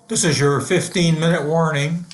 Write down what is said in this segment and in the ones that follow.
This is your 15-minute warning.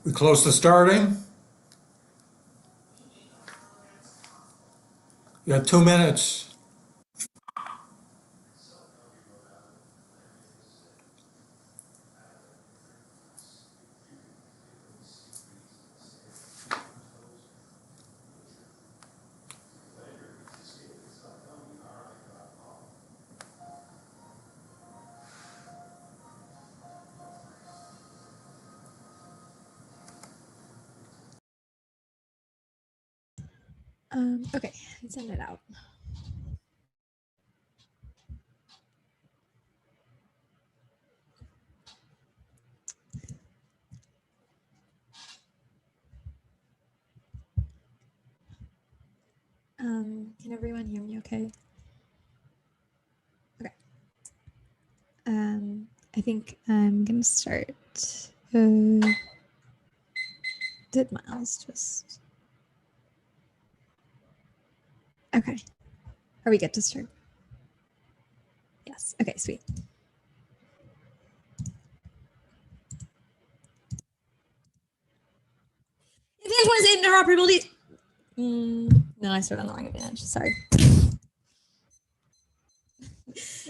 We close to starting. You got 2 minutes. Okay, send it out. Can everyone hear me okay? Okay. I think I'm gonna start. Did Miles just... Okay. Are we good to start? Yes. Okay, sweet. Advantage one is interoperability. No, I started on the wrong advantage. Sorry.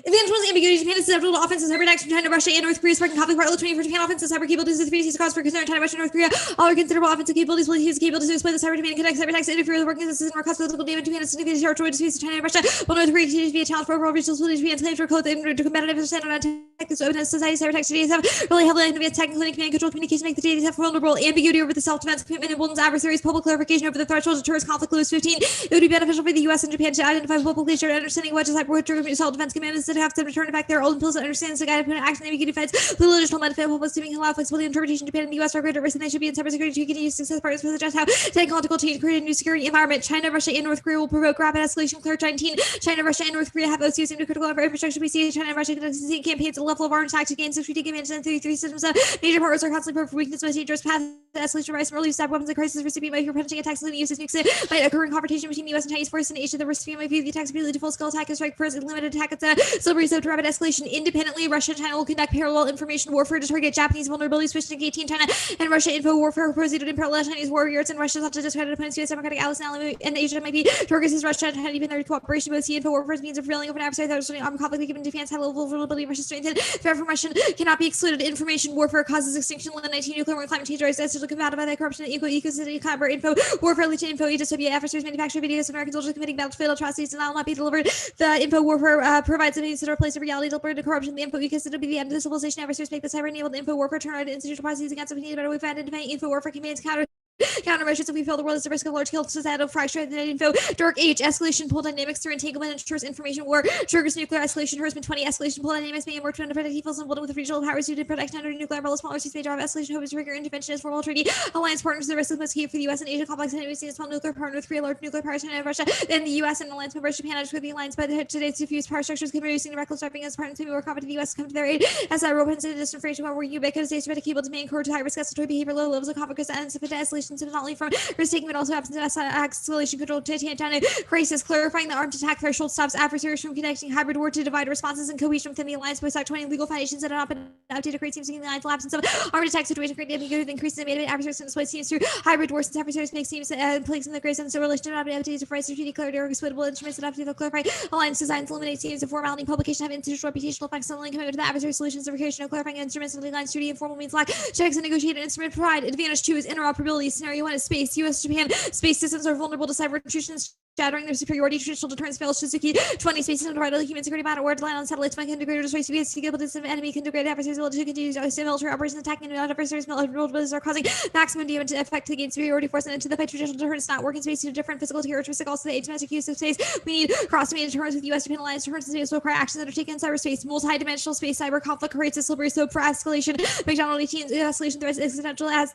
Advantage one's ambiguity. Japan is susceptible to offenses, cyber attacks from China, Russia, and North Korea, sparking conflict partly 20 for Japan offenses, cyber capabilities, the three cause for concern, China, Russia, North Korea. All are considerable offensive capabilities will use capabilities to exploit the cyber demand, connect cyber attacks, interfere with the working systems, and cause political damage. Japan is significant territory to China and Russia. While North Korea continues to be a challenge for overall regional stability, Japan's claims for close and competitive percent on attack. This openness society cyber attacks today have really heavily on advanced tech, including command control communication, make the data have vulnerable. Ambiguity over the self-defense commitment and Bolton's adversaries. Public clarification over the threshold deters conflict. Lewis 15. It would be beneficial for the U.S. and Japan to identify publicly shared understanding of what is self-defense command instead of have them return back their old implicit understanding to guide and action ambiguity defense. Little additional benefit will assuming allow flexibility interpretation. Japan and the U.S. are greater risk than they should be in cybersecurity to continue success partners for suggest how technological change create a new security environment. China, Russia, and North Korea will provoke rapid escalation. Clear 19. China, Russia, and North Korea have both used critical infrastructure. We see China and Russia conducting campaigns at the level of arms tactics gains, which we take advantage of 33 systems. Major partners are constantly prone for weakness, most dangerous path to escalation, rise from early stab weapons and crisis recipient by perpetrating attacks, including use of nukes. Might occur in confrontation between the U.S. and Chinese forces in Asia. The recipient might view the attacks immediately to full-scale attack and strike first and limited attack at the slippery slope to rapid escalation. Independently, Russia and China will conduct parallel information warfare to target Japanese vulnerabilities, switch to 18 China and Russia info warfare proceeded in parallel. Chinese warriors and Russia sought to discredit opponents. U.S. Democratic allies and Asia might be targets as Russia and China even their cooperation both see info warfare means of prevailing open adversary that are armed conflict given Japan's high level of vulnerability. Russia strengthened threat from Russian cannot be excluded. Information warfare causes extinction. 19 nuclear war climate change are essentially combated by the corruption and ecocity collaborate info warfare lead to info dystopia adversaries manufacture videos of American soldiers committing battlefield atrocities and that will not be delivered. The info warfare provides a means to replace the reality delivered to corruption. The info ecosystem to be the end of the civilization. Adversaries make the cyber enabled info warfare turn around institutional processes against us. We need a better way to identify info warfare campaigns countermeasures if we feel the world is the risk of large-scale societal fracture and info. Dark age escalation pull dynamics through entanglement ensures information war triggers nuclear escalation. Harassment 20 escalation pull dynamics may work to protect peoples and with regional powers to protect under nuclear umbrella. Smaller states may drive escalation. Hope is trigger intervention as formal treaty alliance partners. The risk of most key for the U.S. and Asia complex and we see small nuclear power North Korea, large nuclear power China and Russia. Then the U.S. and alliance members Japan with the alliance by today's diffused power structures can reducing the reckless driving as partners to be more confident the U.S. come to their aid as a robust and distant free where ubiquitous asymmetric able to make encourage high risk escalatory behavior low levels of conflict and escalation to not only from risk taking but also absence of escalation control to China crisis clarifying the armed attack threshold stops adversaries from connecting hybrid war to divide responses and cohesion within the alliance by 20 legal foundations that have not been updated create seems in the alliance absence of armed attack situation create ambiguity increases in adversaries and displays seems through hybrid war since adversaries make seems plagues in the grace and so relation to not updated to price to declared or exploitable instruments that update the clarify alliance designs eliminate seems of formality publication have institutional reputational effects and commitment to the adversary solutions of recreation of clarifying instruments and alliance duty informal means lack checks and negotiated instrument provide advantage 2 is interoperability. Scenario 1 is space. U.S. Japan space systems are vulnerable to cyber intrusions shattering their superiority. Traditional deterrence fails. Suzuki 20 spaces and vital human security matter word line on satellites can integrate or space to get this enemy can degrade adversaries ability to continue military operations attacking and adversaries military are causing maximum damage to effect to gain superiority force and into the fight. Traditional deterrence not working space due to different physical characteristics. Also the asymmetric use of space. We need cross-domain deterrence with U.S. Japan alliance deterrence in space will require actions that are taken in cyberspace. Multi-dimensional space cyber conflict creates a slippery slope for escalation. McDonald 18 escalation threats existential as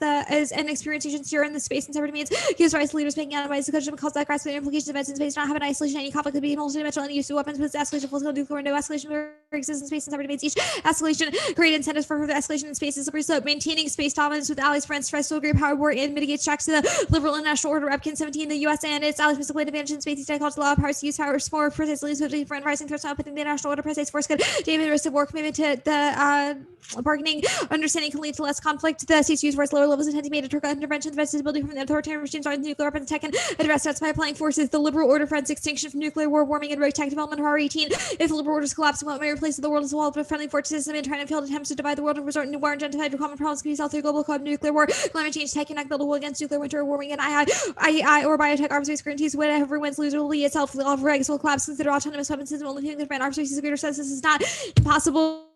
an experimentation steer in the space and cyber domains. Gives rise to leaders making analyze the country cause that grasping implications of events in space not have an isolation any conflict could be multi-dimensional and use of weapons with escalation full-scale nuclear window escalation exists in space and cyber domains. Each escalation create incentives for further escalation in space and slippery slope. Maintaining space dominance with allies, friends, threats to great power war and mitigates tracks to the liberal and national order. Repkin 17, the U.S. and its allies must advantage in space. Technological law powers to use power more precisely for rising threats not within the national order. Precise force good. David risk of war commitment to the bargaining understanding can lead to less conflict. The states use force lower levels intend to make a intervention. The visibility from the authoritarian regimes on nuclear weapons tech and address threats by applying forces. The liberal order friends extinction from nuclear war, warming, and rogue tech development. Horror 18. If the liberal orders collapse, what may replace the world as a wall of friendly fortresses and trying to failed attempts to divide the world and resort into war and genocide. Common problems can be solved through global code, nuclear war, climate change, tech, and build a wall against nuclear winter, warming, and IEI or biotech arms race guarantees whatever wins lose will lead itself. All regs will collapse. Consider autonomous weapons system only thing that prevent arms races. A greater sense this is not impossible.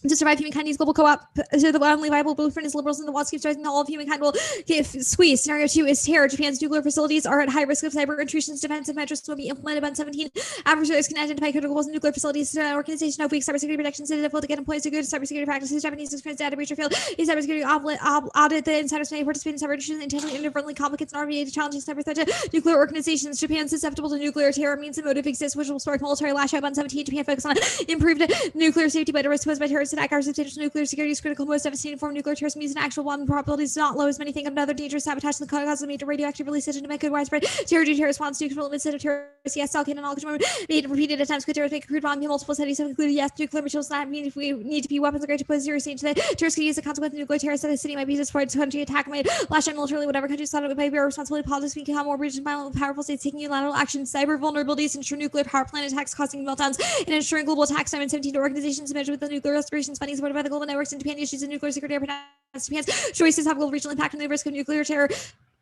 To survive, humankind needs global co-op. So the only viable blueprint is liberals and the walls keep rising. All of humankind will get squeezed. Scenario 2 is terror. Japan's nuclear facilities are at high risk of cyber intrusions. Defensive measures will be implemented by 17. Adversaries can identify critical holes in nuclear facilities. Organization of weak cybersecurity protections. It is difficult to get employees to good cybersecurity practices. Japanese experience data breach or failed. A cybersecurity audit. The insiders may participate in cyber intrusions intentionally inadvertently complicates and RVA to challenging cyber threat to nuclear organizations. Japan susceptible to nuclear terror means the motive exists, which will spark military lash out on 17. Japan focus on improved nuclear safety by the risk posed by terrorist attack. Our substantial nuclear security is critical. Most devastating form of nuclear terrorism using actual bomb probabilities is not low as many think. Another dangerous sabotage in the cause of major radioactive releases to make good widespread terror due to response nuclear instead of terrorists. Yes, all can knowledge made repeated attempts could terrorists make a crude bomb. Multiple studies have included yes, nuclear materials that mean if we need to be weapons great to pose seriously into the terrorists could use the consequence of nuclear terrorists that the city might be used for its country attack made last time militarily whatever countries thought it would be our responsibility. Politics we become more rigid and violent with powerful states taking unilateral action. Cyber vulnerabilities ensure nuclear power plant attacks causing meltdowns and ensuring global attacks. Time and 17 to organizations measured with the nuclear restorations funding supported by the global networks in Japan issues of nuclear security are Japan's choices have global regional impact on the risk of nuclear terror.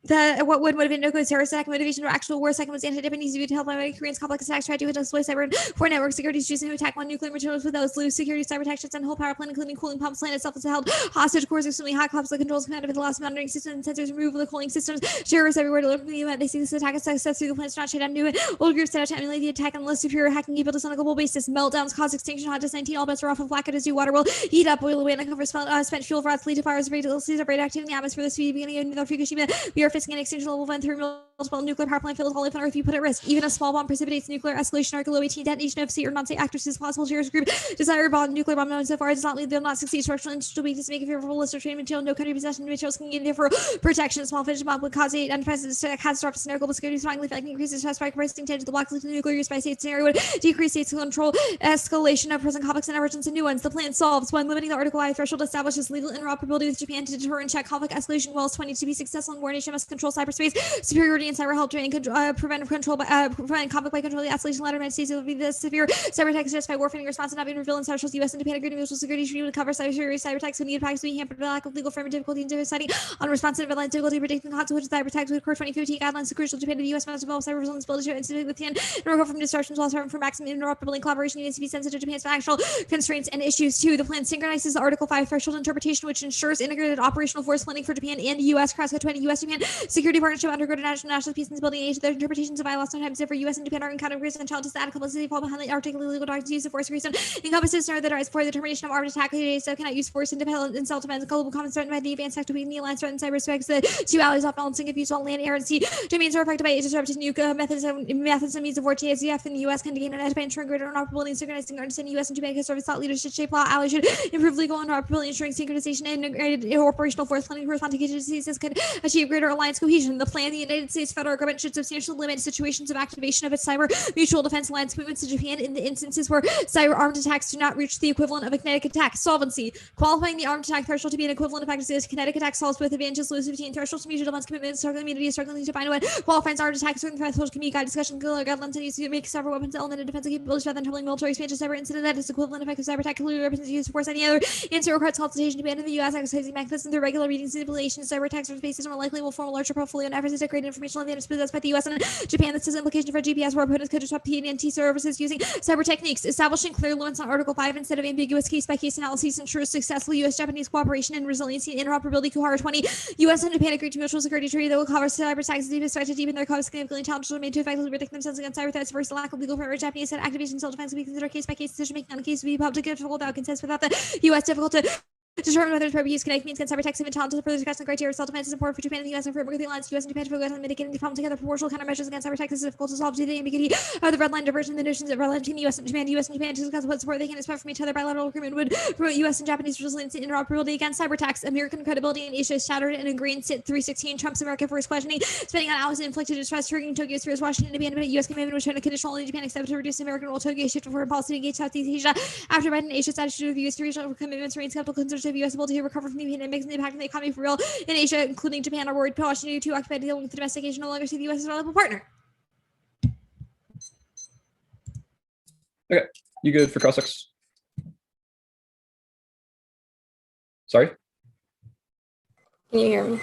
What would motivate nuclear terrorist attack motivation or actual war? Second was anti-Japanese view to help by Koreans complex attacks tried to exploit cyber for network security choosing to attack on nuclear materials with those loose security cyber protections and whole power plant including cooling pumps plant itself is held hostage cores extremely hot clubs the controls commanded with the loss monitoring systems and sensors remove the cooling systems terrorists everywhere to learn from the event they see this attack as success through the plans to not shut down new old groups set out to emulate the attack and less superior hacking capabilities on a global basis. Meltdowns cause extinction hot 19 all bets are off of black as water will heat up boil away and uncover spent fuel for lead to fires of radioactivity in the atmosphere. This be beginning of nuclear Fukushima. We are facing an extinction level event through multiple nuclear power plant failed all life on Earth you put at risk. Even a small bomb precipitates nuclear escalation or below 18 detonation of state or non-state actors is possible. Terrorist group desire bomb nuclear bomb known so far does not lead them not succeed. Structural and institutional weakness make a favorable list of training material. No country possession of materials can gain therefore protection. Small fish bomb would cause a unprecedented catastrophic scenario. Global security strongly affecting increases stress by compressing to the blocks of the nuclear use by state scenario would decrease states control escalation of present conflicts and emergence and new ones. The plan solves one limiting the Article I threshold establishes legal interoperability with Japan to deter and check conflict escalation. While 20 to be successful in war nation must control cyberspace superiority and cyber help training prevent conflict by controlling the escalation ladder. United States will be the severe cyber attacks justify warfare response and not being revealed in central U.S. and Japan agreed mutual security treaty would cover cyber attacks when needed practice being hampered by lack of legal firm and difficulty in deciding on responsive deadlines difficulty predicting the consequences of cyber attacks with Core 2015 guidelines. The crucial Japan and the U.S. must develop cyber resilience ability to institute within and recover from disruptions while serving for maximum interoperability and collaboration needs to be sensitive to Japan's financial constraints and issues. 2. The plan synchronizes the Article 5 threshold interpretation which ensures integrated operational force planning for Japan and the U.S. cross-cut 20 U.S.-Japan security partnership undergirded national peace and stability in Asia. Their interpretations of ILO sometimes differ. U.S. and Japan are encountered reason and challenges that complicity fall behind the article legal doctrines use of force reason encompasses scenario that are for the determination of armed attack. So cannot use force independent and self-defense. Global common threatened by the advanced tech between the alliance threatened cyberspace. The two allies off balancing abuse on land, air, and sea. Domains are affected by disrupted new methods and means of war. TSDF in the U.S. can gain an edge by ensuring greater interoperability and synchronizing understanding U.S. and Japan can serve as thought leaders should shape law. Allies should improve legal interoperability, ensuring synchronization and integrated operational force planning corresponding agencies could achieve greater alliance cohesion. The plan, the United States federal government should substantially limit situations of activation of its cyber mutual defense alliance commitments to Japan in the instances where cyber armed attacks do not reach the equivalent of a kinetic attack. Solvency. Qualifying the armed attack threshold to be an equivalent of effectiveness. Kinetic attack solves with advantages lose 15 thresholds to mutual defense commitments. Struggling immunity struggling to find what qualifies armed attack. Certain thresholds can be guide discussion guidelines and use to make cyber weapons element of defensive capabilities rather than troubling military expansion. Cyber incident that is equivalent effective cyber attack clearly represents use of force. Any other answer requires consultation to ban in the U.S. exercising mechanism through regular readings and simulations. Cyber attacks from space more likely will form a larger portfolio and efforts to create informational advantage possessed by the U.S. and Japan. This has implication for GPS where opponents could disrupt the NDT services using cyber techniques. Establishing clear limits on Article 5 instead of ambiguous case-by-case analyses ensures successful U.S.-Japanese cooperation and resiliency and interoperability. Kuhara 20. U.S. and Japan agreed to mutual security treaty that will cover cyber attacks deepest threat to deepen their cause significantly challenges remain to effectively protect themselves against cyber threats versus the lack of legal framework. Japanese said activation self-defense will be considered case-by-case decision-making on a case to be public difficult without consent without the U.S. difficult to Determine whether to use kinetic means against cybertext and challenge to further discuss the criteria of self-defense and support for Japan and the U.S. and for the alliance, U.S. and Japan to focus on mitigating the problem together. Proportional countermeasures against cybertext is difficult to solve due to the ambiguity of the red line diversion. The notions of red line between the U.S. and Japan to discuss what support they can expect from each other. Bilateral agreement would promote U.S. and Japanese resilience and interoperability against cybertext. American credibility in Asia is shattered and agreeing sit 316 Trump's America for his questioning, spending on allies inflicted distress, triggering Tokyo's fears, Washington abandonment, U.S. commitment was shown a conditional only Japan accepted to reduce American role. Tokyo shift foreign policy to engage Southeast Asia after Biden Asia's attitude of U.S. regional commitments remains skeptical, conservative U.S. ability to recover from the pandemic and the impact on the economy for real in Asia, including Japan, are worried Washington to occupy dealing with the domestication no longer see the U.S. as a reliable partner. Okay, you good for cross-ex? Sorry? Can you hear me?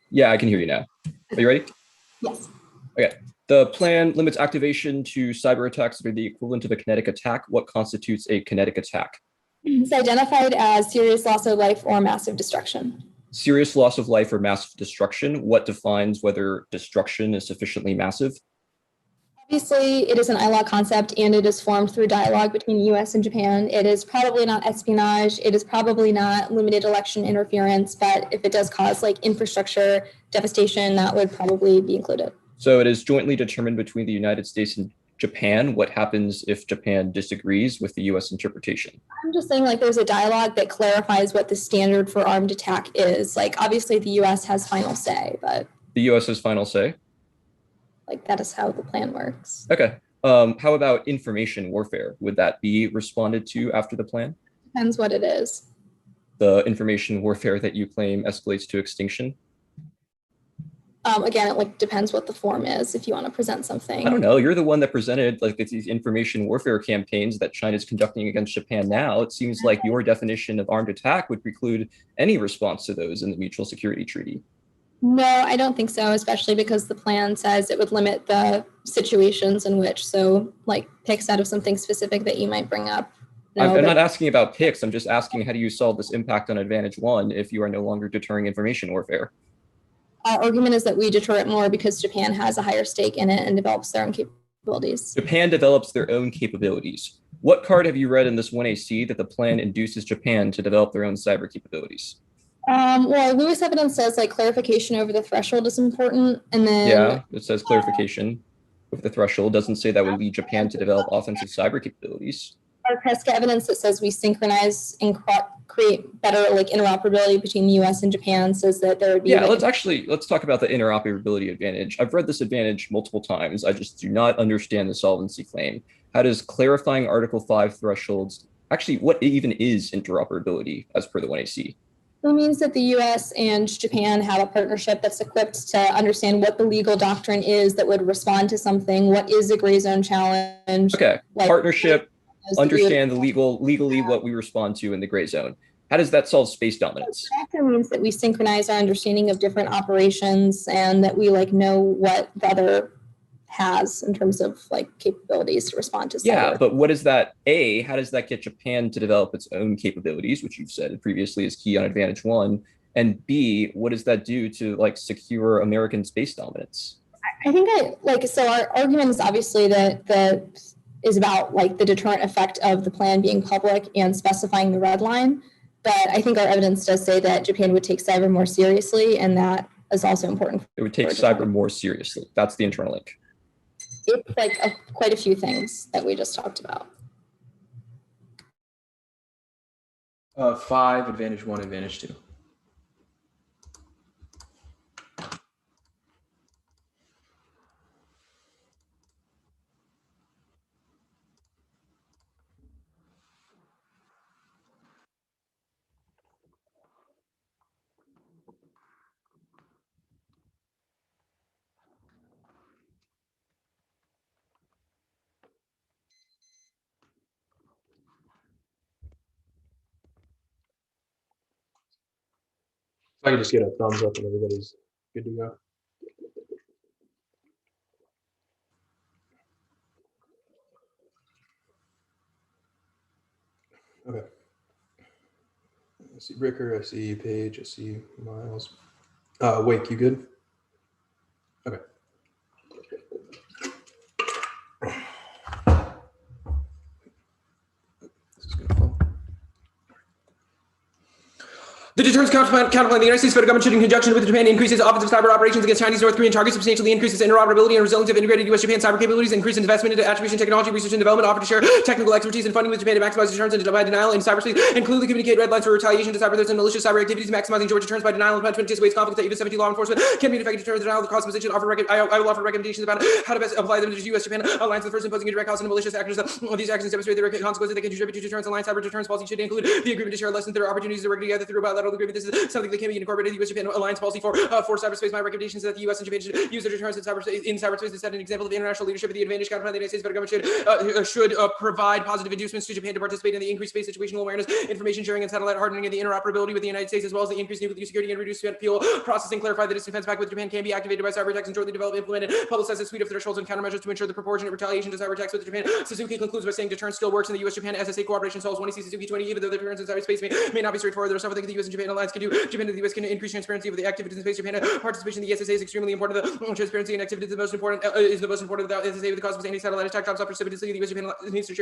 Yeah, I can hear you now. Are you ready? Yes. Okay. The plan limits activation to cyber attacks that are the equivalent of a kinetic attack. What constitutes a kinetic attack? It's identified as serious loss of life or massive destruction. Serious loss of life or massive destruction. What defines whether destruction is sufficiently massive? Obviously, it is an ILOC concept and it is formed through dialogue between the US and Japan. It is probably not espionage. It is probably not limited election interference, but if it does cause like infrastructure devastation, that would probably be included. So it is jointly determined between the United States and Japan. What happens if Japan disagrees with the US interpretation? I'm just saying like there's a dialogue that clarifies what the standard for armed attack is. Like obviously the US has final say, but The US has final say? like that is how the plan works. Okay. How about information warfare? Would that be responded to after the plan? Depends what it is. The information warfare that you claim escalates to extinction? Again, it like depends what the form is if you want to present something. I don't know. You're the one that presented like these information warfare campaigns that China's conducting against Japan now. It seems like your definition of armed attack would preclude any response to those in the Mutual Security Treaty. No, I don't think so, especially because the plan says it would limit the situations in which, so like picks out of something specific that you might bring up. No, I'm not asking about picks. I'm just asking how do you solve this impact on Advantage 1 if you are no longer deterring information warfare? Our argument is that we deter it more because Japan has a higher stake in it and develops their own capabilities. Japan develops their own capabilities. What card have you read in this 1AC that the plan induces Japan to develop their own cyber capabilities? Well, Lewis evidence says like clarification over the threshold is important. And then yeah, it says clarification over the threshold. Doesn't say that would lead Japan to develop offensive cyber capabilities. Our Kreska evidence that says we synchronize and create better like interoperability between the US and Japan says that there would be. Yeah, let's talk about the interoperability advantage. I've read this advantage multiple times. I just do not understand the solvency claim. How does clarifying Article 5 thresholds, actually what even is interoperability as per the 1AC? It means that the US and Japan have a partnership that's equipped to understand what the legal doctrine is that would respond to something. What is a gray zone challenge? Okay, like, partnership, understand the legally what we respond to in the gray zone. How does that solve space dominance? It also means that we synchronize our understanding of different operations and that we like know what the other has in terms of like capabilities to respond to cyber. Yeah, but what is that? How does that get Japan to develop its own capabilities, which you've said previously is key on Advantage 1? And B, what does that do to like secure American space dominance? I think so our argument is obviously that is about like the deterrent effect of the plan being public and specifying the red line. But I think our evidence does say that Japan would take cyber more seriously, and that is also important. It would take cyber more seriously. That's the internal link. It's like quite a few things that we just talked about. 5, Advantage 1, Advantage 2. If I could just get a thumbs up and everybody's good to go. Okay. I see Ricker, I see Paige, I see Miles. Wake, you good? Okay. This is gonna fall. The deterrence counterplan, the United States federal government should, in conjunction with Japan, increases offensive cyber operations against Chinese, North Korean targets, substantially increases interoperability and resilience of integrated U.S.-Japan cyber capabilities, increase investment into attribution technology, research and development, offer to share technical expertise and funding with Japan to maximize deterrence and by denial in cyberspace, and clearly communicate red lines for retaliation to cyber threats and malicious cyber activities, maximizing joint deterrence by denial and punishment, anticipates conflict that even 17 law enforcement can be effective deterrence, denial of the cause position. I will offer recommendations about how to best apply them to the U.S.-Japan alliance. The first, imposing a direct cost on malicious actors. These actions demonstrate the consequences that can contribute to deterrence. Alliance cyber deterrence policy should include the agreement to share lessons, their opportunities to work together through a bilateral agreement. This is something that can be incorporated in the U.S.-Japan alliance policy for cyberspace. My recommendation is that the U.S. and Japan should use their deterrence in cyberspace to set an example of international leadership. The advantage counterplan the United States federal government should provide positive inducements to Japan to participate in the increased space situational awareness, information sharing, and satellite hardening, and the interoperability with the United States, as well as the increased nuclear security and reduced fuel processing. Clarify that its defense pact with Japan can be activated by cyber attacks and jointly develop, implemented, publicize a suite of thresholds and countermeasures to ensure the proportionate retaliation to cyber attacks with Japan. Suzuki concludes by saying deterrence still works in the U.S.-Japan SSA cooperation solves 1 Suzuki 20, even though the deterrence in cyberspace may not be straightforward. There are several things the U.S. and Japan alliance can do. Japan and the U.S. can increase transparency of the activities in space. Japan participation in the SSA is extremely important. The transparency and activity is the most important. Without SSA, with the cause of any satellite attack drops off precipitously. The U.S.-Japan needs to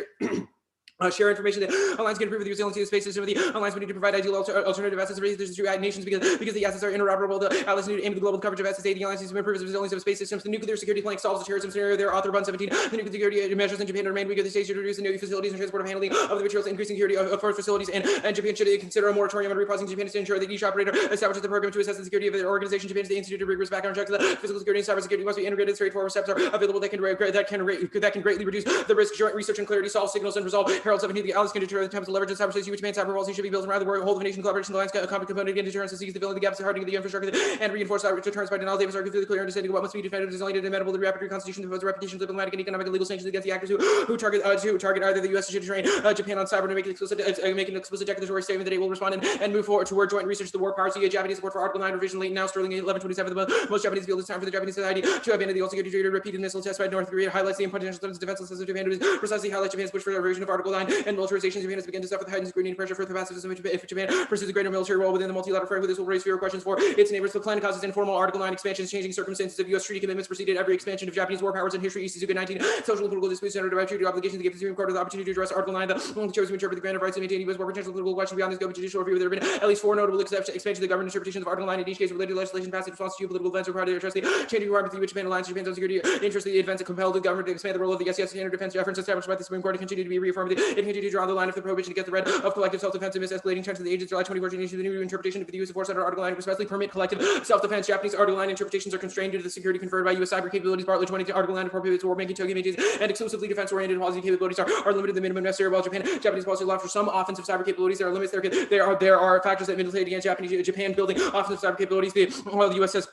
share information. The alliance can improve the resiliency of the space system. The alliance would need to provide ideal alternative assets to nations because the assets are interoperable. The allies need to aim at the global coverage of SSA. The alliance needs to improve the resilience of space systems. The nuclear security plank solves the terrorism scenario. There are author 117. The nuclear security measures in Japan remain weaker. The states should reduce the new facilities and transport of handling of the materials, increasing security of forest facilities, and Japan should consider a moratorium on reprocessing Japan to ensure that each operator establishes the program to assess the security of their organization. Japan is the institute of rigorous background checks. The physical security and cyber security must be integrated. Straightforward steps are available that can greatly reduce the risk. Joint research and clarity solve signals and resolve. Herald 17. The allies can deter the attempts to leverage the cyberspace. U.S.-Japan cyber policy should be built around the whole of the nation collaboration. The alliance component again deterrence to seize the villain, the gaps, the hardening of the infrastructure, and reinforce cyber deterrence by denial. Davis argued through the clear understanding of what must be defended, designed, and amenable to the rapid reconstitution, the repetition, diplomatic, and economic and legal sanctions against the actors who target either the U.S. should train Japan on cyber to make an explicit declaratory statement that it will respond and move forward toward joint research. The war powers the Japanese support for Article 9 revision late now. Sterling 1127. Most Japanese feel it's time for the Japanese society to abandon the old security treaty. Repeated missile test by North Korea highlights the potential threats to defenselessness of Japan. To precisely highlight Japan's push for a revision of Article 9 and militarization. Japan has begun to suffer the heightened scrutiny and pressure for the pacifism. If Japan pursues a greater military role within the multilateral framework, this will raise fewer questions for its neighbors. The plan causes informal Article 9 expansions, changing circumstances of U.S. treaty commitments preceded every expansion of Japanese war powers in history. East Suzuka 19. Social and political disputes centered about treaty obligations to give the Supreme Court the opportunity to address Article 9. The chose to interpret the grant of rights to maintain U.S. war potential political question beyond the scope of judicial review. There have been at least 4 notable expansions of the government interpretations of Article 9. In each case, related legislation passed in response to geopolitical events required to address the changing requirements of the U.S.-Japan alliance. Japan's own security interests. The events that compelled the government to expand the role of the SES standard defense efforts established by the Supreme Court to continue to be reaffirmed. It continued to draw the line of the prohibition against the right of collective self-defense and escalating trends of the age of July 2014 issued the new interpretation of the use of force under Article 9 to especially permit collective self-defense. Japanese Article 9 interpretations are constrained due to the security conferred by U.S. cyber capabilities. Bartlett 20 Article 9 prohibits war making, token maintains, and exclusively defense-oriented policy capabilities are limited to the minimum necessary. While Japanese policy allows for some offensive cyber capabilities, there are limits. There are factors that militate against Japan building offensive cyber capabilities. While the U.S. has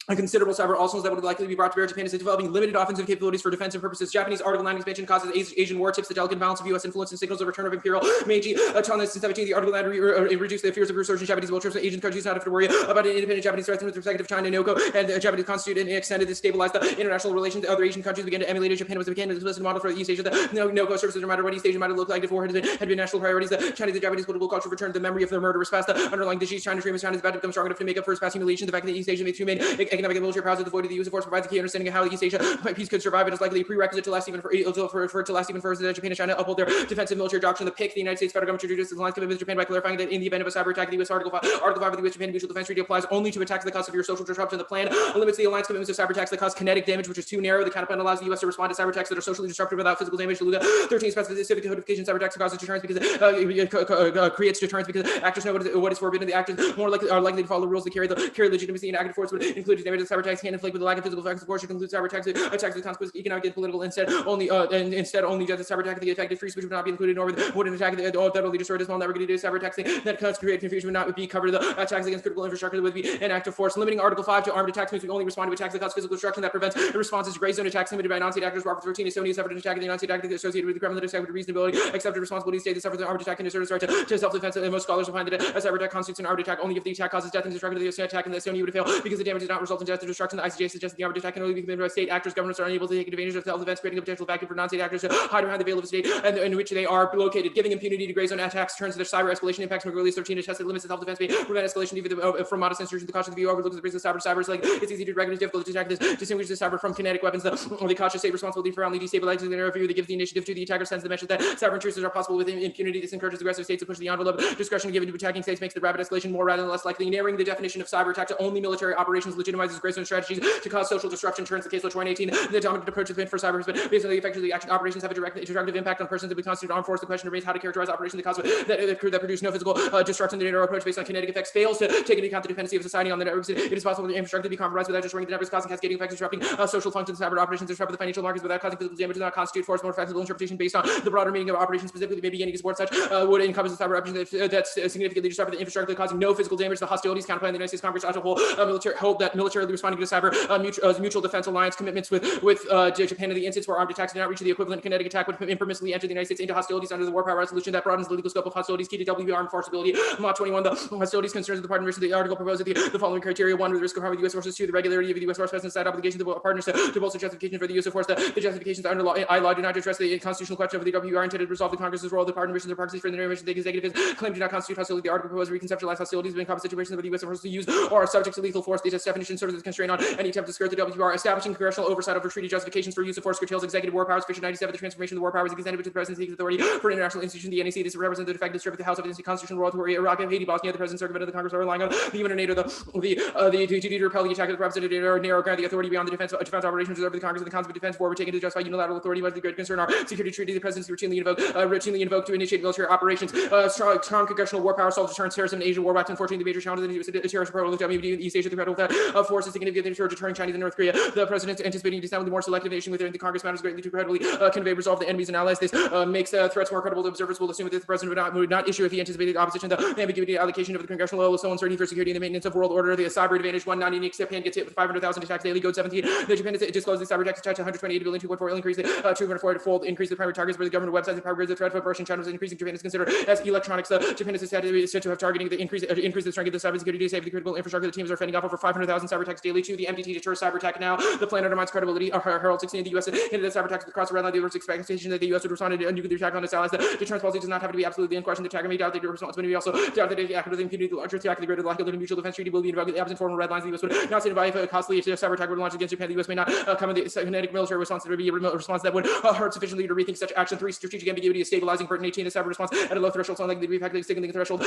a considerable cyber arsenals that would likely be brought to bear. Japan is developing limited offensive capabilities for defensive purposes. Japanese Article 9 expansion causes Asian war, tips the delicate balance of U.S. influence, and signals the return of Imperial Meiji. China since 17, the Article 9 reduced the fears of resurgent Japanese militaries. Asian countries not have to worry about an independent Japanese threat with respect to China, NOCO, and the Japanese constituted and extended to stabilize the international relations. Other Asian countries began to emulate Japan was became an explicit model for East Asia. The NOCO services no matter what East Asia might have looked like if war had been national priorities. The Chinese and Japanese political culture returned the memory of their murderous past. The underlying disease China's dream is China is about to become strong enough to make up for its past humiliation. The fact that East Asia made 2 main economic and military powers at the void of the use of force provides a key understanding of how East Asia peace could survive. It is likely a prerequisite to last even for it to last even further that Japan and China uphold their defensive military doctrine. The PIC, the United States federal government introduced its alliance commitment with Japan by clarifying that in the event of a cyber attack, the U.S. Article 5 of the U.S.-Japan Mutual Defense Treaty applies only to attacks that cause severe social disruption. The plan limits the alliance commitments to cyber attacks that cause kinetic damage, which is too narrow. The counterplan allows the U.S. to respond to cyber attacks that are socially disruptive without physical damage. Luga 13 specific codification cyber attacks causes deterrence because creates deterrence because actors know what is forbidden. The actors are likely to follow rules that carry legitimacy, and active force would include damage that cyber attacks can inflict with the lack of physical effects. Of course, should include cyber attacks with consequences economic and political. Instead, only just a cyber attack the affected free speech would not be included, nor would an attack that only destroyed a small network to cyber attacks that cause create confusion would not be covered. The attacks against critical infrastructure would be an active force. Limiting Article 5 to armed attacks means we only respond to attacks that cause physical destruction. That prevents responses to gray zone attacks committed by non-state actors. Robert 13 is so many separate attack and the non-state attack associated with the criminal attack with reasonability, accepted responsibility state that suffers an armed attack and asserts right to self-defense. And most scholars will find that a cyber attack constitutes an armed attack only if the attack causes death and destruction to the attack, and the Estonia would fail because the damage does not result result in death or destruction. The ICJ suggests the armed attack can only be committed by state actors. Governments are unable to take advantage of self-defense, creating a potential vacuum for non-state actors to hide behind the veil of state and in which they are located, giving impunity to gray zone attacks, turns their cyber escalation impacts from release 13 to test the limits of self-defense, prevent escalation even from modest insertion. The cautious view overlooks the risk of cyber. Like it's easy to recognize, difficult to detect this, distinguish the cyber from kinetic weapons. The cautious state responsibility for only destabilizing the narrative view that gives the initiative to the attacker, sends the message that cyber intrusions are possible with impunity. This encourages aggressive states to push the envelope. Discretion given to attacking states makes the rapid escalation more rather than less likely. Narrowing the definition of cyber attack to only military operations legitimizes gray zone strategies to cause social disruption. Turns the case law 2018. The dominant approach has been for cyber has been based on the effect of the action operations have a direct destructive impact on persons that would constitute armed force. The question remains how to characterize operations that produce no physical destruction. The narrow approach based on kinetic effects fails to take into account the dependency of society on the networks. It is possible for the infrastructure to be compromised without destroying the networks, causing cascading effects, disrupting social functions. Cyber operations disrupt the financial markets without causing physical damage. Does not constitute force. More flexible interpretation based on the broader meaning of operations, specifically maybe beginning to support such would encompass the cyber operations that's significantly disrupted the infrastructure, causing no physical damage. The hostilities counterplan the United States Congress as a whole hold that militarily responding to cyber mutual defense alliance commitments with Japan and the instance where armed attacks do not reach the equivalent kinetic attack would impermissibly enter the United States into hostilities under the war power resolution that broadens the legal scope of hostilities. Key to WPR enforceability. Mod 21. The hostilities concerns of the partners of the article proposes the following criteria: 1, the risk of harm with U.S. forces; 2, the regularity of the U.S. force presence; side obligations of the partners to bolster justification for the use of force. The justifications under law do not address the constitutional question of the WPR intended to resolve the Congress's role. The partner missions or proxies for the narration of the executive claim do not constitute hostility. The article proposes reconceptualize hostilities in common situations where the U.S. forces to use or are subject to lethal force. This definition serves as a constraint on any attempt to skirt the WPR. Establishing congressional oversight over treaty justifications for use of force curtails executive war powers. Section 97. The transformation of the war powers is extended to the President's authority for international institutions. The NEC. This represents the fact that the House of the constitutional role where Iraq, Haiti, Bosnia, the President, circumvented the Congress are relying on the UN or NATO, the duty to repel the attack of the representative or narrow grant the authority beyond the defense operations reserved for the Congress and the concept of defense war were taken to justify unilateral authority. But the great concern our security treaty the presidency routinely invoked to initiate military operations. Strong congressional war power solves deterrence terrorism in Asia. War back unfortunately the major challenge of the terrorist approach with WMD in East Asia. The federal forces significantly deterring China and North Korea. The president anticipating to sound the more selective nation within the Congress matters greatly to credibly convey resolve the enemies and allies. This makes threats more credible. The observers will assume that the president would not issue if he anticipated opposition. The ambiguity allocation of the congressional level so uncertainty for security and the maintenance of world order. The cyber advantage 1 non-unique. Japan gets hit with 500,000 attacks daily. Code 17. The Japan has disclosed the cyber attacks attached to 128 billion, 2.4 increase, 2.4-fold increase the primary targets for the government websites and power grids. The threat of Russian channels increasing. Japan is considered as electronics. Japan is said to have targeting the increase the strength of the cybersecurity to save the critical infrastructure. The teams are fending off over 500,000 cyber attacks daily. 2. The NDT deters cyber attack now. The plan undermines credibility. Herald 16. The U.S. hinted at cyber attacks across the red line. The expectation that the U.S. would respond to a nuclear attack on its allies. The deterrence policy does not have to be absolutely in question. The attacker may doubt that your responsibility also doubt that it acted with impunity. The larger attack, the greater likelihood of mutual defense treaty will be invoked. The absent formal red lines. The U.S. would not stand by if a costly cyber attack were launched against Japan. The U.S. may not come in the kinetic military response. There would be a remote response that would hurt sufficiently to rethink such action. 3. Strategic ambiguity is stabilizing. Burden 18. A cyber response at a low threshold, so unlikely to be effectively signaling the threshold.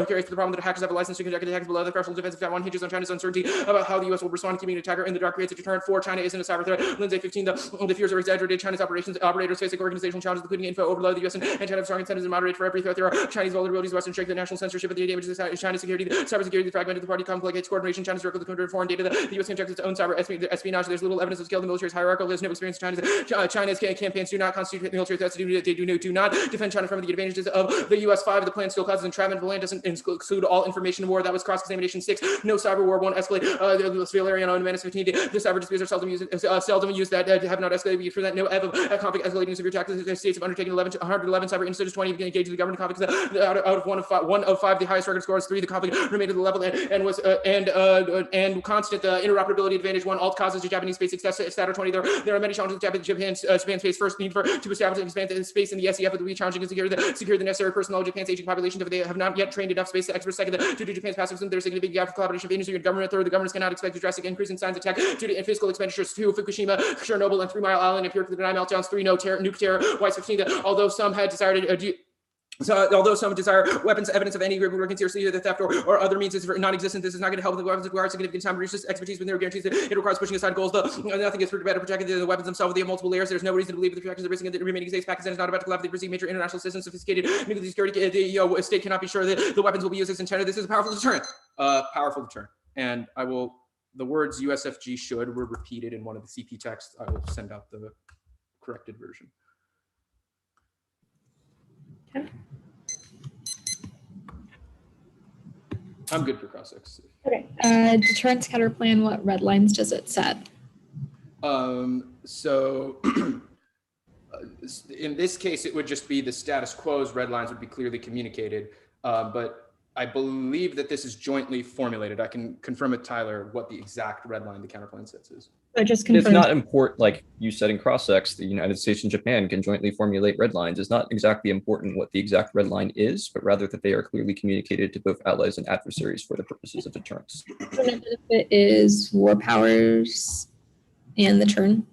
Carries the problem that hackers have a license to conduct attacks below the threshold. Defensive that 1 hinges on China's uncertainty about how the U.S. will respond, keeping an attacker in the dark creates a deterrent. 4. China isn't a cyber threat. Lindsay 15. The fears are exaggerated. China's operators face organizational challenges, including info overload. The U.S. and China have strong incentives to moderate for every threat. There are Chinese vulnerabilities, Western strength, the national censorship, and the damages to China's security, cybersecurity, the fragmented the party complicates coordination. China's record of foreign data. The U.S. conducts its own cyber espionage. There's little evidence of scale. The military is hierarchical. There's no experience in China's campaigns do not constitute military threats. They do not defend China from the advantages of the U.S. 5. The plan still causes entrapment. The plan doesn't include all information war. That was cross-examination. 6. No cyber war won't escalate. The Valerian on Menace 15. The cyber disputes are seldom used that have not escalated. We present no evidence of conflict escalating severe attacks. The states have undertaken 111 cyber incidents. 20 engaged in the government conflicts. Out of one of five, the highest record scores. 3. The conflict remained at the level and was constant. The interoperability advantage 1. Alt causes to Japanese space success. Statter 20. There are many challenges Japan's space. First, need to establish and expand space in the SEF. It will be challenging to secure the necessary personnel. Japan's aging population, if they have not yet trained enough space experts. Second, due to Japan's passive system, there's a significant gap for collaboration of industry and government. Third, the governments cannot expect a drastic increase in science attack due to fiscal expenditures. 2. Fukushima, Chernobyl, and 3 Mile Island appear to deny meltdowns. 3. No nuke terror. Wise 15. Although some had desired although some desire weapons, evidence of any group working seriously, the theft or other means is non-existent. This is not going to help. The weapons require significant time, resources, expertise, but there are guarantees that it requires pushing aside goals. Nothing is better protected than the weapons themselves. They have multiple layers. There's no reason to believe that the protections are risking the remaining states. Pakistan is not about to collaborate. They receive major international assistance, sophisticated nuclear security. The state cannot be sure that the weapons will be used as intended. This is a powerful deterrent. Powerful deterrent. And I will. The words USFG should were repeated in one of the CP texts. I will send out the corrected version. Okay. I'm good for cross-ex. Okay. Deterrence counter plan. What red lines does it set? So in this case, it would just be the status quo's red lines would be clearly communicated. But I believe that this is jointly formulated. I can confirm with Tyler what the exact red line the counterplan sets is. So just It's confirm. not important, like you said in cross-ex, the United States and Japan can jointly formulate red lines. It's not exactly important what the exact red line is, but rather that they are clearly communicated to both allies and adversaries for the purposes of deterrence. The benefit is war powers and the turn.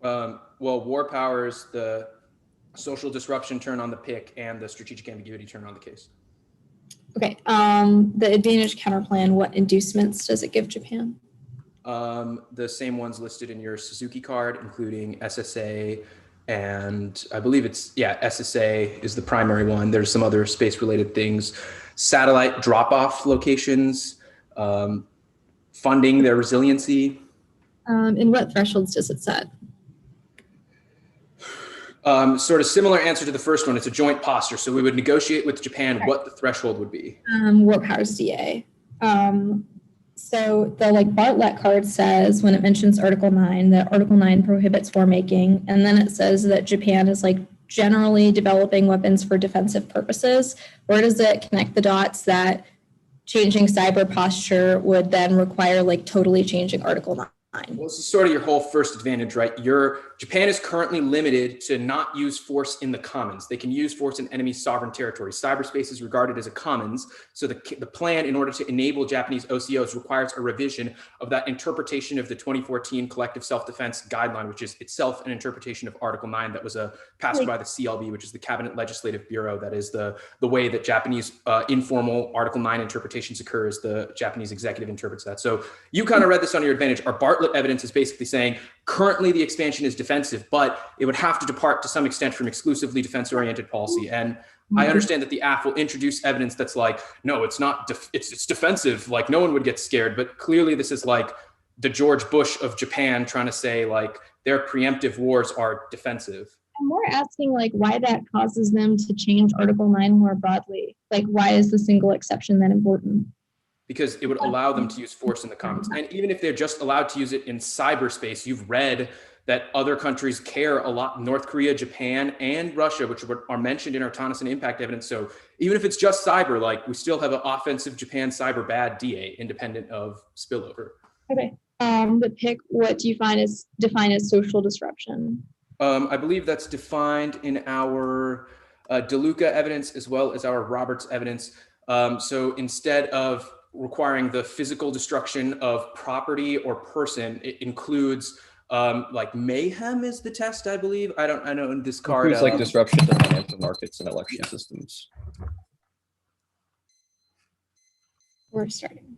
Well, war powers, the social disruption turn on the pick, and the strategic ambiguity turn on the case. Okay. The advantage counterplan, what inducements does it give Japan? The same ones listed in your Suzuki card, including SSA, and I believe it's, SSA is the primary one. There's some other space-related things, satellite drop-off locations, funding their resiliency. And what thresholds does it set? Sort of similar answer to the first one. It's a joint posture. So we would negotiate with Japan what the threshold would be. War powers DA. So the Bartlett card says when it mentions Article 9 that Article 9 prohibits war making, and then it says that Japan is generally developing weapons for defensive purposes. Where does it connect the dots that changing cyber posture would then require totally changing Article 9? Well, this is sort of your whole first advantage, right? Japan is currently limited to not use force in the commons. They can use force in enemy sovereign territory. Cyberspace is regarded as a commons. So the plan, in order to enable Japanese OCOs, requires a revision of that interpretation of the 2014 Collective Self-Defense Guideline, which is itself an interpretation of Article 9 that was passed by the CLB, which is the Cabinet Legislative Bureau. That is the way that Japanese informal Article 9 interpretations occur, is the Japanese executive interprets that. So you kind of read this on your advantage. Our Bartlett evidence is basically saying currently the expansion is defensive, but it would have to depart to some extent from exclusively defense-oriented policy. And I understand that the AF will introduce evidence that's no, it's not, it's defensive. No one would get scared, but clearly this is the George Bush of Japan trying to say their preemptive wars are defensive. I'm more asking why that causes them to change Article 9 more broadly. Why is the single exception that important? Because it would allow them to use force in the commons. And even if they're just allowed to use it in cyberspace, you've read that other countries care a lot. North Korea, Japan, and Russia, which are mentioned in our Tonneson impact evidence. So even if it's just cyber, we still have an offensive Japan cyber bad DA independent of spillover. Okay. The pick, what do you define as social disruption? I believe that's defined in our DeLuca evidence as well as our Roberts evidence. So instead of requiring the physical destruction of property or person, it includes mayhem is the test, I believe. I know in this card. Includes disruption to financial markets and election systems. We're starting.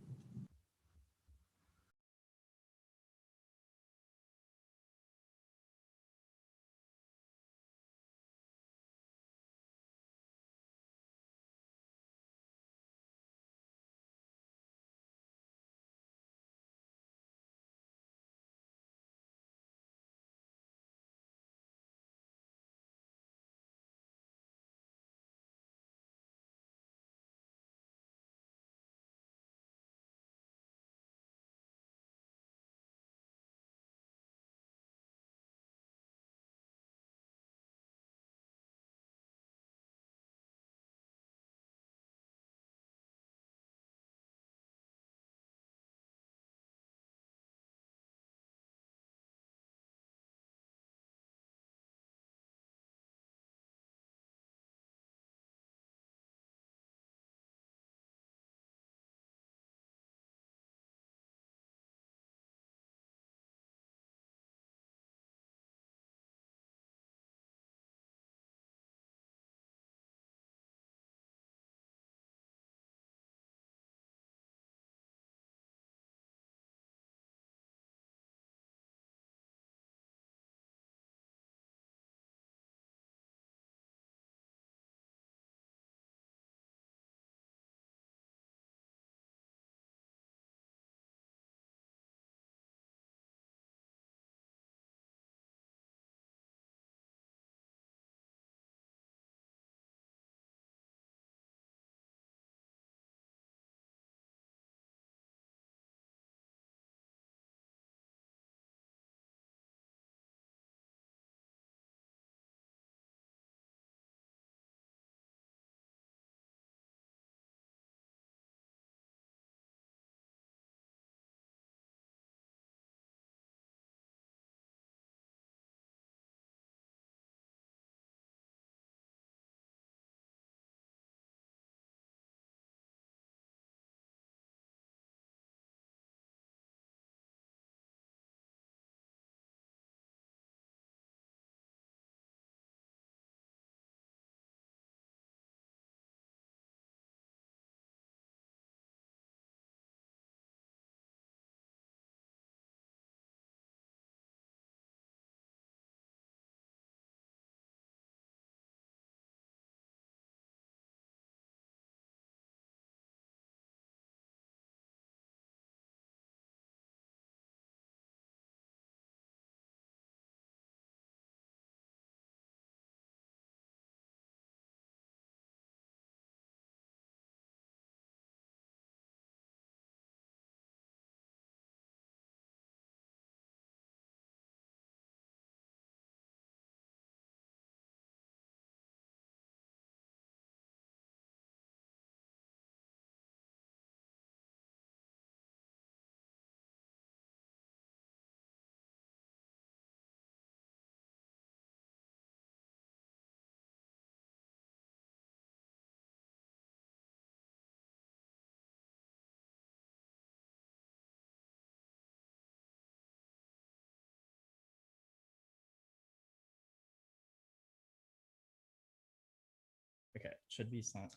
should be sent.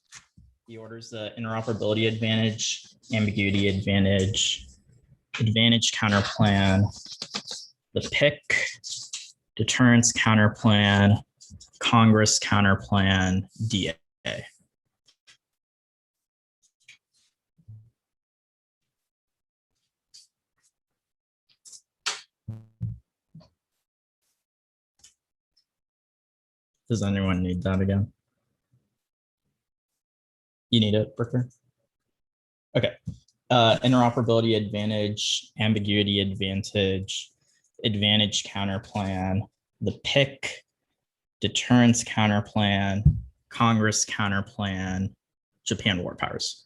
He orders the interoperability advantage, ambiguity advantage, advantage counter plan, the PIC, deterrence counter plan, Congress counter plan, DA. Does anyone need that again? You need it, Brooker? Okay. Interoperability advantage, ambiguity advantage, advantage counter plan, the PIC, deterrence counter plan, Congress counter plan, Japan war powers.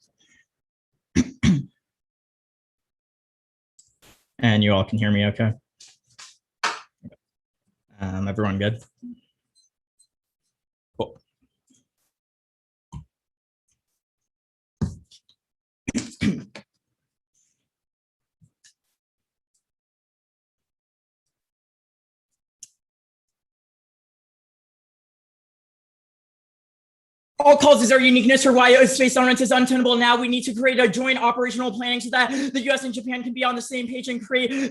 And you all can hear me okay? Everyone good? Cool. All causes are uniqueness for why space tolerance is untenable. Now we need to create a joint operational planning so that the US and Japan can be on the same page and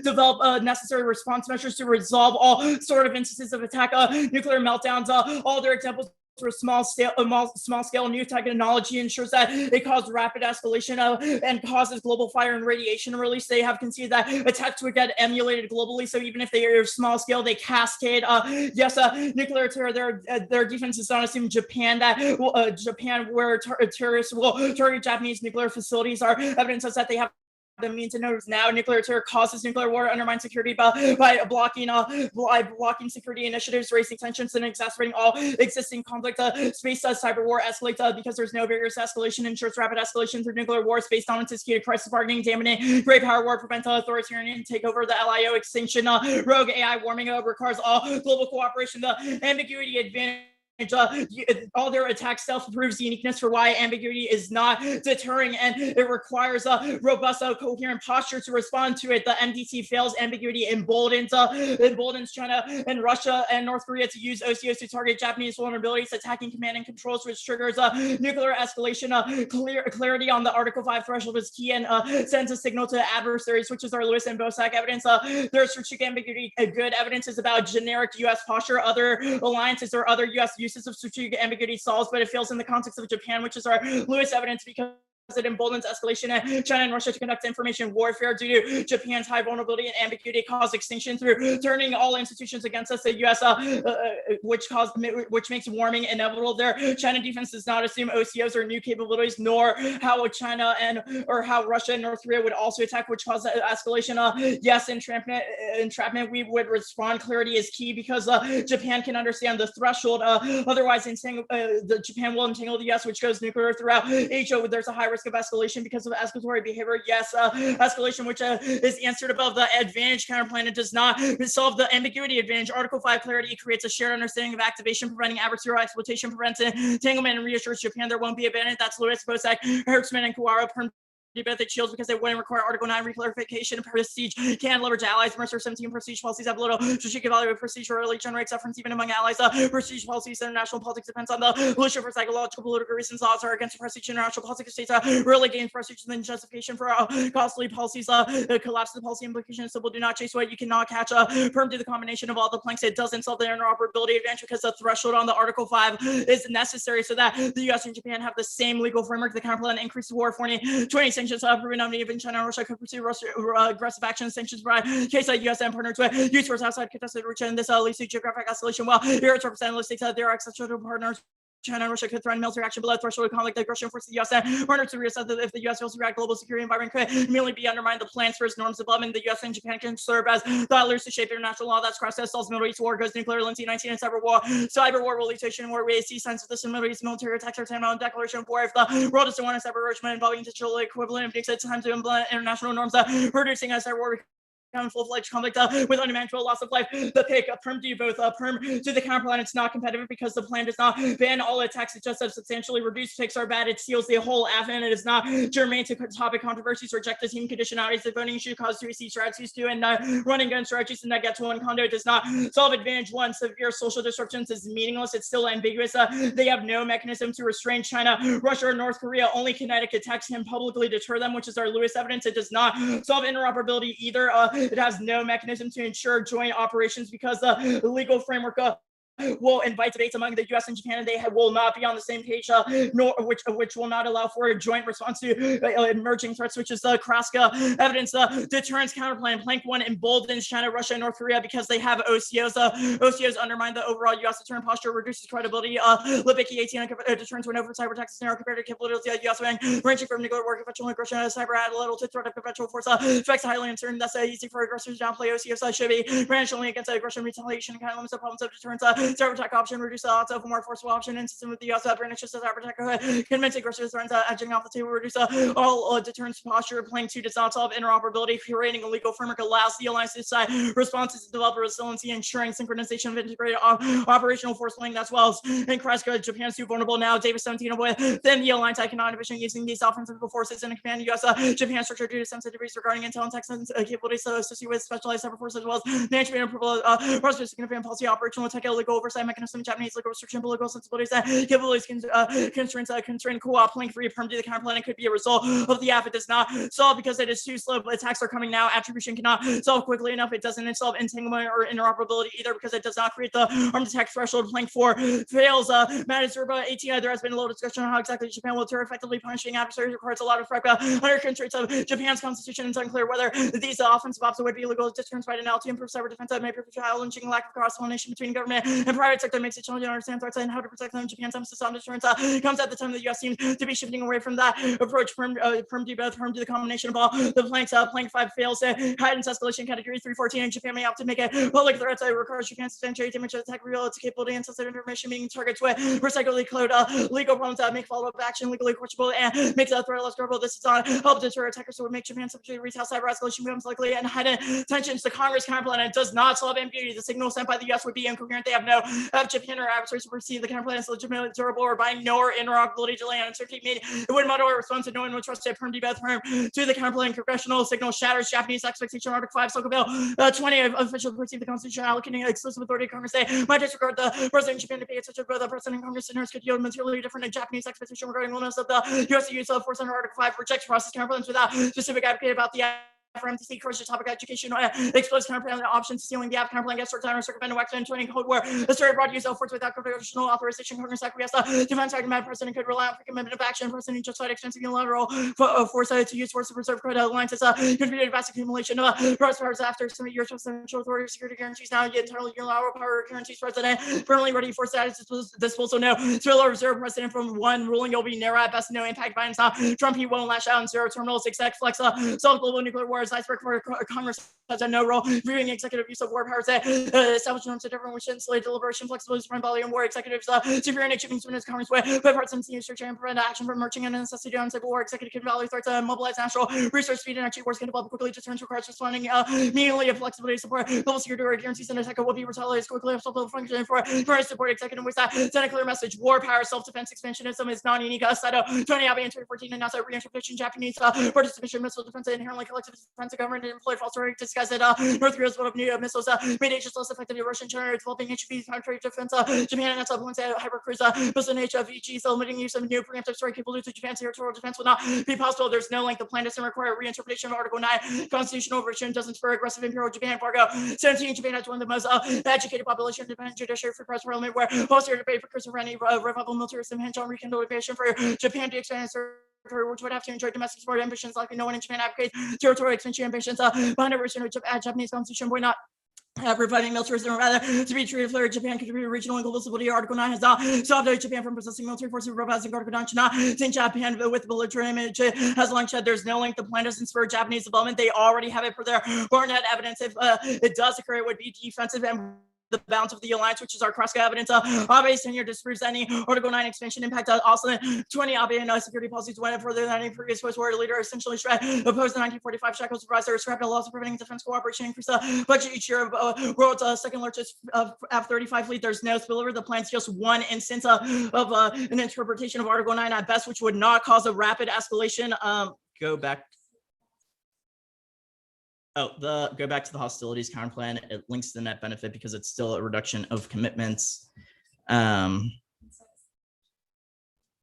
develop necessary response measures to resolve all sort of instances of attack, nuclear meltdowns. All their examples for small scale new technology ensures that it causes rapid escalation and causes global fire and radiation release. They have conceded that attacks would get emulated globally. So even if they are small scale, they cascade. Yes, nuclear terror. Their defense is not assuming Japan Japan where terrorists will target Japanese nuclear facilities are evidence that they have the means and knows now. Nuclear terror causes nuclear war, undermines security by blocking security initiatives, raising tensions, and exacerbating all existing conflict. Space cyber war escalates because there's no barriers to escalation, ensures rapid escalation through nuclear war. Space dominance is key to crisis bargaining, damning great power war, prevent authoritarian takeover, the LIO extinction, rogue AI warming requires all global cooperation, the ambiguity advantage. All their attack stealth proves the uniqueness for why ambiguity is not deterring, and it requires a robust, coherent posture to respond to it. The NDT fails. Ambiguity emboldens China and Russia and North Korea to use OCOs to target Japanese vulnerabilities, attacking command and controls, which triggers nuclear escalation. Clarity on the Article 5 threshold is key and sends a signal to adversaries, which is our Lewis and Bosak evidence. Their strategic ambiguity, good evidence is about generic U.S. posture. Other alliances or other U.S. uses of strategic ambiguity solves, but it fails in the context of Japan, which is our Lewis evidence because it emboldens escalation and China and Russia to conduct information warfare due to Japan's high vulnerability and ambiguity cause extinction through turning all institutions against us. The U.S. Which makes warming inevitable. Their China defense does not assume OCOs or new capabilities, nor how China or how Russia and North Korea would also attack, which causes escalation. Yes, entrapment. We would respond. Clarity is key because Japan can understand the threshold. Otherwise, the Japan will entangle the U.S., which goes nuclear throughout Asia. There's a high risk of escalation because of escalatory behavior. Yes, escalation, which is answered above the advantage counterplan, it does not resolve the ambiguity advantage. Article 5 clarity creates a shared understanding of activation, preventing adversarial exploitation, prevents entanglement, and reassures Japan there won't be abandoned. That's Lewis, Bosak, Hertzman, and Kuwara. Benefit shields because they wouldn't require Article 9 reclarification. Prestige can leverage allies. Mercer 17 prestige policies have little strategic value. Prestige rarely generates sufferance even among allies. Prestige policies, international politics depends on the militia for psychological, political reasons. Odds are against prestige. International politics states rarely gain prestige and then justification for costly policies. Collapse the policy implications. Simple, do not chase what you cannot catch. Firm to the combination of all the planks. It doesn't solve the interoperability advantage because the threshold on the Article 5 is necessary so that the U.S. and Japan have the same legal framework. The counterplan increases war for 20 sanctions. Proven even China and Russia could pursue aggressive action sanctions by case of U.S. and partners with use force outside contested region. This leads to geographic escalation. While Europe's representative states that there are exceptional partners, China and Russia could threaten military action below the threshold of conflict. Aggression forces the U.S. and partners to reassess that if the U.S. fails to react, global security environment could merely be undermined. The plans for its norms development, the U.S. and Japan can serve as leaders to shape international law. That's cross solves Middle East war, goes nuclear, Lindsay 19, and cyber war. Cyber war will lead to a war. We see signs of this in Middle East military attacks are tantamount declaration of war. If the world is to want a cyber regime involving digital equivalent, it takes time to implement international norms. Producing a cyber war full-fledged conflict with unmanageable loss of life. The pick, perm D, both perm to the counterplan. It's not competitive because the plan does not ban all attacks. It just has substantially reduced picks are bad. It steals the whole admin. It is not germane to topic controversies. Reject the team conditionalities. The voting issue cause 2C strategies too, and running gun strategies and that get to one condo. It does not solve advantage one. Severe social disruptions is meaningless. It's still ambiguous. They have no mechanism to restrain China, Russia, or North Korea. Only kinetic attacks can publicly deter them, which is our Lewis evidence. It does not solve interoperability either. It has no mechanism to ensure joint operations because the legal framework will invite debates among the U.S. and Japan, and they will not be on the same page, which will not allow for a joint response to emerging threats, which is the Kraska evidence. Deterrence counterplan, plank one emboldens China, Russia, and North Korea because they have OCOs. OCOs undermine the overall U.S. deterrent posture, reduces credibility. Lipicki 18 deterrence when over cyber attacks narrow compared to capabilities of U.S. ranging from nuclear war, conventional aggression, cyber level to threat of conventional force. Effects highly uncertain. That's easy for aggressors to downplay. OCOs should be managed only against aggression, retaliation, and kind of limits the problems of deterrence. Cyber attack option, reduce the odds of a more forceful option, and system with the US branch just as cyber attack convince aggressors threats edging off the table, reduce all deterrence posture. Plank 2 does not solve interoperability. Curating a legal framework allows the alliance to decide responses to develop resiliency, ensuring synchronization of integrated operational force planning as well as in Kraska. Japan's too vulnerable now. Davis 17 within the alliance cannot envision using these offensive forces in a command US Japan structure due to sensitivities regarding intel and tech capabilities associated with specialized cyber forces as well as management approval, significant policy operational tech legal oversight mechanism, Japanese legal restriction, political sensibilities that capabilities constrain co-op link free perm to the counterplan. It could be a result of the app. It does not solve because it is too slow. Attacks are coming now. Attribution cannot solve quickly enough. It doesn't solve entanglement or interoperability either because it does not create the armed attack threshold. Plank 4 fails. Matt is 18. There has been a little discussion on how exactly Japan will deter effectively punishing adversaries. Requires a lot of under constraints of Japan's constitution. It's unclear whether these offensive options would be legal deterrence by an to improve cyber defense that may prove challenging. Lack of cross-pollination between government and private sector makes it challenging to understand threats and how to protect them. Japan's emphasis on deterrence comes at the time the U.S. seems to be shifting away from that approach. Perm to both, perm to the combination of all the planks. Plank 5 fails. Heightens escalation category 314, and Japan may opt to make it public threats. Requires Japan substantiate damage to attack real capability and sensitive information being targets with recycled code legal problems that make follow-up action legally questionable and makes the threat less durable. This is on help deter attackers, so would make Japan subject to retail cyber escalation becomes likely and heighten tensions. The Congress counterplan and does not solve ambiguity. The signal sent by the U.S. would be incoherent. They have no Japan or adversaries to perceive the counterplan as legitimately durable or by no interoperability delay and uncertainty made. It would model a response to no one would trust it. Perm debeth perm to the counterplan. Congressional signal shatters Japanese expectation. Article 5 Local Bill 20 officials perceive the Constitution allocating exclusive authority to Congress. They might disregard the President of Japan to pay attention to the President and Congress sinners could yield materially different in Japanese expectation regarding willingness of the U.S. use of force under Article 5 rejects process counterplans without specific advocate about the for MTC course topic education explores counterplan options stealing the app counterplan gas short time or circumvent wax and training code war asserted broad use of force without congressional authorization. Congress acquiesced defense argument president could rely on commitment of action. President justified extensive unilateral force to use force to preserve credit alliances contributed vast accumulation of powers after 70 years of central authority security guarantees now yet internal unilateral power guarantees president permanently ready for status disposal. No still reserve president from one ruling you'll be narrow at best. No impact violence. Trump he won't lash out and zero terminals exact flex solve global nuclear wars. Iceberg for Congress has a no role viewing executive use of war powers that establish norms of different which insulate deliberation flexibility supreme body and war executives superior nature means as Congress way but parts and senior search and prevent action from marching and necessity on civil war executive can value threats mobilize national resource speed and actually wars can develop quickly. Deterrence requires responding immediately of flexibility support global security or guarantees an attack will be retaliated quickly of self-function for support executive with that send a clear message. War power self-defense expansionism is non-unique. Sato 20 Abe in 2014 and NASA reinterpretation Japanese participation missile defense inherently collective defense of government and employ false rhetoric disguised that North Korea's one of new missiles made Asia's less effective. Russian China are developing HV counter defense. Japan and its opponents hyper cruise missile HVG limiting use of new preemptive strike capable to Japan's territorial defense will not be possible. There's no length. The plan doesn't require reinterpretation of Article 9. Constitutional version doesn't spur aggressive imperial Japan embargo. 17 Japan has one of the most educated population independent judiciary for press parliament where most are debate precursor for any revival militarism hinge on rekindled invasion for Japan to expand its which would have to enjoy domestic support ambitions like no one in Japan advocates territorial expansion ambitions behind a version of Japanese constitution would not providing militarism or rather to be treated for Japan contribute regional and global stability. Article 9 has not stopped Japan from possessing military forces robots Article 9 should not think Japan with belligerent image has long said there's no link. The plan doesn't spur Japanese development. They already have it for their Barnett evidence. If it does occur, it would be defensive and the bounds of the alliance, which is our cross evidence. Abe's tenure disproves any Article 9 expansion impact. Also, 20 Abe and security policies went further than any previous post-war leader essentially opposed the 1945 shackles of riser, scrapped the laws preventing defense cooperation, increased the budget each year of world's second largest F-35 fleet. There's no spillover. The plan's just one instance of an interpretation of Article 9 at best, which would not cause a rapid escalation. Go back. Go back to the hostilities counter plan. It links to the net benefit because it's still a reduction of commitments. And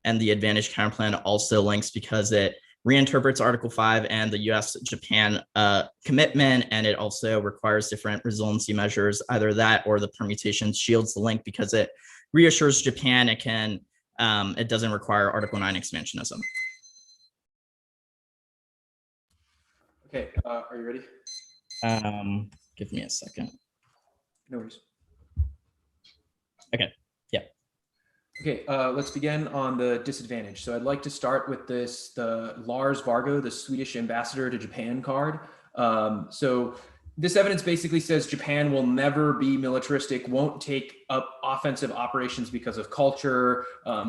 the advantage counter plan also links because it reinterprets Article 5 and the US-Japan commitment, and it also requires different resiliency measures. Either that or the permutation shields the link because it reassures Japan it doesn't require Article 9 expansionism. Okay, are you ready? Give me a second. No worries. Okay. Yeah. Okay, let's begin on the disadvantage. So I'd like to start with the Lars Vargo, the Swedish ambassador to Japan card. So this evidence basically says Japan will never be militaristic, won't take up offensive operations because of culture,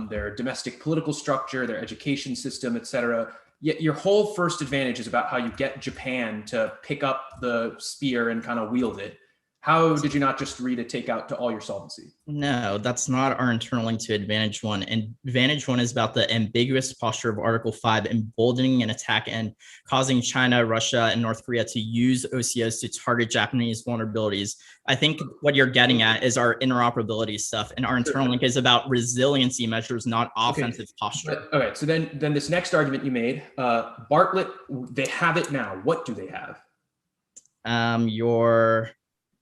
their domestic political structure, their education system, etc. Yet your whole first advantage is about how you get Japan to pick up the spear and kind of wield it. How did you not just read a takeout to all your solvency? No, that's not our internal link to advantage one. And advantage one is about the ambiguous posture of Article 5 emboldening an attack and causing China, Russia, and North Korea to use OCOs to target Japanese vulnerabilities. I think what you're getting at is our interoperability stuff, and our internal link is about resiliency measures, not offensive posture. Okay, so then this next argument you made, Bartlett, they have it now. What do they have? Your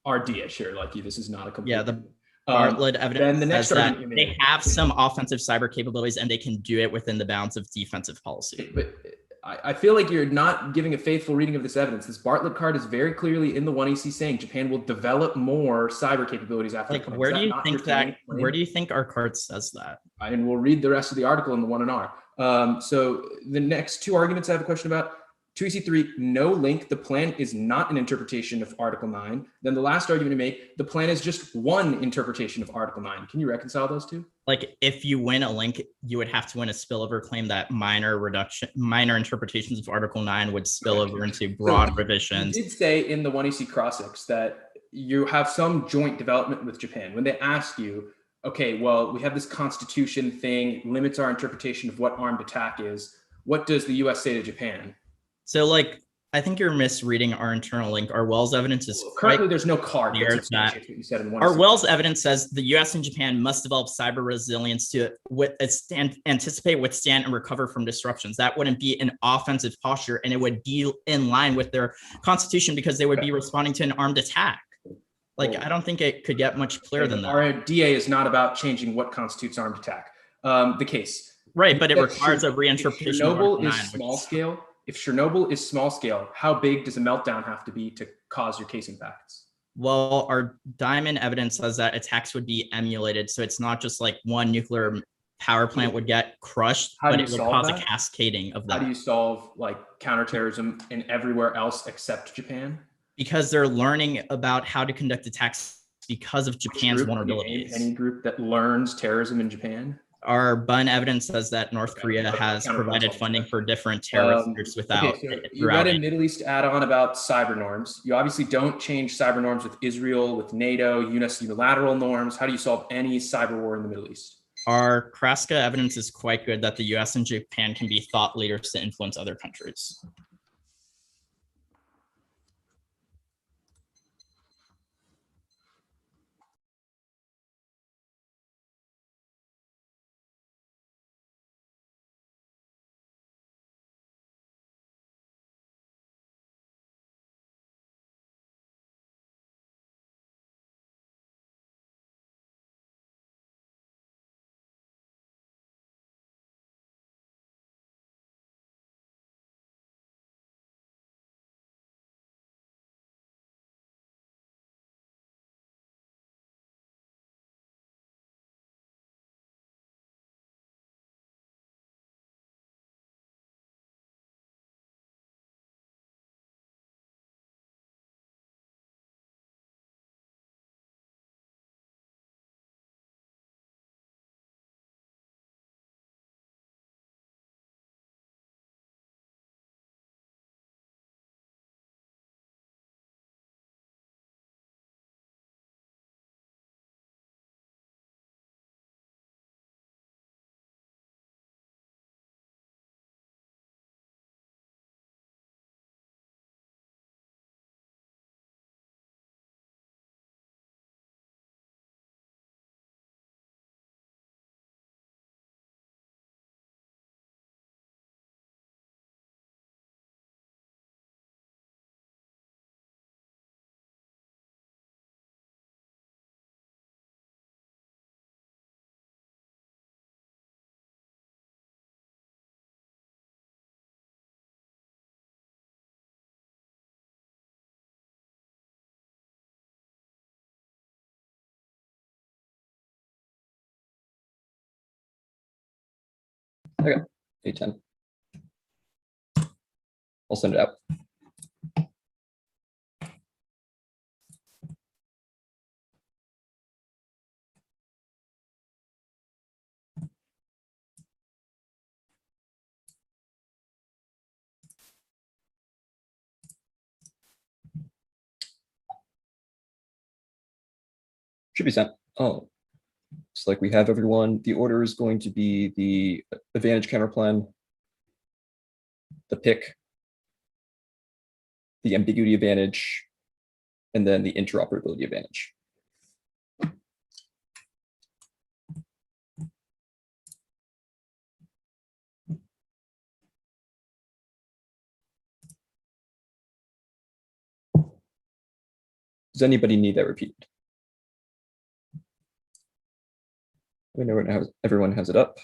RDA, sure, like you, this is not a complete. Yeah, the Bartlett evidence then the next says that argument you made, they have some offensive cyber capabilities and they can do it within the bounds of defensive policy. But I feel like you're not giving a faithful reading of this evidence. This Bartlett card is very clearly in the 1EC saying Japan will develop more cyber capabilities after. Like, where do you think that? Where do you think our card says that? And we'll read the rest of the article in the 1NR. So the next two arguments I have a question about. 2EC3, no link. The plan is not an interpretation of Article 9. Then the last argument to make, the plan is just one interpretation of Article 9. Can you reconcile those two? Like, if you win a link, you would have to win a spillover claim that minor interpretations of Article 9 would spill over into broad revisions. You did say in the 1EC Crossix that you have some joint development with Japan. When they ask you, okay, well, we have this constitution thing, limits our interpretation of what armed attack is. What does the US say to Japan? So, like, I think you're misreading our internal link. Our Wells evidence is currently there's no card. That our Wells evidence says the U.S. and Japan must develop cyber resilience to anticipate, withstand, and recover from disruptions. That wouldn't be an offensive posture, and it would be in line with their constitution because they would be responding to an armed attack. Like, I don't think it could get much clearer than that. Our DA is not about changing what constitutes armed attack. The case. Right, but it requires a reinterpretation. Chernobyl is small scale. If Chernobyl is small scale, how big does a meltdown have to be to cause your case impacts? Well, our diamond evidence says that attacks would be emulated. So it's not just like one nuclear power plant would get crushed, but it would cause a cascading of that. How do you solve like counterterrorism in everywhere else except Japan? Because they're learning about how to conduct attacks because of Japan's vulnerabilities. Any group that learns terrorism in Japan? Our BUN evidence says that North Korea has provided funding for different terrorist groups without. So you read a Middle East add-on about cyber norms. You obviously don't change cyber norms with Israel, with NATO, unilateral norms. How do you solve any cyber war in the Middle East? Our Kraska evidence is quite good that the US and Japan can be thought leaders to influence other countries. Okay, A10. I'll send it out. Should be sent. Oh, looks like we have everyone. The order is going to be the advantage counterplan, the pick, the ambiguity advantage, and then the interoperability advantage. Does anybody need that repeated? We know everyone has it up.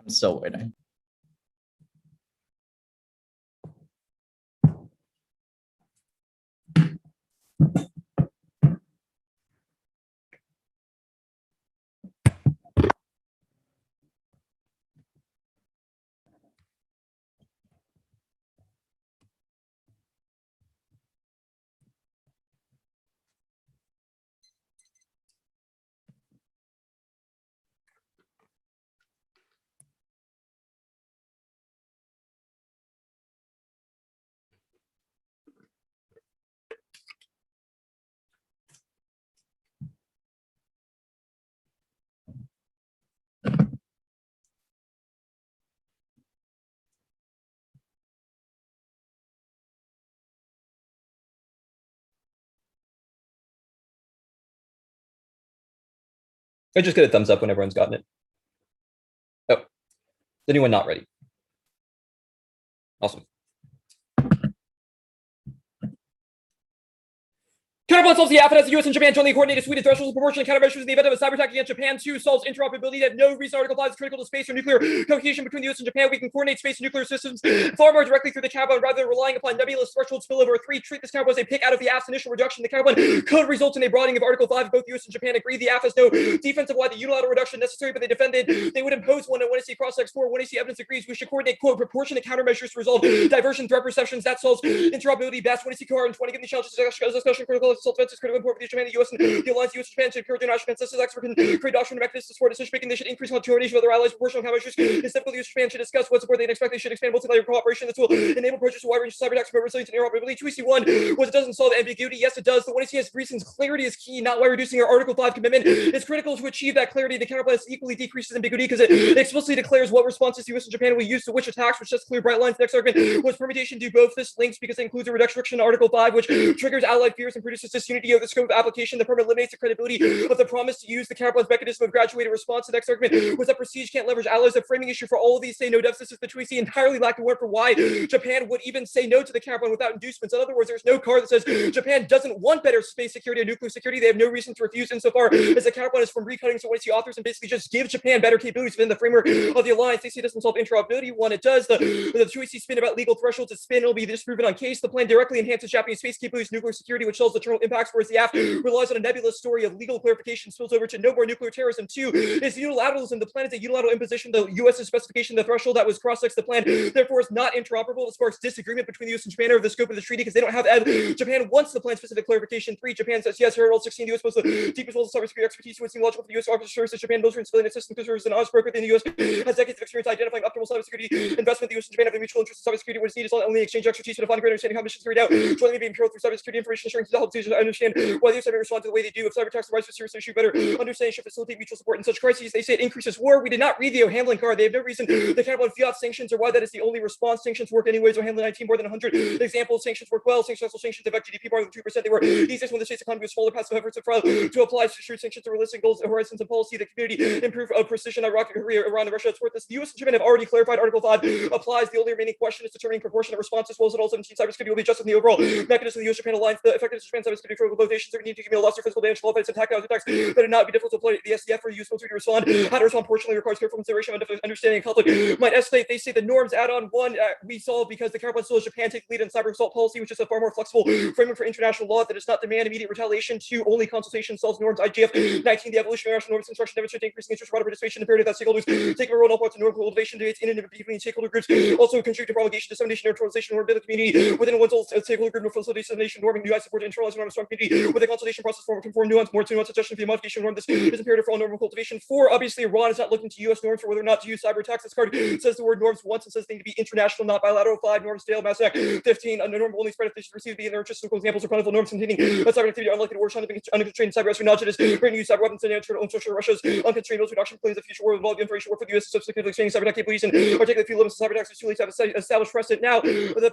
I'm still waiting. I just get a thumbs up when everyone's gotten it. Oh, is anyone not ready? Awesome. Counterplan solves the AFID as the US and Japan jointly coordinated suite of thresholds and proportionate countermeasures in the event of a cyber attack against Japan. 2 solves interoperability that no reason Article 5 is critical to space or nuclear communication between the US and Japan. We can coordinate space and nuclear systems far more directly through the counterplan rather than relying upon nebulous threshold spillover. 3, treat this counterplan as a pick out of the AF's initial reduction. The counterplan could result in a broadening of Article 5 if both the US and Japan agree. The AF has no defense of why the unilateral reduction necessary, but they defended they would impose one. And when I see cross-sex 4, when I see evidence agrees, we should coordinate quote proportionate countermeasures to resolve diversion threat perceptions. That solves interoperability best. When I see car and 20 given the challenges discussion critical self-defense is critical important for Japan, the US, and the alliance, the US and Japan should encourage international consensus. Experts can create doctrine mechanisms for decision making. They should increase coordination with other allies. Proportional countermeasures. Instead, the US and Japan should discuss what support they expect. They should expand multilateral cooperation. This will enable approaches to wide range of cyber attacks, resilience, and interoperability. 2EC1 was it doesn't solve ambiguity. Yes, it does. The 1EC has reasons. Clarity is key, not why reducing our Article 5 commitment. It's critical to achieve that clarity. The counterplan equally decreases ambiguity because it explicitly declares what responses the US and Japan will use to which attacks, which sets clear bright lines. The next argument was permutation do both. This links because it includes a reduction in Article 5, which triggers allied fears and produces disunity of the scope of application. The permit eliminates the credibility of the promise to use the counterplan's mechanism of graduated response. The next argument was that prestige can't leverage allies. The framing issue for all of these say no devs. This is the 2EC entirely lacking word for why Japan would even say no to the counterplan without inducements. In other words, there's no card that says Japan doesn't want better space security or nuclear security. They have no reason to refuse insofar as the counterplan is from recutting so the authors and basically just give Japan better capabilities within the framework of the alliance. They say it doesn't solve interoperability. One, it does. The 2EC spin about legal thresholds is spin. It'll be disproven on case. The plan directly enhances Japanese space capabilities, nuclear security, which solves the internal impacts, whereas the AF relies on a nebulous story of legal clarification spills over to no more nuclear terrorism. 2 is unilateralism. The plan is a unilateral imposition. The U.S.'s specification, the threshold that was cross-sects the plan, therefore is not interoperable. It sparks disagreement between the U.S. and Japan over the scope of the treaty because they don't have Japan wants the plan-specific clarification. 3, Japan says yes. Article 16, the U.S. was the deepest levels of cybersecurity expertise. It would seem logical for the U.S. Officer Services, Japan military and civilian assistance preserves an honest broker in the U.S. has decades of experience identifying optimal cybersecurity investment. The U.S. and Japan have a mutual interest in cybersecurity. What is needed is only exchange expertise to define greater understanding how missions carried out. Jointly being controlled through cybersecurity information sharing to help users understand why the U.S. may respond to the way they do. If cyber attacks arise to a serious issue, better understanding should facilitate mutual support in such crises. They say it increases war. We did not read the O'Hanlon card. They have no reason to count on fiat sanctions or why that is the only response. Sanctions work anyways. O'Hanlon 19 more than 100 examples. Sanctions work well. Successful sanctions affect GDP more than 2%. They were easiest when the state's economy was smaller. Passive efforts to apply strict sanctions to realistic goals, horizons, and policy. The community improve precision. Iraq, Korea, Iran, and Russia. It's worth this. The U.S. and Japan have already clarified Article 5 applies. The only remaining question is determining proportionate response as well as at all 17 cybersecurity will be adjusted in the overall mechanism of the U.S. Japan alliance. The effectiveness of Japan to critical locations or need to give me a lesser physical damage qualified as attack attacks that would not be difficult to apply the SDF or use military to respond. How to respond portionally requires careful consideration of understanding conflict might escalate. They say the norms add-on 1 we solve because the counterpart still is Japan take lead in cyber assault policy, which is a far more flexible framework for international law that does not demand immediate retaliation. 2 only consultation solves norms. IGF 19 the evolution of international norms construction demonstrates increasing interest broader participation imperative that stakeholders take a role in all parts of norm cultivation debates in and between stakeholder groups. Also contribute to propagation, dissemination, neutralization, norm building community within one's own stakeholder group, facilitation, dissemination, norming, new support to internalize norm strong community with a consultation process for conform nuance, more to nuance suggestion via modification norm. This is imperative for all normal cultivation. 4 obviously Iran is not looking to U.S. norms for whether or not to use cyber attacks. This card says the word norms once and says they need to be international, not bilateral. 5 norms fail. Mass attack. 15 under norm only spread if they should receive be in their interest. Examples of plentiful norms containing cyber activity unlikely to worsen unconstrained cyber espionage. Bring use cyber weapons and infrastructure. Russia's unconstrained military doctrine claims the future war involved information war for the U.S. subsequently exchanging cyber attack capabilities and articulate a few limits to cyber attacks. It's too late to have established precedent. Now the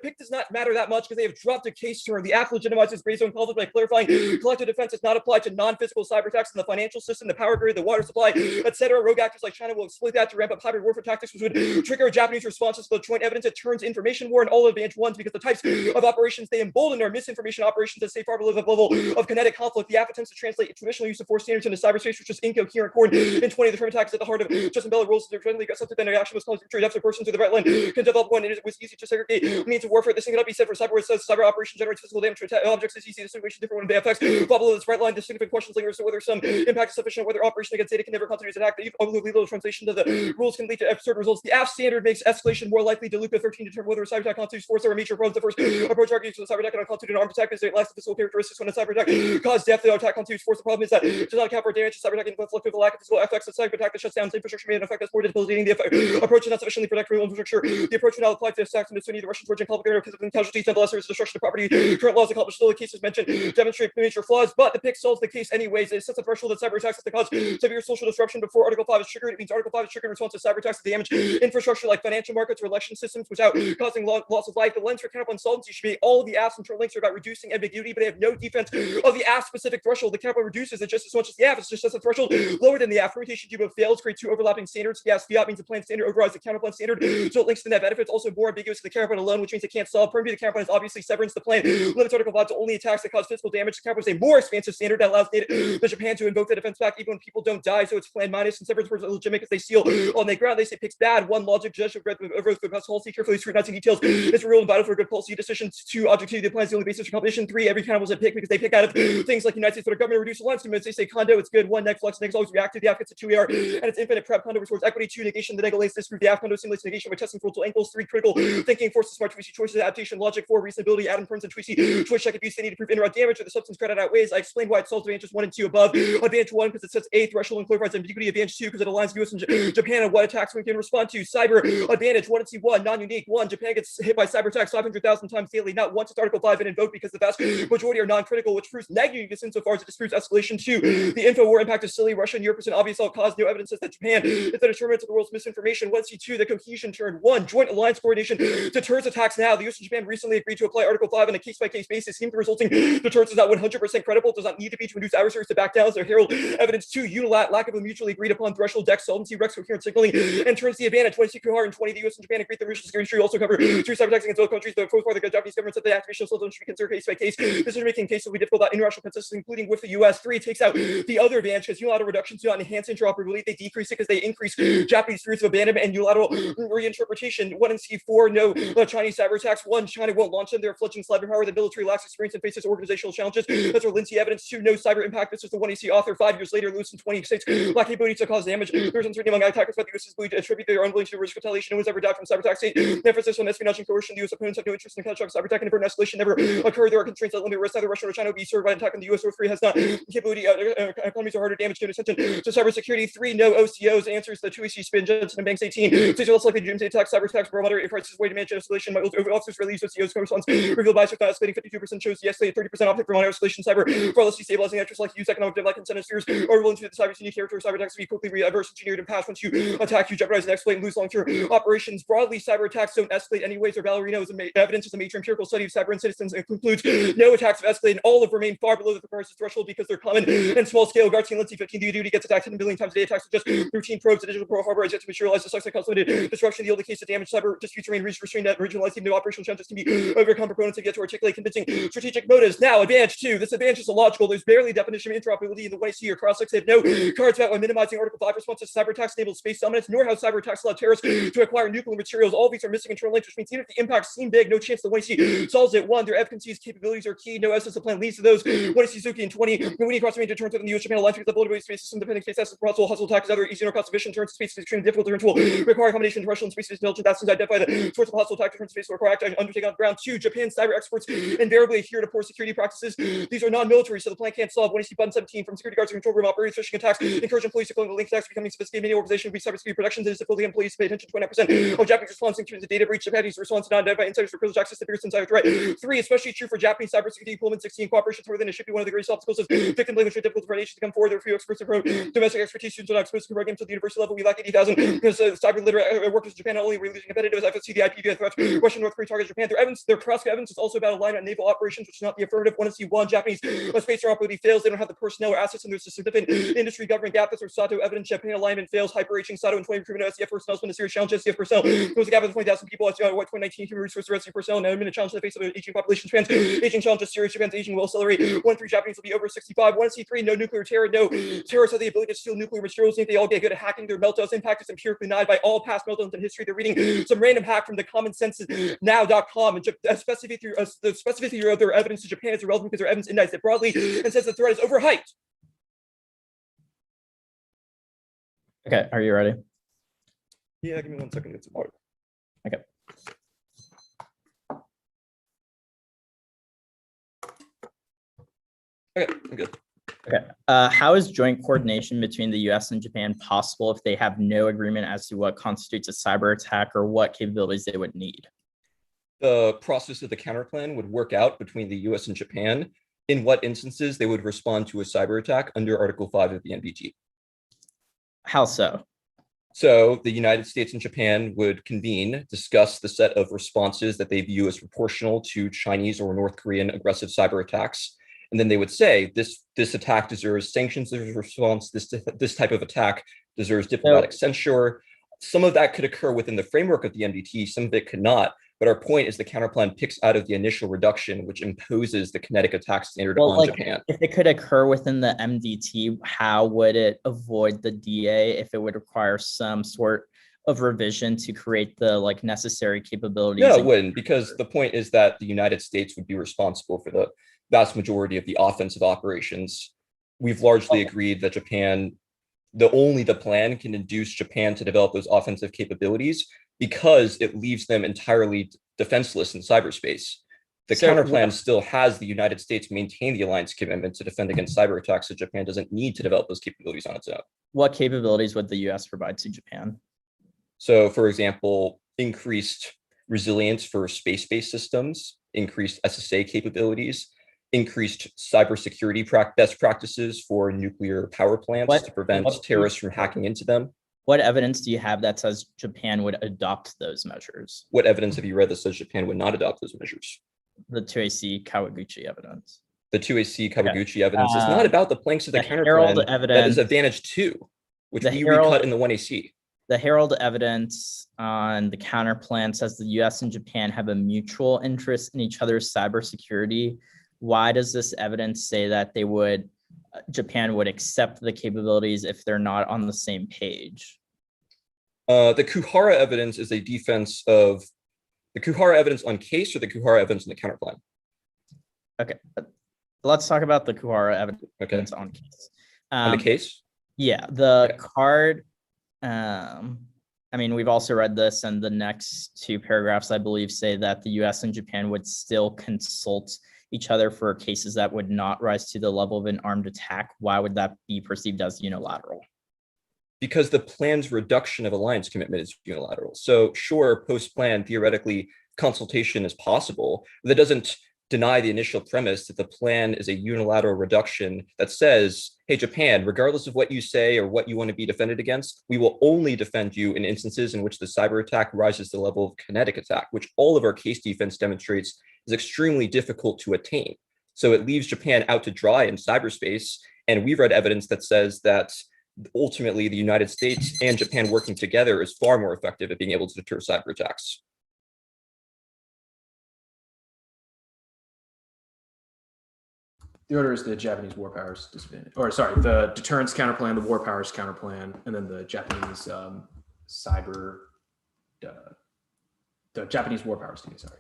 pick does not matter that much because they have dropped a case term. The act legitimizes gray zone conflict by clarifying collective defense is not applied to non-physical cyber attacks in the financial system, the power grid, the water supply, etc. Rogue actors like China will exploit that to ramp up hybrid warfare tactics, which would trigger Japanese responses to the joint evidence. It turns information war and all advanced ones because the types of operations they embolden are misinformation operations that safe harbor level of kinetic conflict. The app attempts to translate traditional use of force standards into cyberspace, which is incoherent. Core in 20, the term attack is at the heart of Justin Bella rules. They're friendly, accepted, then reaction was caused to depth of person to the right line can develop one. It was easy to segregate means of warfare. This thing cannot be said for cyber. It says cyber operation generates physical damage to attack objects. It's easy. The situation different when they affects. Follow this right line. The significant questions linger. So whether some impact is sufficient, whether operation against data can never constitute attack. The legal translation to the rules can lead to absurd results. The AF standard makes escalation more likely. Luca 13 determine whether a cyber attack constitutes force or a major approach. The first approach argues for the cyber attack cannot constitute an armed attack because it lacks the physical characteristics. When a cyber attack causes death, the attack constitutes force. The problem is that it does not account for damage. The cyber attack can inflict with the lack of physical effects. The cyber attack that shuts down infrastructure may have an effect that's more debilitating. The approach is not sufficiently protect real infrastructure. The approach would not apply to attacks in Sunni, the Russian, Georgian conflict area because of casualties. Nonetheless, there is destruction of property. Current laws accomplished still the cases mentioned demonstrate major flaws, but the pick solves the case anyways. It sets a threshold that cyber attacks have to cause severe social disruption before Article 5 is triggered. It means Article 5 is triggered in response to cyber attacks that damage infrastructure like financial markets or election systems without causing loss of life. The lens for counterpoint insolvency should be all of the AF internal links are about reducing ambiguity, but they have no defense of the AF specific threshold. The counterpoint reduces it just as much as the AF. It's just a threshold lower than the AF. Permutation due both fails, create 2 overlapping standards. The AF fiat means the plan standard overrides the counterpoint standard, so it links to net benefits. Also more ambiguous to the counterpoint alone, which means it can't solve. Permutation the counterpoint is obviously severance. The plan limits Article 5 to only attacks that cause physical damage. The counterpoint is a more expansive standard that allows the Japan to invoke the defense back even when people don't die. So it's plan minus, and severance words are legitimate because they seal on the ground. They say picks bad. 1 logic judge of good policy carefully scrutinizing details is real and vital for a good policy decision. 2 objectivity. The plan is the only basis for competition. 3 every counter was a pick because they pick out of things like the United States federal government reduce alliance limits. They say condo it's good. 1 neg flux negs always react to the AF gets a 2 AR and it's infinite prep. Condo restores equity. 2 negation the neg lays this group. The AF condo simulates negation by testing frontal ankles. 3 critical thinking forces smart tweaky choices adaptation logic. 4 reasonability Adam Perns and tweaky choice check abuse. They need to prove interrupt damage or the substance credit outweighs. I explained why it solves advantages 1 and 2 above. Advantage 1 because it sets a threshold and clarifies ambiguity. Advantage 2 because it aligns US and Japan and what attacks we can respond to. Cyber advantage 1 and C1 non-unique. 1 Japan gets hit by cyber attacks 500,000 times daily. Not once it's Article 5 been invoked because the vast majority are non-critical, which proves negative insofar as it disputes escalation. 2 the info war impact is silly. Russia and Europe is an obvious all cause. No evidence says that Japan is the determinant of the world's misinformation. 1 C2 the cohesion turn. 1 joint alliance coordination deters attacks now. The US and Japan recently agreed to apply Article 5 on a case-by-case basis. Seems the resulting deterrence is not 100% credible. It does not need to be to induce adversaries to back down. So herald evidence 2 unilateral lack of a mutually agreed upon threshold deck solvency Rex coherent signaling and turns the advantage. 20 CQR and 20 the US and Japan agreed the regional security treaty also cover 2 cyber attacks against both countries. The first part of the Japanese government said the activation of should be considered case by case. Decision-making case will be difficult without international consensus, including with the US. 3 takes out the other advantage because unilateral reductions do not enhance interoperability. They decrease it because they increase Japanese theories of abandonment and unilateral reinterpretation. 1 and C4 no Chinese cyber attacks. 1 China won't launch them. They're fledgling cyber power. The military lacks experience and faces organizational challenges. That's our Lindsay evidence. 2 no cyber impact. This is the 1AC author 5 years later. Lewis in 26 lack capability to cause damage. There's uncertainty among attackers about the US is believed to attribute their unwilling to risk retaliation. No one's ever died from cyber attack. The emphasis on espionage and coercion. The US opponents have no interest in catastrophic cyber attack and avert escalation never occurred. There are constraints that limit risk. Neither Russia or China will be served by an attack on the US. North Korea has not capability. Economies are harder damage to attention to cybersecurity. 3 no OCOs answers the 2AC spin. Jensen and Banks 18. States are less likely to doomsday attacks. Cyber attacks for moderate prices way to manage escalation. My officers release OCOs corresponds. Revealed by not escalating 52% shows the escalate 30% optic for minor escalation. Cyber far less destabilizing actors like use economic development incentive spheres are willing to the cyber's unique character. Cyber attacks to be quickly reverse engineered and passed once you attack, you jeopardize and exploit and lose long-term operations. Broadly, cyber attacks don't escalate anyways, or Ballerino is evidence is a major empirical study of cyber incidents and concludes no attacks have escalated and all have remained far below the comparison threshold because they're common and small scale. Garcia and Lindsay 15 the duty gets attacked 10 billion times a day. Attacks with just routine probes. The digital Pearl Harbor has yet to materialize. The success cause limited disruption. The only case of damage cyber disputes remain restrained at regionalized even though operational challenges can be overcome. Proponents have yet to articulate convincing strategic motives. Now, advantage 2. This advantage is illogical. There's barely a definition of interoperability in the 1AC or cross-links. They have no cards about when minimizing Article 5 responses to cyber attacks enable space dominance, nor how cyber attacks allow terrorists to acquire nuclear materials. All of these are missing internal links, which means even if the impacts seem big, no chance the 1AC solves it. 1, their efficacy's capabilities are key. No essence of plan leads to those. 1AC Suzuki and 20. Winning across the range of turns within the US Japan alliance because the vulnerability space system depending space assets, hostile attacks, other easy or cost efficient turns space is extremely difficult to turn tool. Require a combination of terrestrial and space intelligence. That's to identify the source of hostile attack turn space or require act undertaken on the ground. 2, Japan's cyber experts invariably adhere to poor security practices. These are non-military, so the plan can't solve. 1AC button 17 from security guards to control room operators, phishing attacks, encourage employees to clone the link attacks, becoming sophisticated. Many organizations with cybersecurity protections. It is difficult to get employees to pay attention to 29% of Japanese response to the data breach. Japanese response to non-identified insiders for privileged access to figures insider threat. 3, especially true for Japanese cybersecurity deployment. 16, cooperation within it should be one of the greatest obstacles of victim blame, which is difficult for nations to come forward. There are few experts from domestic expertise. Students are not exposed to programs to the university level. We lack 80,000 because cyber literate workers in Japan. Not only we're losing competitive as FSC, the IPV threat, Russian, North Korea targets Japan. Their cross evidence is also about alignment on naval operations, which is not the affirmative. 1 Japanese space interoperability fails. They don't have the personnel or assets, and there's a significant industry government gap. That's where Sato evidence. Japan alignment fails. Hyper-reaching Sato and 20 recruitment of SDF personnel has been a serious challenge. SDF personnel. There was a gap of 20,000 people. 2019 human resource rescue personnel. Now, a challenge in the face of an aging population. Japan's aging challenge is serious. Japan's aging will accelerate. 1 3 Japanese will be over 65. 1C3 no nuclear terror. No terrorists have the ability to steal nuclear materials. Think they all get good at hacking. Their meltdowns impact is empirically denied by all past meltdowns in history. They're reading some random hack from the commonsense.now.com and the specificity of their evidence to Japan is irrelevant because their evidence indicts it broadly and says the threat is overhyped. Okay, are you ready? Yeah, give me 1 second. It's water. Okay. Okay, I'm good. Okay. How is joint coordination between the US and Japan possible if they have no agreement as to what constitutes a cyber attack or what capabilities they would need? The process of the counterplan would work out between the US and Japan in what instances they would respond to a cyber attack under Article 5 of the NDT. How so? So the United States and Japan would convene, discuss the set of responses that they view as proportional to Chinese or North Korean aggressive cyber attacks. And then they would say, this attack deserves sanctions, there's a response, this type of attack deserves diplomatic censure. Some of that could occur within the framework of the NDT, some of it could not. But our point is the counterplan picks out of the initial reduction, which imposes the kinetic attack standard on Japan. If it could occur within the MDT, how would it avoid the DA if it would require some sort of revision to create the necessary capabilities? No, it wouldn't, because the point is that the United States would be responsible for the vast majority of the offensive operations. We've largely agreed that Japan, the plan can induce Japan to develop those offensive capabilities because it leaves them entirely defenseless in cyberspace. The counterplan still has the United States maintain the alliance commitment to defend against cyber attacks, so Japan doesn't need to develop those capabilities on its own. What capabilities would the US provide to Japan? So, for example, increased resilience for space-based systems, increased SSA capabilities, increased cybersecurity best practices for nuclear power plants to prevent terrorists from hacking into them. What evidence do you have that says Japan would adopt those measures? What evidence have you read that says Japan would not adopt those measures? The 2AC Kawaguchi evidence. The 2AC Kawaguchi evidence is not about the planks of the counterplan. That is advantage 2, which we recut in the 1AC. The Herald evidence on the counterplan says the US and Japan have a mutual interest in each other's cybersecurity. Why does this evidence say that Japan would accept the capabilities if they're not on the same page? The Kuhara evidence is a defense of the Kuhara evidence on case or the Kuhara evidence in the counterplan. Okay, let's talk about the Kuhara evidence on case. On the case? Yeah, the card. I mean, we've also read this, and the next 2 paragraphs, I believe, say that the US and Japan would still consult each other for cases that would not rise to the level of an armed attack. Why would that be perceived as unilateral? Because the plan's reduction of alliance commitment is unilateral. So sure, post-plan, theoretically, consultation is possible, but that doesn't deny the initial premise that the plan is a unilateral reduction that says, hey, Japan, regardless of what you say or what you want to be defended against, we will only defend you in instances in which the cyber attack rises to the level of kinetic attack, which all of our case defense demonstrates is extremely difficult to attain. So it leaves Japan out to dry in cyberspace. And we've read evidence that says that ultimately the United States and Japan working together is far more effective at being able to deter cyber attacks. The order is the Japanese war powers disadvantage, or sorry, the deterrence counterplan, the war powers counterplan, and then the Japanese cyber, the Japanese war powers team. Sorry.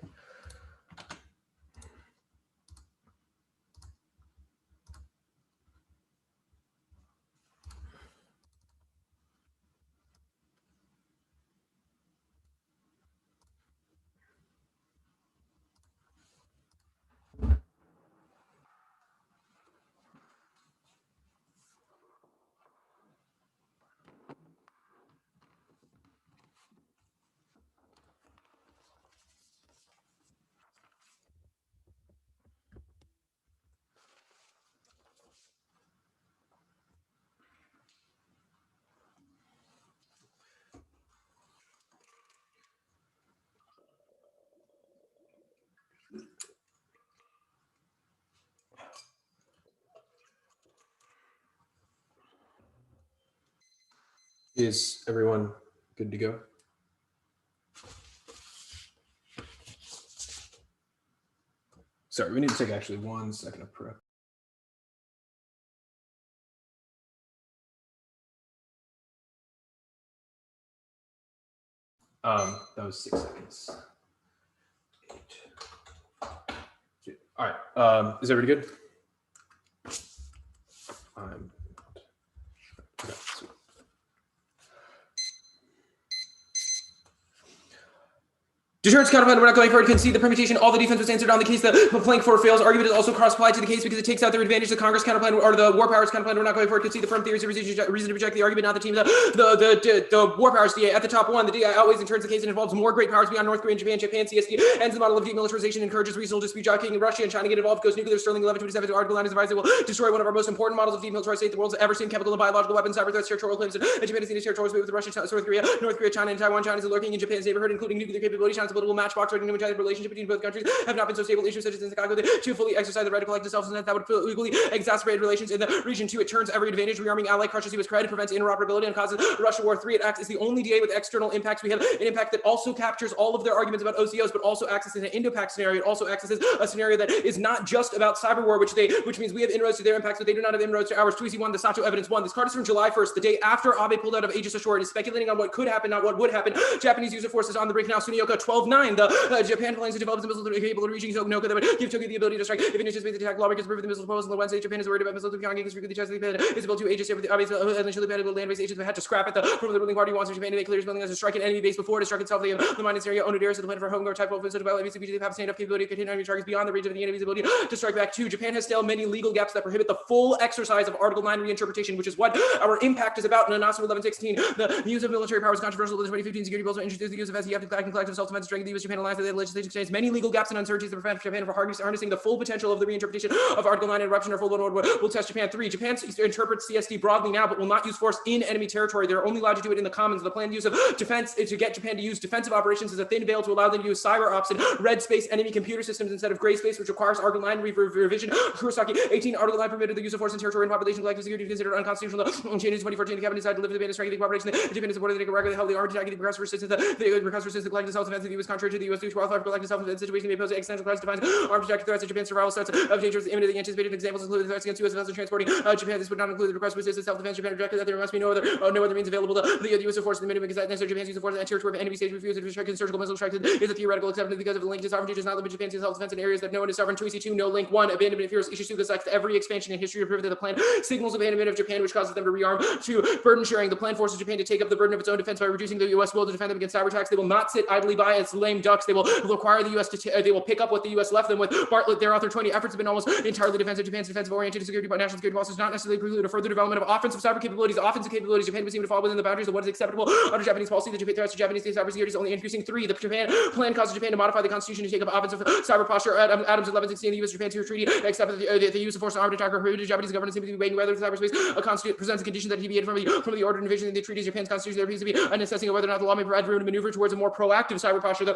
Is everyone good to go? Sorry, we need to take actually 1 second of prep. That was 6 seconds. 8. All right. Is everybody good? Okay, sweet. Deterrence counterplan, we're not going forward. Concede the permutation. All the defense was answered on the case. The flank 4 fails. Argument is also cross-applied to the case because it takes out their advantage. The Congress counterplan or the war powers counterplan, we're not going forward. Concede the firm theories of reason to reject the argument, not the team. The war powers DA at the top 1. The DA outweighs and turns the case and involves more great powers beyond North Korea and Japan. Japan CSD ends the model of demilitarization, encourages regional dispute jockeying. Russia and China get involved. Goes nuclear. Sterling 1127 to Article 9 is advised it will destroy one of our most important models of demilitarized state the world's ever seen. Chemical and biological weapons, cyber threats, territorial claims, and Japan is in its territories with Russia, South Korea, North Korea, China, and Taiwan. China is lurking in Japan's neighborhood, including nuclear capability. China's political matchbox, relationship between both countries have not been so stable. Issues such as in Chicago to fully exercise the right to collect itself, and that would equally exacerbate relations in the region. 2, it turns every advantage. Rearming ally crushes U.S. credit, prevents interoperability, and causes Russia War 3. It acts as the only DA with external impacts. We have an impact that also captures all of their arguments about OCOs, but also acts as an Indo-Pac scenario. It also acts as a scenario that is not just about cyber war, which means we have inroads to their impacts, but they do not have inroads to ours. Tweezy 1, the Sato evidence 1. This card is from July 1st, the day after Abe pulled out of Aegis Ashore. It is speculating on what could happen, not what would happen. Japanese user forces on the brink now. Sunioka 12-9. The Japan plans to develop the missiles that are capable of reaching Noka that would give Tokyo the ability to strike. If it anticipates the attack, lawmakers approve the missile proposal on Wednesday. Japan is worried about missiles to Pyongyang because frequently tries to is able to Aegis with the Abe's initially planned land-based agents, but had to scrap it. The ruling party wants Japan to make clear its building as to strike an enemy base before to strike itself. The mining area owned area, so the plan for home guard type of offensive development means they have stand-up capability to contain enemy targets beyond the range of the enemy's ability to strike back. 2, Japan has still many legal gaps that prohibit the full exercise of Article 9 reinterpretation, which is what our impact is about. In NASA 1116, the use of military power is controversial. The 2015 security bills introduced the use of SEF to back and collective self-defense, strengthen the U.S.-Japan alliance. The legislation contains many legal gaps and uncertainties that prevent Japan from harnessing the full potential of the reinterpretation of Article 9 interruption or full blown order will test Japan. 3, Japan interprets CSD broadly now, but will not use force in enemy territory. They're only allowed to do it in the commons. The planned use of defense is to get Japan to use defensive operations as a thin veil to allow them to use cyber ops and red space enemy computer systems instead of gray space, which requires Article 9 revision. Kurosaki 18, Article 9 permitted the use of force in territory and population collective security considered unconstitutional. Changes 2014, the cabinet decided to lift the ban to striking the cooperation. Japan is supported the regularly held the armed attack the progressive resistance. The progressive resistance, the collective self-defense of the U.S. contrary to the U.S. due to qualify for collective self-defense situation may pose existential threats, defines armed attack threats of Japan's survival threats of dangerous imminent anticipated examples include threats against U.S. vessels and transporting Japan. This would not include the request for assistance self-defense. Japan rejected that there must be no other means available to the use of force in the minimum because that necessary Japan's use of force in territory of enemy states refused to strike surgical missile strikes is a theoretical exception because of the link to sovereignty does not limit Japan's self-defense in areas that no one is sovereign. 2 no link. 1, abandonment of fears issues to selects every expansion in history to prove that the plan signals abandonment of Japan, which causes them to rearm. 2, burden sharing. The plan forces Japan to take up the burden of its own defense by reducing the U.S. will to defend them against cyber attacks. They will not sit idly by as lame ducks. They will require the U.S. to they will pick up what the U.S. left them with. Bartlett, their author 20 efforts have been almost entirely defensive. Japan's defensive-oriented security, but national security policy does not necessarily preclude a further development of offensive cyber capabilities. Offensive capabilities, Japan would seem to fall within the boundaries of what is acceptable under Japanese policy. The Japan threats to Japanese state cybersecurity is only increasing. 3, the Japan plan causes Japan to modify the constitution to take up offensive cyber posture. Adams 1116, the U.S.-Japan treaty, except the use of force and armed attack or prohibited Japanese government seems to be waiting whether the cyberspace presents a condition that deviated from the order and division in the treaties. Japan's constitution there appears to be an assessing of whether or not the law may provide room to maneuver towards a more proactive cyber posture.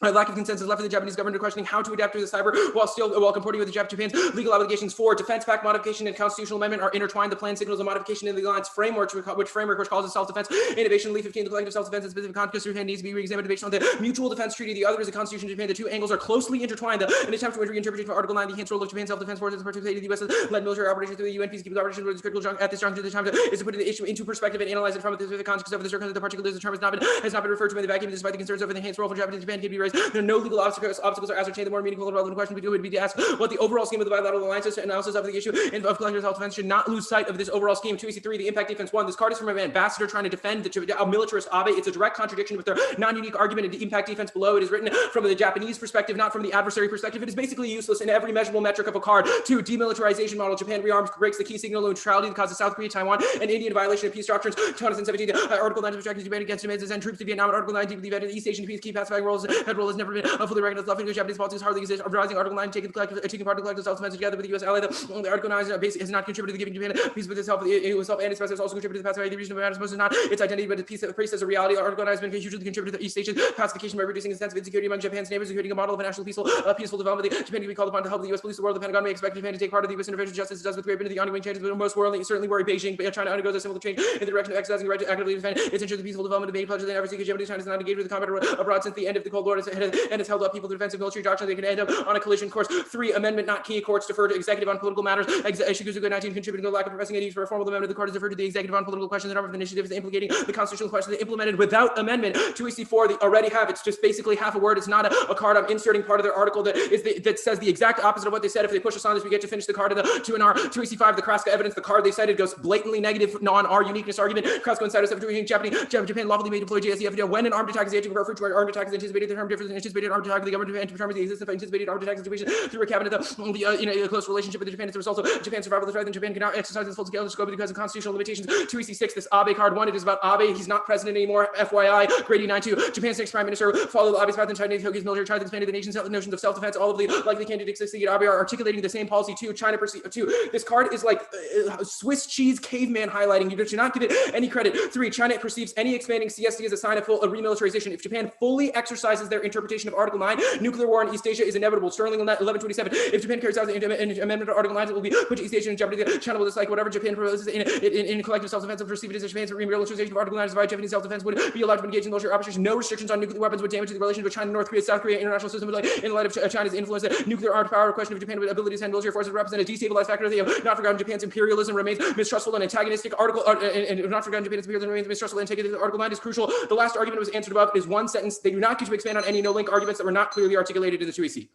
Lack of consensus left for the Japanese government questioning how to adapt to the cyber while comporting with Japan's legal obligations. 4. Defense Pact modification and constitutional amendment are intertwined. The plan signals a modification in the alliance framework, which calls it self-defense. Innovation. 15. The collective self-defense and specific conquest of Japan needs to be re-examined based on the mutual defense treaty. The other is the Constitution of Japan. The two angles are closely intertwined. An attempt to reinterpret Article 9, the enhanced role of Japan's self-defense forces, participating in the U.S.-led military operations through the UN peacekeeping operations, is critical at this juncture. The time is to put the issue into perspective and analyze it from the specific context of the circumstances. The particulars of the term has not been referred to in the vacuum, despite the concerns over the enhanced role for Japan and Japan can be raised. There are no legal obstacles are ascertained. The more meaningful and relevant question would be to ask what the overall scheme of the bilateral alliances analysis of the issue and of collective self-defense should not lose sight of this overall scheme. 2EC3, the impact defense. 1. This card is from an ambassador trying to defend the militarist Abe. It's a direct contradiction with their non-unique argument and the impact defense below. It is written from the Japanese perspective, not from the adversary perspective. It is basically useless in every measurable metric of a card. 2. Demilitarization model. Japan rearms, breaks the key signal of neutrality that causes South Korea, Taiwan, and India in violation of peace doctrines. 2017, Article 9 objectives Japan against demands to send troops to Vietnam. Article 9 deeply vetted East Asian peace, key pacifying roles. That role has never been fully recognized. Left English Japanese policies hardly exist. Rising Article 9 taking part of the collective self-defense together with the U.S. ally. The Article 9 has not contributed to giving Japan peace with itself. It was and its has also contributed to the pacification of the region of Japan, supposed to not its identity, but its peace as a reality. Article 9 has been hugely contributed to the East Asian pacification by reducing the sense of insecurity among Japan's neighbors, creating a model of a national peaceful development. Japan can be called upon to help the U.S. police the world. The Pentagon may expect Japan to take part of the U.S. intervention just as it does with Great Britain. The ongoing changes, but most worryingly, certainly worry Beijing. But China undergoes a similar change in the direction of exercising the right to actively defend its interest in the peaceful development of many pledges they never seek. Japanese China is not engaged with the combat abroad since the end of the Cold War and has held up people to defensive military doctrine. They can end up on a collision course. 3. Amendment not key. Courts defer to executive on political matters. Shikuzuka 19 contributing to the lack of pressing needs for a formal amendment. The court is deferred to the executive on political questions. The number of initiatives implicating the constitutional questions implemented without amendment. 2EC4, they already have. It's just basically half a word. It's not a card. I'm inserting part of their article that says the exact opposite of what they said. If they push us on this, we get to finish the card of the 2NR. 2EC5, the Kraska evidence. The card they cited goes blatantly negative on our uniqueness argument. Kraska insiders have Japan lawfully may deploy JSDF when an armed attack is referred to armed attack is anticipated. The term differs in anticipated armed attack. The government determines the existence of anticipated armed attack situation through a cabinet a close relationship with Japan as a result of Japan's survival of the threat. Then Japan cannot exercise its full scale scope because of constitutional limitations. 2EC6, this Abe card. 1, it is about Abe. He's not president anymore. FYI. Grady 9-2. Japan's next prime minister followed Abe's path in China. Tokyo's military tried to expand the nation's notions of self-defense. All of the likely candidates succeed Abe are articulating the same policy too. China perceive 2. This card is like Swiss cheese caveman highlighting. You should not give it any credit. 3. China perceives any expanding CSD as a sign of full remilitarization. If Japan fully exercises their interpretation of Article 9, nuclear war in East Asia is inevitable. Sterling 1127. If Japan carries out an amendment to Article 9, it will be put to East Asia in jeopardy. China will dislike whatever Japan proposes in collective self-defense and perceive it as Japan's remilitarization of Article 9 is why Japanese self-defense would be allowed to engage in military operations. No restrictions on nuclear weapons would damage the relations with China, North Korea, South Korea, international system. In light of China's influence, the nuclear armed power question of Japan's ability to send military forces represent a destabilized factor. They have not forgotten Japan's imperialism remains mistrustful and antagonistic. And not forgotten Japan's imperialism remains mistrustful and antagonistic. Article 9 is crucial. The last argument was answered above. It is one sentence. They do not get to expand on any no-link arguments that were not clearly articulated in the 2EC.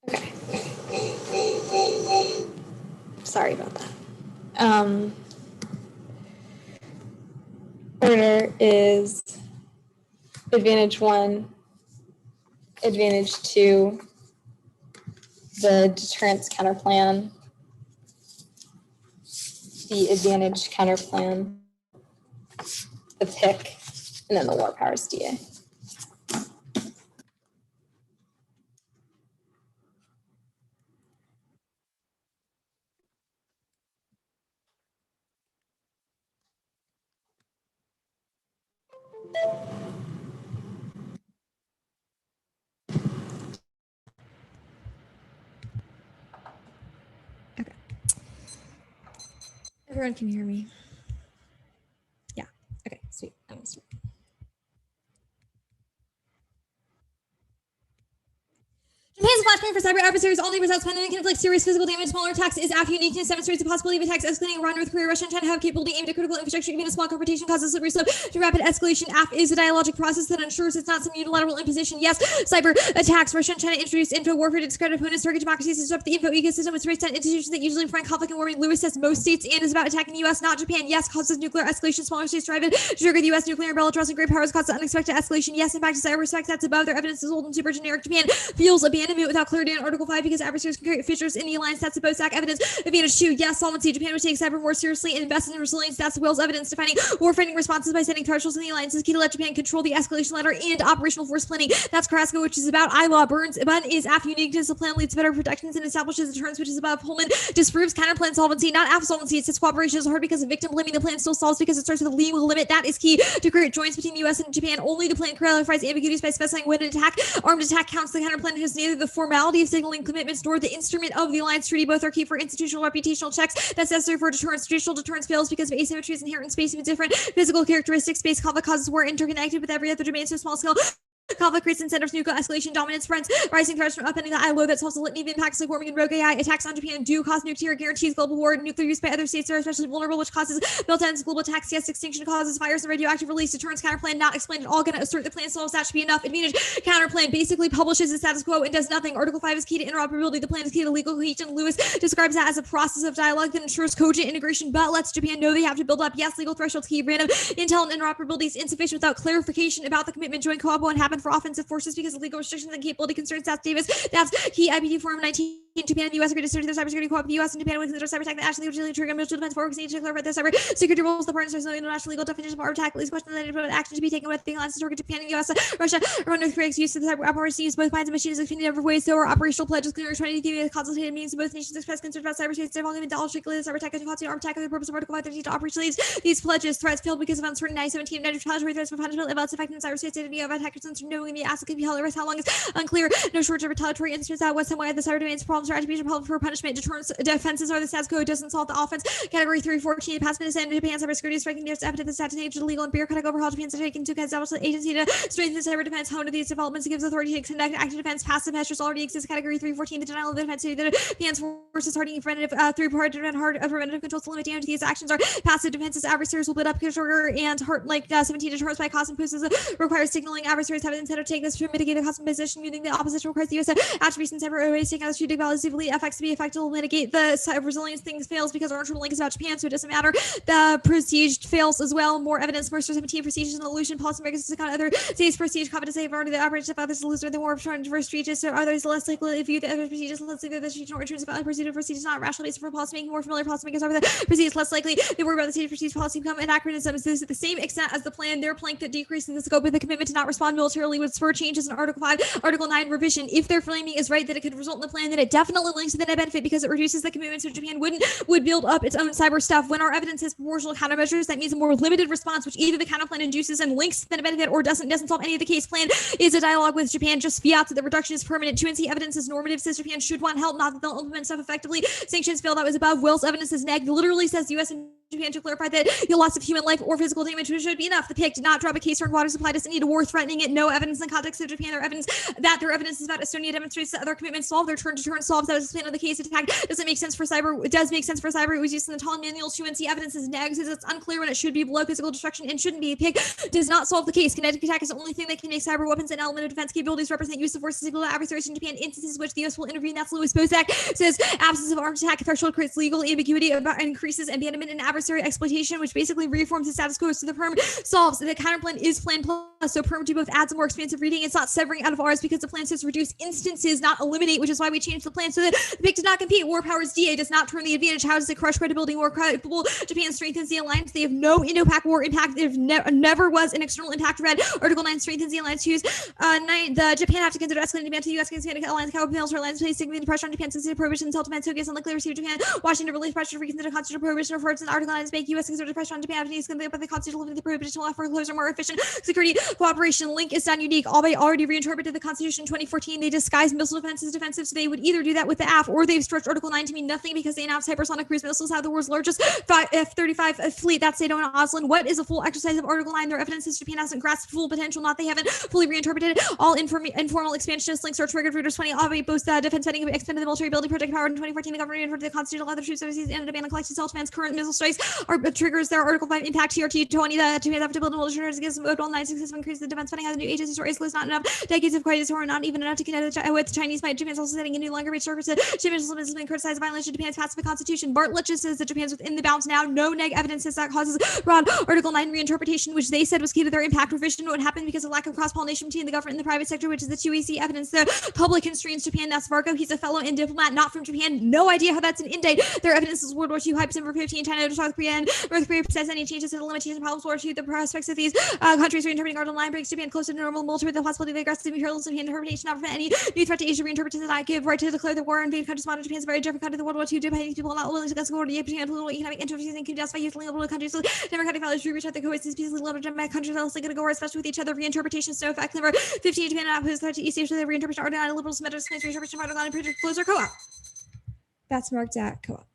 Okay. Sorry about that. Order is advantage 1, advantage 2, the deterrence counter plan, the advantage counter plan, the pick, and then the war powers DA. Everyone can hear me. Yeah. Okay, sweet. I'm gonna start. Japan's flashpoint for cyber adversaries only without spending can inflict serious physical damage. Smaller attacks is after uniqueness demonstrates the possibility of attacks escalating around North Korea, Russia, and China have capability aimed at critical infrastructure. Even a small confrontation causes slippery slope to rapid escalation. AF is a dialogic process that ensures it's not some unilateral imposition. Yes, cyber attacks. Russia and China introduced info warfare to discredit opponents, target democracies, to disrupt the info ecosystem with race institutions that usually prevent conflict and warming. Lewis says most states and is about attacking the U.S., not Japan. Yes, causes nuclear escalation. Smaller states drive it to trigger the U.S. nuclear umbrella. Trusting great powers causes unexpected escalation. Yes, in fact, cyber respect that's above their evidence is old and super generic. Japan feels abandonment without clarity on Article 5 because adversaries can create fissures in the alliance. That's the post-act evidence. Advantage 2, yes, solvency. Japan would take cyber more seriously and invest in resilience. That's the Will's evidence. Defining warfighting responses by setting thresholds in the alliance is key to let Japan control the escalation ladder and operational force planning. That's Carrasco, which is about ILAW. Burns is AF uniqueness. The plan leads to better protections and establishes deterrence, which is above. Pullman disproves counterplan solvency, not AF solvency. It says cooperation is hard because of victim blaming. The plan still solves because it starts with a legal limit. That is key to create joints between the U.S. and Japan. Only the plan clarifies ambiguities by specifying when an armed attack counts. The counterplan has neither the formality of signaling commitments nor the instrument of the alliance treaty. Both are key for institutional reputational checks that's necessary for deterrence. Traditional deterrence fails because of asymmetries inherent in space and different physical characteristics. Space conflict causes war interconnected with every other domain to a small scale. Conflict creates incentives, nuclear escalation, dominance, fronts, rising threats from upending the ILO that solves a litany of impacts like warming and rogue AI. Attacks on Japan do cause nuclear guarantees global war. Nuclear use by other states are especially vulnerable, which causes meltdowns, global attacks. Yes, extinction causes fires and radioactive release. Deterrence counterplan not explained at all. Going to assert the plan solves that should be enough. Advantage counterplan basically publishes the status quo and does nothing. Article 5 is key to interoperability. The plan is key to legal cohesion. Lewis describes that as a process of dialogue that ensures cogent integration, but lets Japan know they have to build up. Yes, legal thresholds key. Random intel and interoperability is insufficient without clarification about the commitment. Joint co-op won't happen for offensive forces because of legal restrictions and capability concerns. That's Davis. That's key. IPT Forum 19. Japan and the U.S. agreed to start their cybersecurity co-op. The U.S. and Japan would consider cyber attack that actually usually trigger mutual defense forwards need to clarify their cyber security rules. The partners no international legal definition of armed attack. Least question that action to be taken with the alliance to target Japan and the U.S. Russia around North Korea's use of the cyber operation use both minds and machines in a number of ways. So are operational pledges clear trying to give consultative means both nations express concerns about cyberspace involving knowledge strictly cyber attack and armed attack for the purpose of Article 513 to operationalize these pledges. Threats failed because of uncertainty. 17 retaliatory threats for punishment about affecting cyberspace data of attackers and knowing the asset can be held at risk. How long is unclear. No shortage of retaliatory instances out west and why the cyber domain's problems or attribution problem for punishment. Deterrence defenses are the status quo. Doesn't solve the offense. Category 314. The past minutes and Japan's cybersecurity striking near evidence the stat to age legal and bureaucratic overhaul. Japan's taken into account the agency to strengthen cyber defense. Hone to these developments gives authority to conduct active defense. Passive measures already exist. Category 314. The denial of the defense. The Japan's forces hardening preventative preventative controls to limit damage. These actions are passive defenses. Adversaries will build up sugar and hurt like 17 deterrence by cost and poses requires signaling. Adversaries have an incentive to take this to mitigate the cost of position using the opposition requires the U.S. attribution cyber ways taking out strategic values effects to be effective will mitigate the cyber resilience. Things fails because our internal link is about Japan, so it doesn't matter. The prestige fails as well. More evidence. Mercer 17 prestige is an illusion. Policy makers to count other states prestige confidence save already the average of others loser the more trying to prestige so others less likely view the other prestige less likely the prestige returns about pursuit of prestige is not rational basis for policy making. More familiar policy makers over the prestige less likely they worry about the state of prestige policy become anachronisms. This is the same extent as the plan. Their plank that decreases the scope of the commitment to not respond militarily would spur changes in Article 5, Article 9 revision. If their framing is right that it could result in the plan, then it definitely links to the net benefit because it reduces the commitment so Japan would build up its own cyber stuff. When our evidence has proportional countermeasures, that means a more limited response, which either the counterplan induces and links to the net benefit or doesn't solve any of the case. Plan is a dialogue with Japan, just fiat that the reduction is permanent. 2NC evidence is normative, says Japan should want help, not that they'll implement stuff effectively. Sanctions fail, that was above. Will's evidence is neg, literally says the U.S. and Japan to clarify that the loss of human life or physical damage should be enough. The PIC did not drop a case or water supply, doesn't need a war threatening it. No evidence in the context of Japan. Their evidence is about Estonia demonstrates that other commitments solve their turn to turn solved. That was explained on the case attack. Doesn't make sense for cyber. It does make sense for cyber. It was used in the Tallinn manual. Truancy evidence is negative. It's unclear when it should be below physical destruction and shouldn't be. Pig does not solve the case. Kinetic attack is the only thing that can make cyber weapons and element of defense capabilities represent use of forces equal to adversaries in Japan. Instances in which the U.S. will intervene. That's Louis Bozak says absence of armed attack threshold creates legal ambiguity about increases abandonment and adversary exploitation, which basically reforms the status quo. So the perm solves. The counterplan is plan plus. So perm do both adds a more expansive reading. It's not severing out of ours because the plan says reduce instances, not eliminate, which is why we changed the plan so that the PIC did not compete. War powers DA does not turn the advantage. How does it crush credibility? More credible. Japan strengthens the alliance. They have no Indo-Pac war impact. There never was an external impact. Red Article 9 strengthens the alliance. Choose 9. The Japan have to consider escalating demand to the U.S. against the alliance. How appeals for alliance place significant pressure on Japan since the prohibition until defense focus unlikely to receive Japan. Washington release pressure to reconsider constitutional prohibition refers to the Article 9 make U.S. exerted pressure on Japan. Japanese can but the constitutional limit the prohibition will offer closer, more efficient security cooperation. Link is not unique. Albeit already reinterpreted the Constitution in 2014. They disguised missile defense as defensive, so they would either do that with the AF or they've stretched Article 9 to mean nothing because they announced hypersonic cruise missiles have the world's largest F-35 fleet. That's NATO and Oslo. What is a full exercise of Article 9? Their evidence is Japan hasn't grasped full potential, not they haven't fully reinterpreted it. All informal expansionist links are triggered. Readers 20. Albeit both defense spending expended the military ability project power in 2014. The government reinterpreted the Constitution allowed the troops overseas and demand the collection of Japan's current missile strikes are triggers their Article 5 impact. TRT 20. The Japan have to build military against mode 9 successful increase the defense spending has a new agency story is not enough. Decades of crisis are not even enough to connect with Chinese might. Japan's also setting a new longer reach surface. Japan's has been criticized violence to Japan's pacific constitution. Bartlett just says that Japan's within the bounds now. No neg evidence says that causes broad Article 9 reinterpretation, which they said was key to their impact revision. What happened because of lack of cross-pollination between the government and the private sector, which is the 2AC evidence. The public constrains Japan. That's Vargo. He's a fellow and diplomat, not from Japan. No idea how that's an indictment. Their evidence is World War II hype number 15. China to South Korea and North Korea says any changes to the limitations and problems World War II. The prospects of these countries reinterpreting Article 9 brings Japan closer to normal military. The possibility of aggressive imperialism and interpretation not prevent any new threat to Asia. Reinterpretation that give right to declare the war and invade countries. Modern Japan's very different country. The World War II Japanese people are not willing to discuss war. Japan political economic interests and can justify using little countries. So democratic values rewrite the coexistence peacefully limited democratic countries are also going to go war, especially with each other. Reinterpretation is no effect. Number 15. Japan not opposed to East Asia. The reinterpretation of Article 9 liberal symmetric reinterpretation of Article 9 project closer co-op. That's marked at co-op.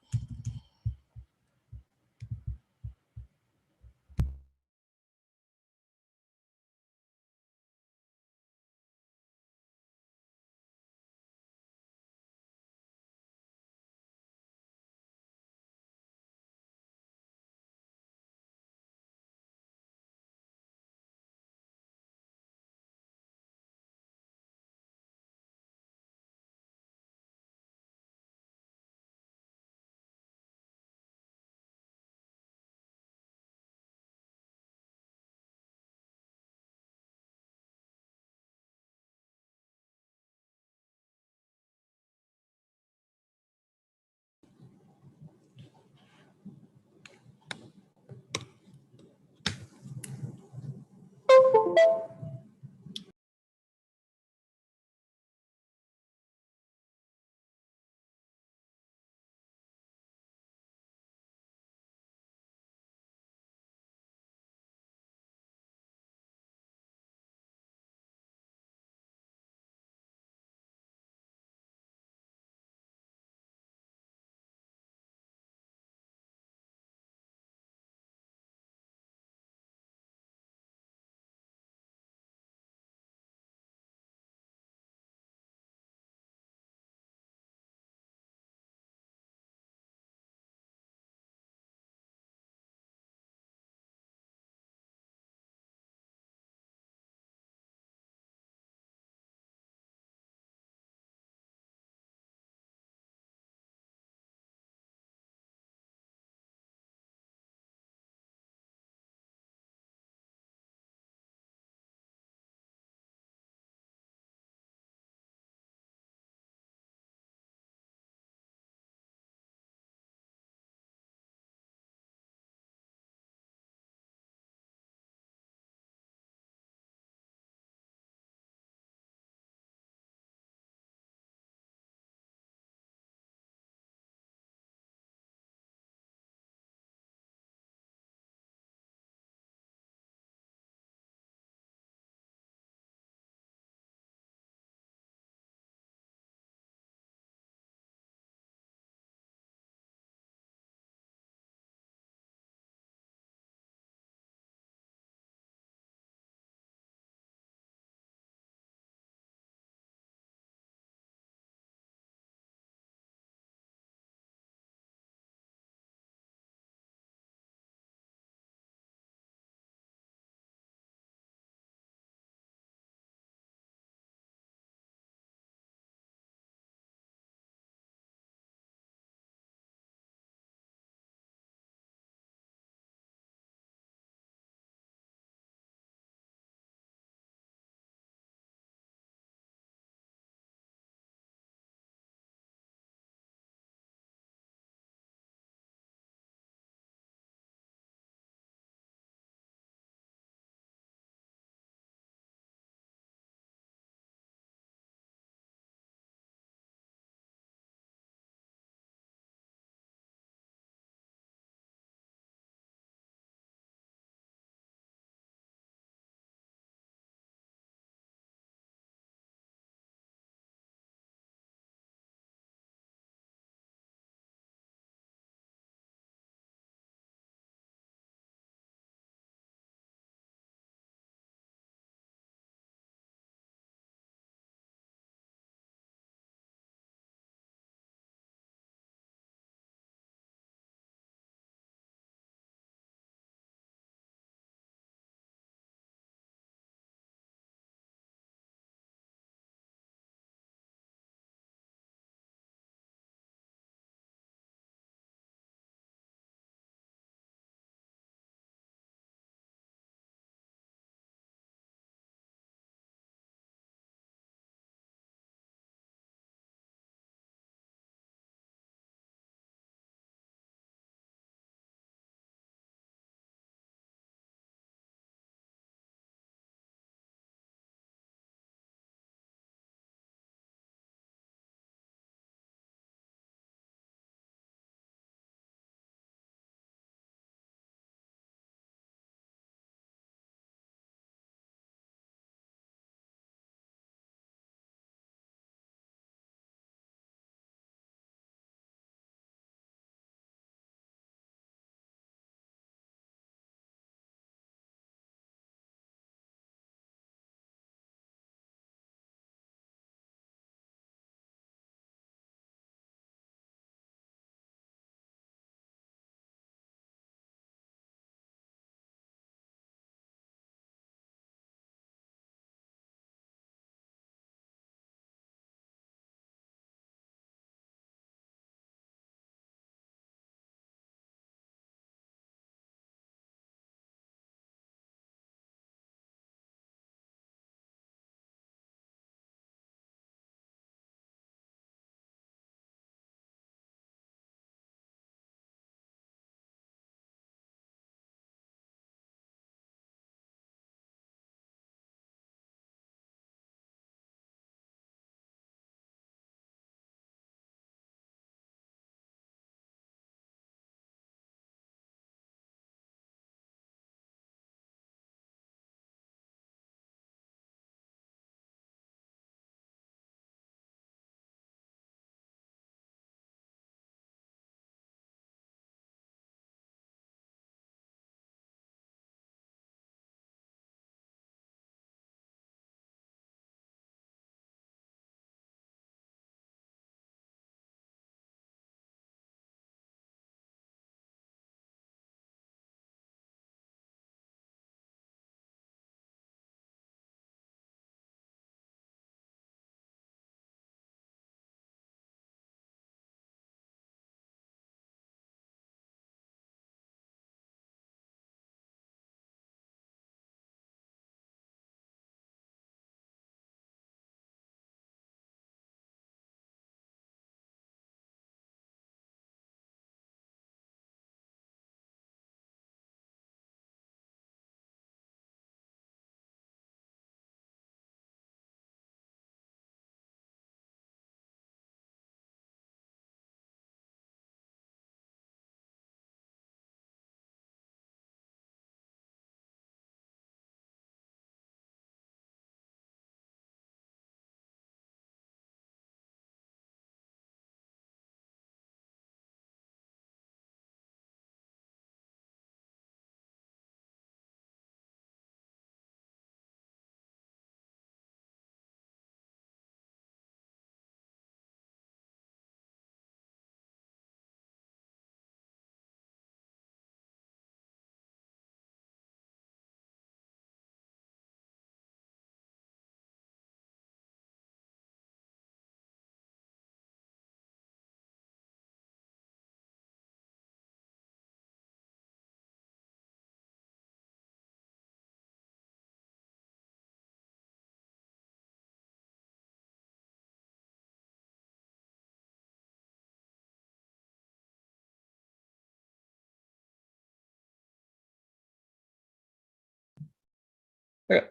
Okay.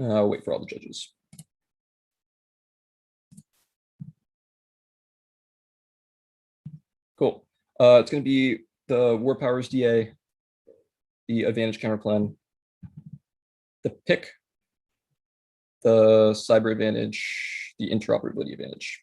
I'll wait for all the judges. Cool. It's going to be the War Powers DA, the Advantage Counter Plan, the PIC, the Cyber Advantage, the Interoperability Advantage.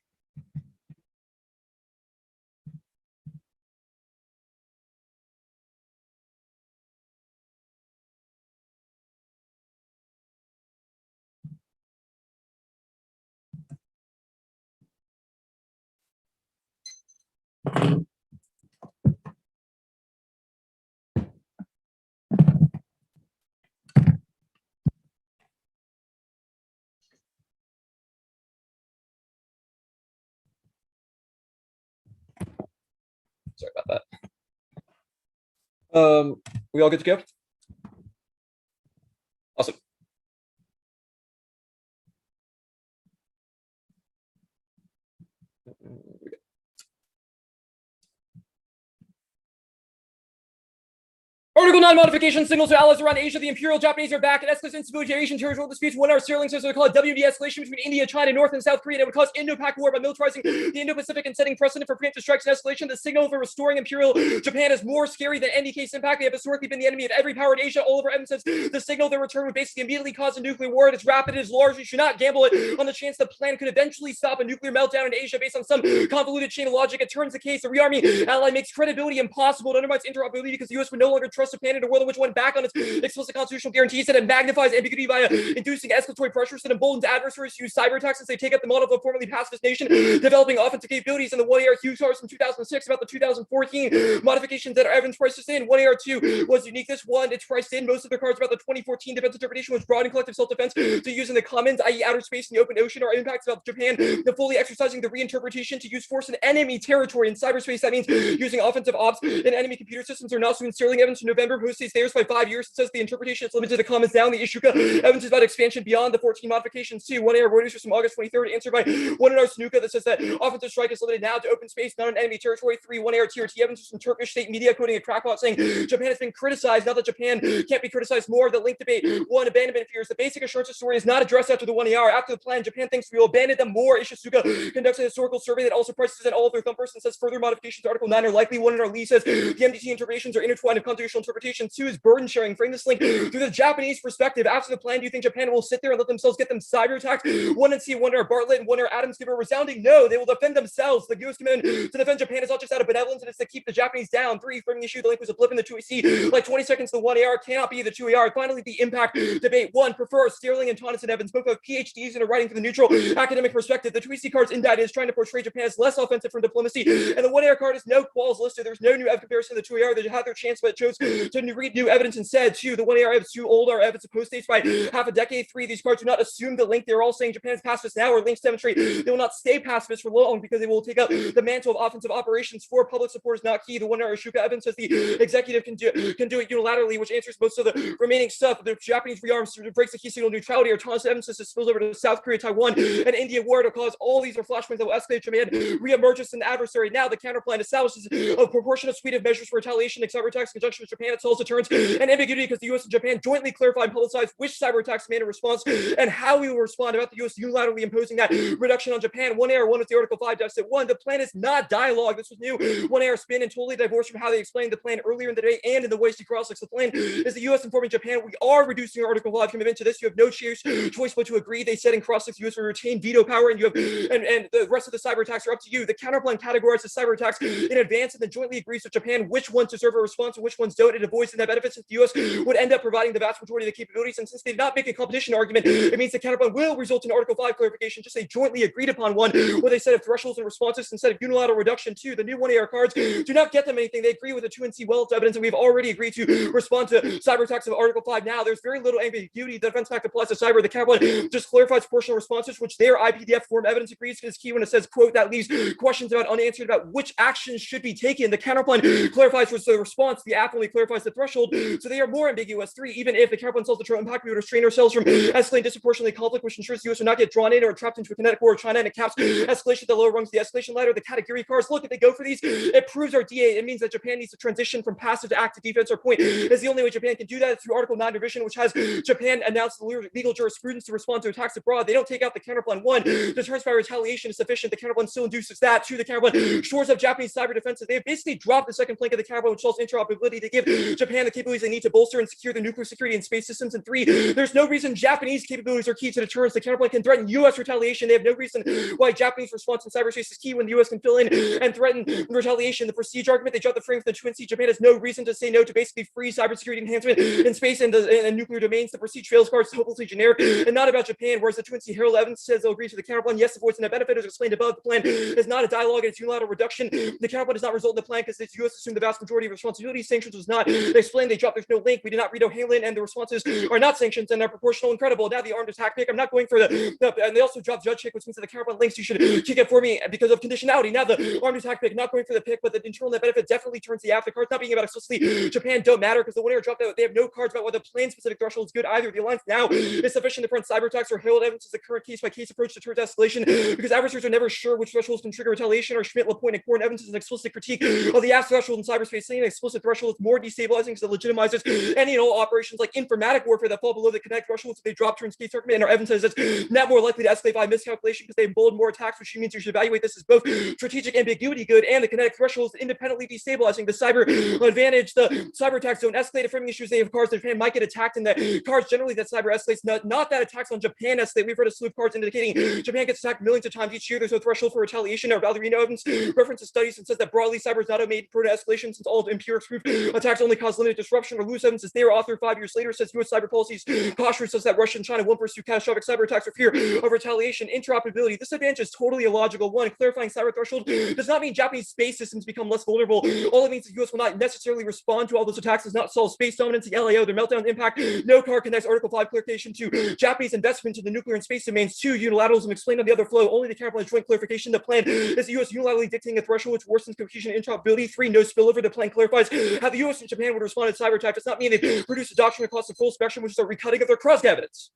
Sorry about that. We all good to go? Awesome. Article 9 modification signals to allies around Asia. The Imperial Japanese are back. It escalates instability to Asian territorial disputes. 1 hour Sterling says they call it WD escalation between India, China, North and South Korea. It would cause Indo-Pak war by militarizing the Indo-Pacific and setting precedent for preemptive strikes and escalation. The signal for restoring Imperial Japan is more scary than NDK's impact. They have historically been the enemy of every power in Asia. Oliver Evans says the signal of their return would basically immediately cause a nuclear war. It is rapid. It is large. You should not gamble it on the chance the plan could eventually stop a nuclear meltdown in Asia based on some convoluted chain of logic. It turns the case. The rearming ally makes credibility impossible. It undermines interoperability because the U.S. would no longer trust Japan in a world in which went back on its explicit constitutional guarantees, that it magnifies ambiguity via inducing escalatory pressures that emboldens adversaries to use cyber attacks as they take up the model of a formerly pacifist nation, developing offensive capabilities. In the 1AR Hughes from 2006 about the 2014 modifications that Evans priced us in. 1AR2 was unique. This one, it's priced in. Most of the cards about the 2014 defense interpretation was broad and collective self-defense to use in the commons, i.e. outer space and the open ocean, or impacts about Japan the fully exercising the reinterpretation to use force in enemy territory in cyberspace. That means using offensive ops in enemy computer systems. Or not. So in Sterling Evans from November, who stays theirs by 5 years. It says the interpretation is limited to the comments down. The Ishuka Evans is about expansion beyond the 14 modifications too. 1AR Reuters from August 23rd, answered by 1AR Snuka that says that offensive strike is limited now to open space, not on enemy territory. 3 1AR TRT Evans from Turkish state media quoting a crackpot saying Japan has been criticized. Now that Japan can't be criticized more. The link debate. 1 abandonment fears. The basic assurance story is not addressed after the 1AR. After the plan, Japan thinks we will abandon them more. Ishizuka conducts a historical survey that also prices in all of their thumpers and says further modifications to Article 9 are likely. 1AR Lee says the NDT interpretations are intertwined with constitutional interpretation. 2 is burden sharing. Frame this link through the Japanese perspective. After the plan, do you think Japan will sit there and let themselves get them cyber attacked? 1 and C, 1AR Bartlett and 1AR Adams give a resounding no. They will defend themselves. The U.S. command to defend Japan is not just out of benevolence, and it's to keep the Japanese down. 3, framing the issue, the link was a blip in the 2AC. Like 20 seconds, the 1AR cannot be the 2AR. Finally, the impact debate. 1, prefer Sterling and Tonnis and Evans, both have PhDs and are writing from the neutral academic perspective. The 2AC card's indicted is trying to portray Japan as less offensive from diplomacy, and the 1AR card is no quals listed. There's no new comparison to the 2AR. They had their chance, but chose to read new evidence instead. 2, the 1AR has 2 old are evidence post states by half a decade. 3, these cards do not assume the link. They're all saying Japan's pacifist now, or links demonstrate they will not stay pacifist for long because they will take up the mantle of offensive operations. 4, public support is not key. The 1AR Ashuka Evans says the executive can do it unilaterally, which answers most of the remaining stuff. The Japanese rearms breaks the key signal neutrality, or Thomas Evans says it spills over to South Korea, Taiwan, and India war to cause all these are flashpoints that will escalate Japan reemerges an adversary. Now the counterplan establishes a proportionate suite of measures for retaliation and cyber attacks in conjunction with Japan. It solves deterrence and ambiguity because the U.S. and Japan jointly clarify and publicize which cyber attacks demand a response and how we will respond about the U.S. unilaterally imposing that reduction on Japan. 1AR 1 is the Article 5 deficit. 1, the plan is not dialogue. This was new. 1AR spin and totally divorced from how they explained the plan earlier in the day and in the ways to cross-links. The plan is the U.S. informing Japan we are reducing our Article 5 commitment to this. You have no choice but to agree. They said in cross-links the U.S. will retain veto power, and you have and the rest of the cyber attacks are up to you. The counterplan categorizes cyber attacks in advance and then jointly agrees with Japan which ones deserve a response and which ones don't. It avoids the net benefits since the U.S. would end up providing the vast majority of the capabilities. And since they did not make a competition argument, it means the counterplan will result in Article 5 clarification, just a jointly agreed upon one, where they set up thresholds and responses instead of unilateral reduction. 2, the new 1AR cards do not get them anything. They agree with the 2 and C wealth evidence, and we've already agreed to respond to cyber attacks of Article 5 now. There's very little ambiguity. The defense act applies to cyber. The counterplan just clarifies proportional responses, which their IPDF form evidence agrees is key when it says, quote, that leaves questions about unanswered about which actions should be taken. The counterplan clarifies what's the response. The app only clarifies the threshold, so they are more ambiguous. 3, even if the counterplan solves the total impact, we would restrain ourselves from escalating disproportionately conflict, which ensures the US would not get drawn in or trapped into a kinetic war with China, and it caps escalation at the lower rungs of the escalation ladder. The category cards, look, if they go for these, it proves our DA. It means that Japan needs to transition from passive to active defense. Our point is the only way Japan can do that is through Article 9 revision, which has Japan announce the legal jurisprudence to respond to attacks abroad. They don't take out the counterplan. 1, deterrence by retaliation is sufficient. The counterplan still induces that. 2, the counterplan shores up Japanese cyber defenses. They have basically dropped the second plank of the counterplan, which solves interoperability to give Japan the capabilities they need to bolster and secure the nuclear security and space systems. And 3, there's no reason Japanese capabilities are key to deterrence. The counterplan can threaten U.S. retaliation. They have no reason why Japanese response in cyberspace is key when the U.S. can fill in and threaten retaliation. The prestige argument, they dropped the frame for the Twin Sea. Japan has no reason to say no to basically free cybersecurity enhancement in space and nuclear domains. The prestige trails cards is hopelessly generic and not about Japan, whereas the Twin Sea Herald Evans says they'll agree to the counterplan. Yes, avoids net benefit as explained above. The plan is not a dialogue, it's unilateral reduction. The counterplan does not result in the plan because the U.S. assumed the vast majority of responsibility. Sanctions was not. They explained they dropped there's no link. We did not read O'Hanlon, and the responses are not sanctions and are proportional and credible. Now the armed attack pick. I'm not going for and they also dropped judge pick, which means that the counterplan links you should kick it for me because of conditionality. Now the armed attack pick, not going for the pick, but the internal net benefit definitely turns the app. The cards not being about explicitly Japan don't matter because the winner dropped out. They have no cards about whether plane specific threshold is good either. The alliance now is sufficient to prevent cyber attacks or Herald Evans is the current case by case approach to deterrent escalation because adversaries are never sure which thresholds can trigger retaliation. Or Schmidt, LaPointe, and Corn Evans is an explicit critique of the app's threshold in cyberspace, saying an explicit threshold is more destabilizing because it legitimizes any and all operations like informatic warfare that fall below the kinetic threshold. So they drop turns case argument, and our Evans says it's not more likely to escalate by miscalculation because they embolden more attacks, which means you should evaluate this as both strategic ambiguity good and the kinetic thresholds independently destabilizing. The cyber advantage, the cyber attacks don't escalate at framing issues. They have cards that Japan might get attacked, and that cards generally that cyber escalates, not that attacks on Japan escalate. We've read a slew of cards indicating Japan gets attacked millions of times each year. There's no threshold for retaliation. Our Ballerino Evans references studies and says that broadly cyber is not a made prone to escalation since all empirics proof attacks only cause limited disruption. Or Lewis Evans says they were authored 5 years later, says U.S. cyber policies cautious says that Russia and China won't pursue catastrophic cyber attacks for fear of retaliation. Interoperability. This advantage is totally illogical. 1, clarifying cyber threshold does not mean Japanese space systems become less vulnerable. All it means is the U.S. will not necessarily respond to all those attacks, does not solve space dominance, the LAO, their meltdown impact. No card connects Article 5 clarification to Japanese investment into the nuclear and space domains. 2, unilateralism explained on the other flow. Only the counterplan joint clarification. The plan is the U.S. unilaterally dictating a threshold which worsens cohesion and interoperability. 3, no spillover. The plan clarifies how the U.S. and Japan would respond to cyber attack. Does not mean they produce a doctrine across the full spectrum, which is a recutting of their cross evidence.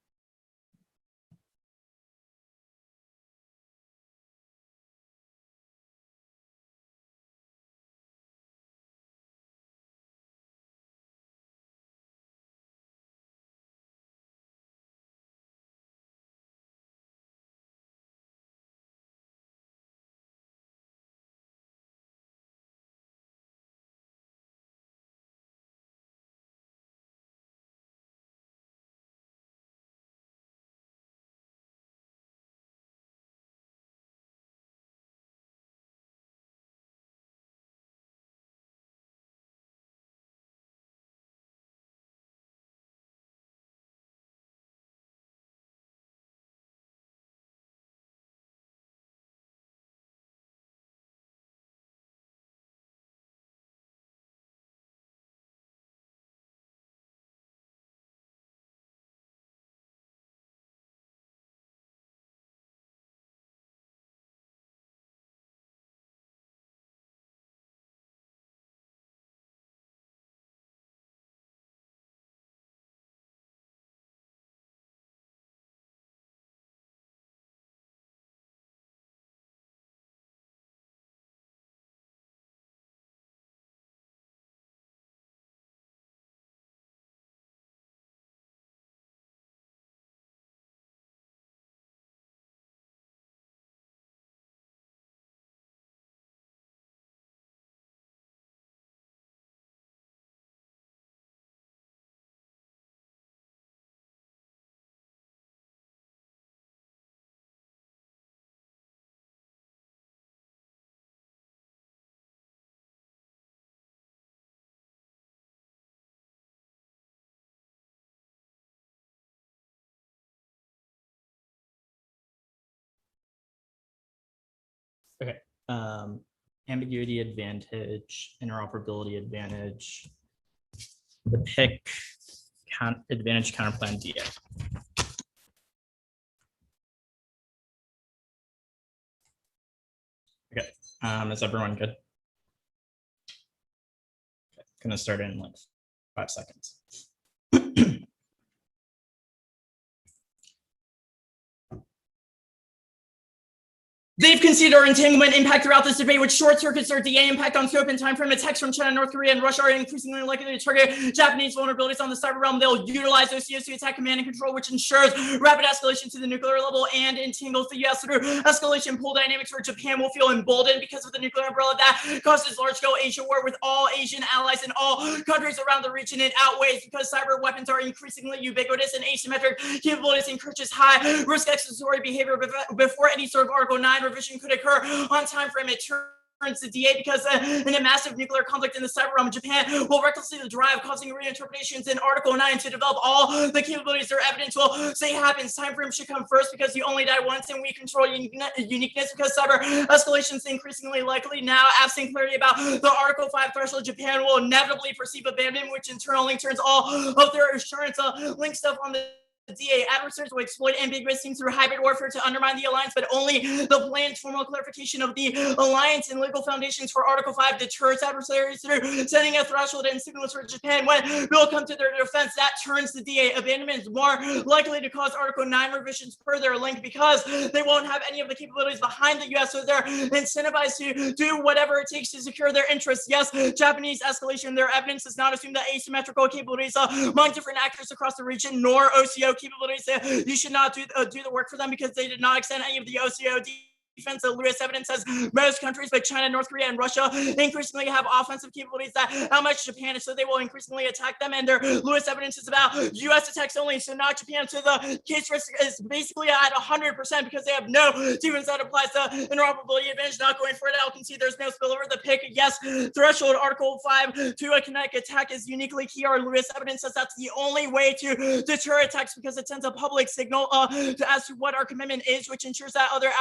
Okay. Ambiguity advantage, interoperability advantage, the pick advantage counterplan DA. Okay. Is everyone good? Okay. Gonna start in like 5 seconds. They've conceded our entanglement impact throughout this debate, which short circuits our DA impact on scope and time frame. Attacks from China, North Korea, and Russia are increasingly likely to target Japanese vulnerabilities on the cyber realm. They'll utilize OCOs to attack command and control, which ensures rapid escalation to the nuclear level and entangles the U.S. through escalation pool dynamics, where Japan will feel emboldened because of the nuclear umbrella that causes large-scale Asia war with all Asian allies and all countries around the region. It outweighs because cyber weapons are increasingly ubiquitous and asymmetric capabilities encourages high risk accessory behavior before any sort of Article 9 revision could occur on time frame. It turns the DA because in a massive nuclear conflict in the cyber realm, Japan will recklessly drive, causing reinterpretations in Article 9 to develop all the capabilities their evidence will say happens. Time frame should come first because you only die once, and we control uniqueness because cyber escalation is increasingly likely now. Absent clarity about the Article 5 threshold, Japan will inevitably perceive abandonment, which internally turns all of their assurance link stuff on the DA. Adversaries will exploit ambiguous themes through hybrid warfare to undermine the alliance, but only the planned formal clarification of the alliance and legal foundations for Article 5 deters adversaries through setting a threshold and signals for Japan when will come to their defense. That turns the DA. Abandonment is more likely to cause Article 9 revisions per their link because they won't have any of the capabilities behind the U.S., so they're incentivized to do whatever it takes to secure their interests. Yes, Japanese escalation, their evidence does not assume that asymmetrical capabilities among different actors across the region, nor OCO capabilities. You should not do the work for them because they did not extend any of the OCO defense. The Lewis evidence says most countries like China, North Korea, and Russia increasingly have offensive capabilities that outmatch Japan, so they will increasingly attack them, and their Lewis evidence is about U.S. attacks only, so not Japan. So the case risk is basically at 100% because they have no defense that applies to interoperability advantage. Not going for it, I can see there's no spillover. The pick, yes, threshold Article 5 to a kinetic attack is uniquely key. Our Lewis evidence says that's the only way to deter attacks because it sends a public signal as to what our commitment is, which ensures that other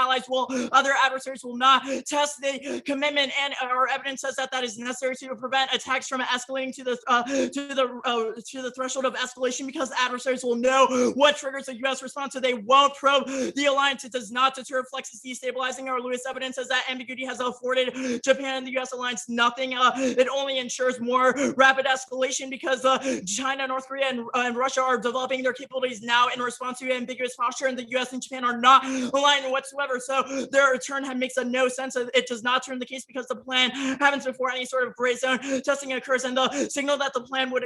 adversaries will not test the commitment, and our evidence says that is necessary to prevent attacks from escalating to the threshold of escalation because adversaries will know what triggers a U.S. response, so they won't probe the alliance. It does not deter flexes destabilizing. Our Lewis evidence says that ambiguity has afforded Japan and the U.S. alliance nothing. It only ensures more rapid escalation because China, North Korea, and Russia are developing their capabilities now in response to ambiguous posture, and the U.S. and Japan are not aligned whatsoever. So their return makes no sense. It does not turn the case because the plan happens before any sort of gray zone testing occurs, and the signal that the plan would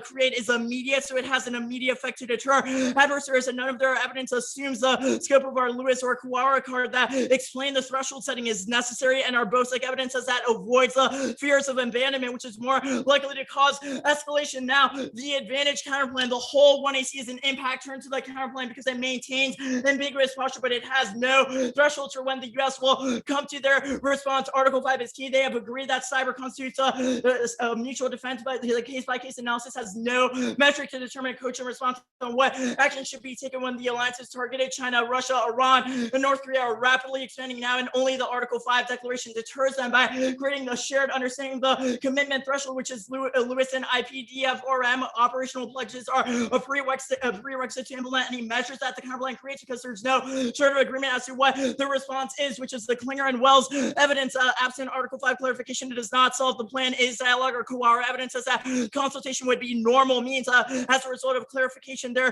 create is immediate, so it has an immediate effect to deter adversaries, and none of their evidence assumes the scope of our Lewis or Kawara card that explain the threshold setting is necessary, and our Bosic evidence says that avoids the fears of abandonment, which is more likely to cause escalation. Now, the advantage counterplan, the whole 1AC is an impact turn to the counterplan because it maintains ambiguous posture, but it has no threshold for when the U.S. will come to their response. Article 5 is key. They have agreed that cyber constitutes a mutual defense, but the case-by-case analysis has no metric to determine coach and response on what action should be taken when the alliance is targeted. China, Russia, Iran, and North Korea are rapidly expanding now, and only the Article 5 declaration deters them by creating the shared understanding of the commitment threshold, which is Lewis and IPDF-RM. Operational pledges are a prerequisite to implement any measures that the counterplan creates because there's no sort of agreement as to what the response is, which is the Klinger and Wells evidence. Absent Article 5 clarification, it does not solve the plan is dialogue, or Kawara evidence says that consultation would be normal means. As a result of clarification, their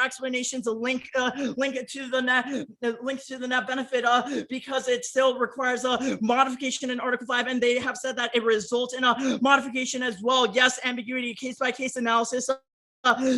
explanations link to the net benefit because it still requires a modification in Article 5, and they have said that it results in a modification as well. Yes, ambiguity, case-by-case analysis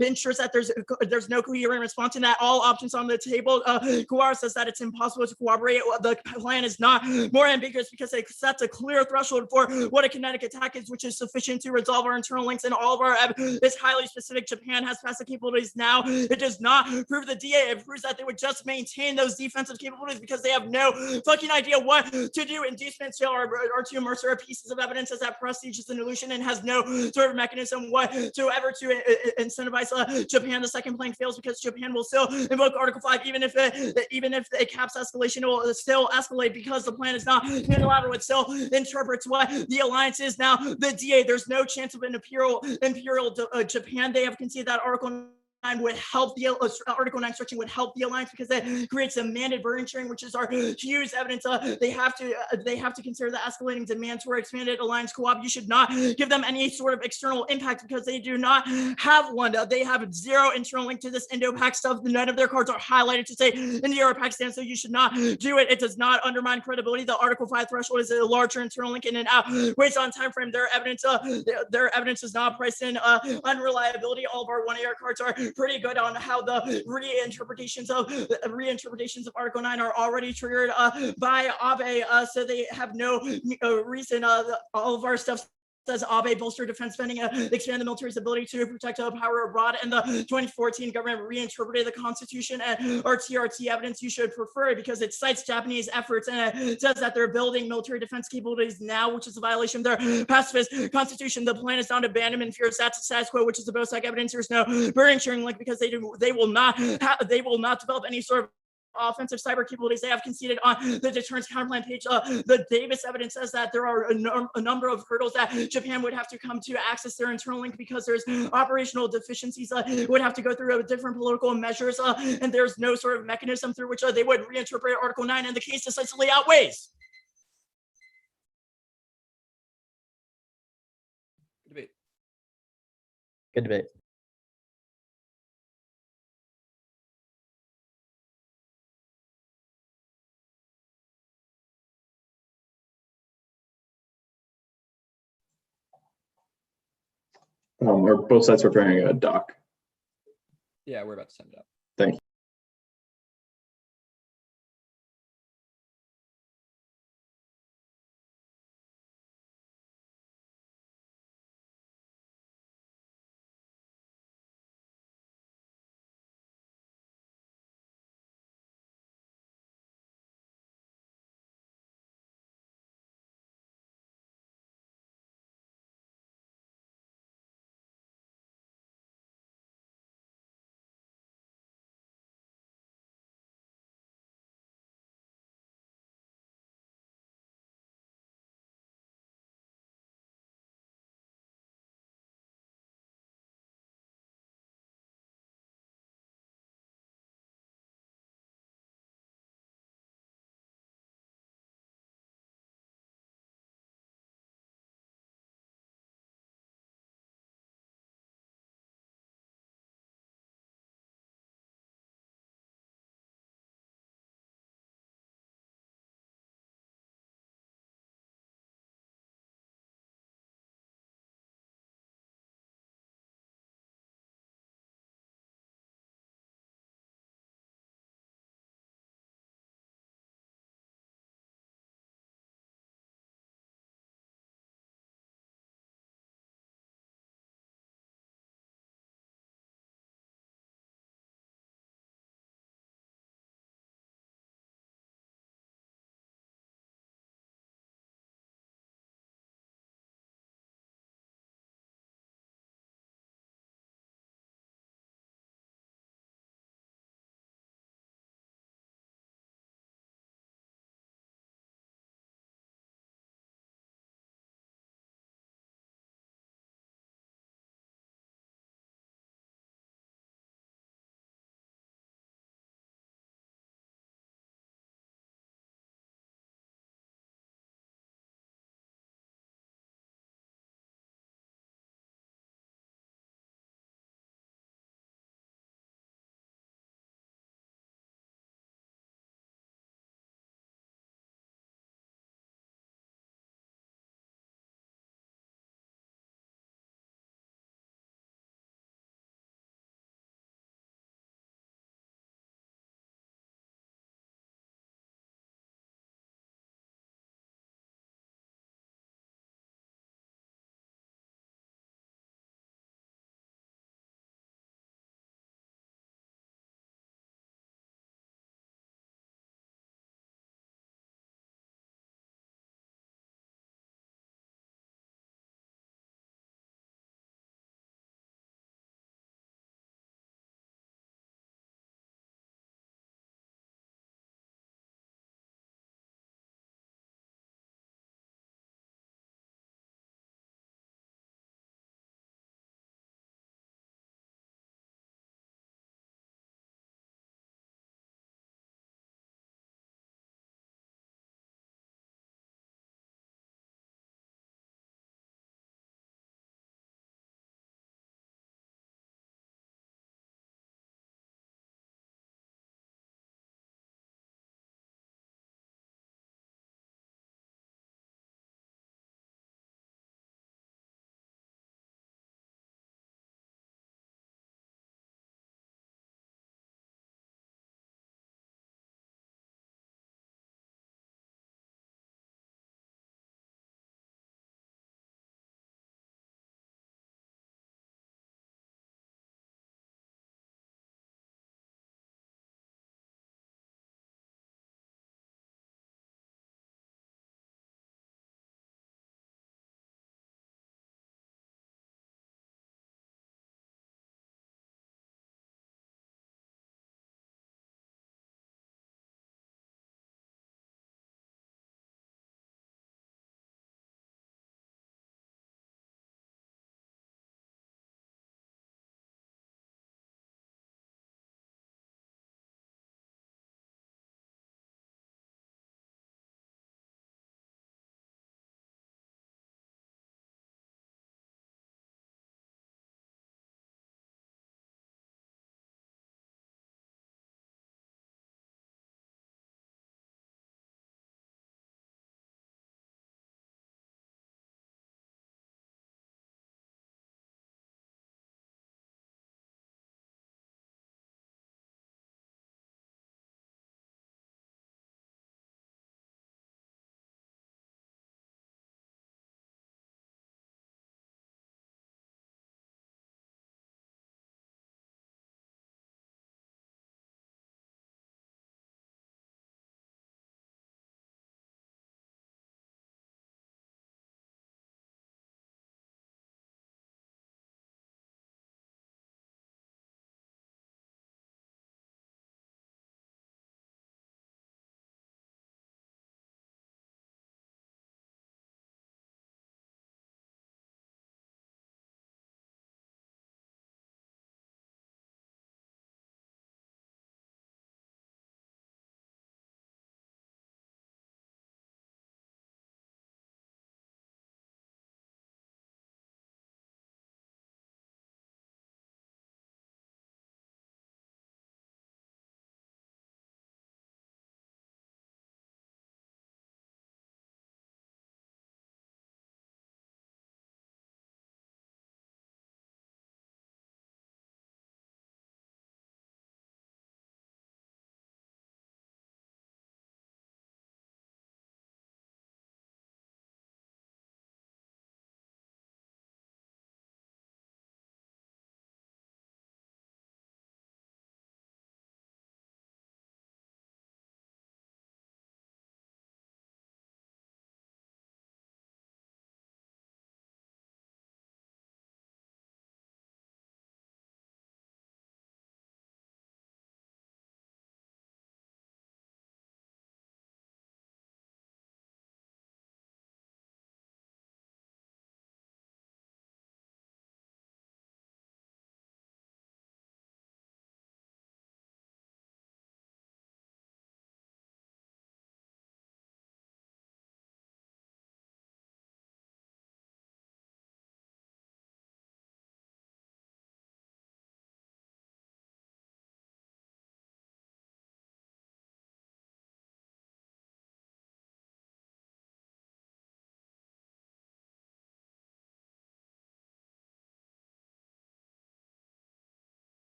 ensures that there's no coherent response, and that all options on the table. Kawara says that it's impossible to corroborate. The plan is not more ambiguous because it sets a clear threshold for what a kinetic attack is, which is sufficient to resolve our internal links, and all of our is highly specific. Japan has passive capabilities now. It does not prove the DA. It proves that they would just maintain those defensive capabilities because they have no fucking idea what to do. Inducements are two mercer pieces of evidence as that prestige is an illusion and has no sort of mechanism whatsoever to incentivize Japan. The second plank fails because Japan will still invoke Article 5 even if it caps escalation. It will still escalate because the plan is not unilateral. It still interprets what the alliance is. Now the DA, there's no chance of an imperial Japan. They have conceded that Article would help the Article 9 stretching would help the alliance because it creates a mandated burden sharing, which is our huge evidence. They have to consider the escalating demands for expanded alliance co-op. You should not give them any sort of external impact because they do not have one. They have zero internal link to this Indo-Pac stuff. None of their cards are highlighted to say India or Pakistan, so you should not do it. It does not undermine credibility. The Article 5 threshold is a larger internal link in and out. Waits on time frame. Their evidence is not priced in unreliability. All of our 1AR cards are pretty good on how the reinterpretations of Article 9 are already triggered by Abe, so they have no reason. All of our stuff says Abe bolster defense spending, expand the military's ability to protect power abroad, and the 2014 government reinterpreted the Constitution and our TRT evidence. You should prefer it because it cites Japanese efforts and it says that they're building military defense capabilities now, which is a violation of their pacifist Constitution. The plan is not abandonment, fear status quo, which is the BOSAC evidence. There's no burden sharing link because they will not develop any sort of offensive cyber capabilities. They have conceded on the deterrence counterplan page. The Davis evidence says that there are a number of hurdles that Japan would have to come to access their internal link because there's operational deficiencies. Would have to go through different political measures, and there's no sort of mechanism through which they would reinterpret Article 9, and the case decisively outweighs. Good debate. Good debate. Or both sides preparing a doc. Yeah, we're about to send it up. Thank you.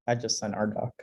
I just sent our doc.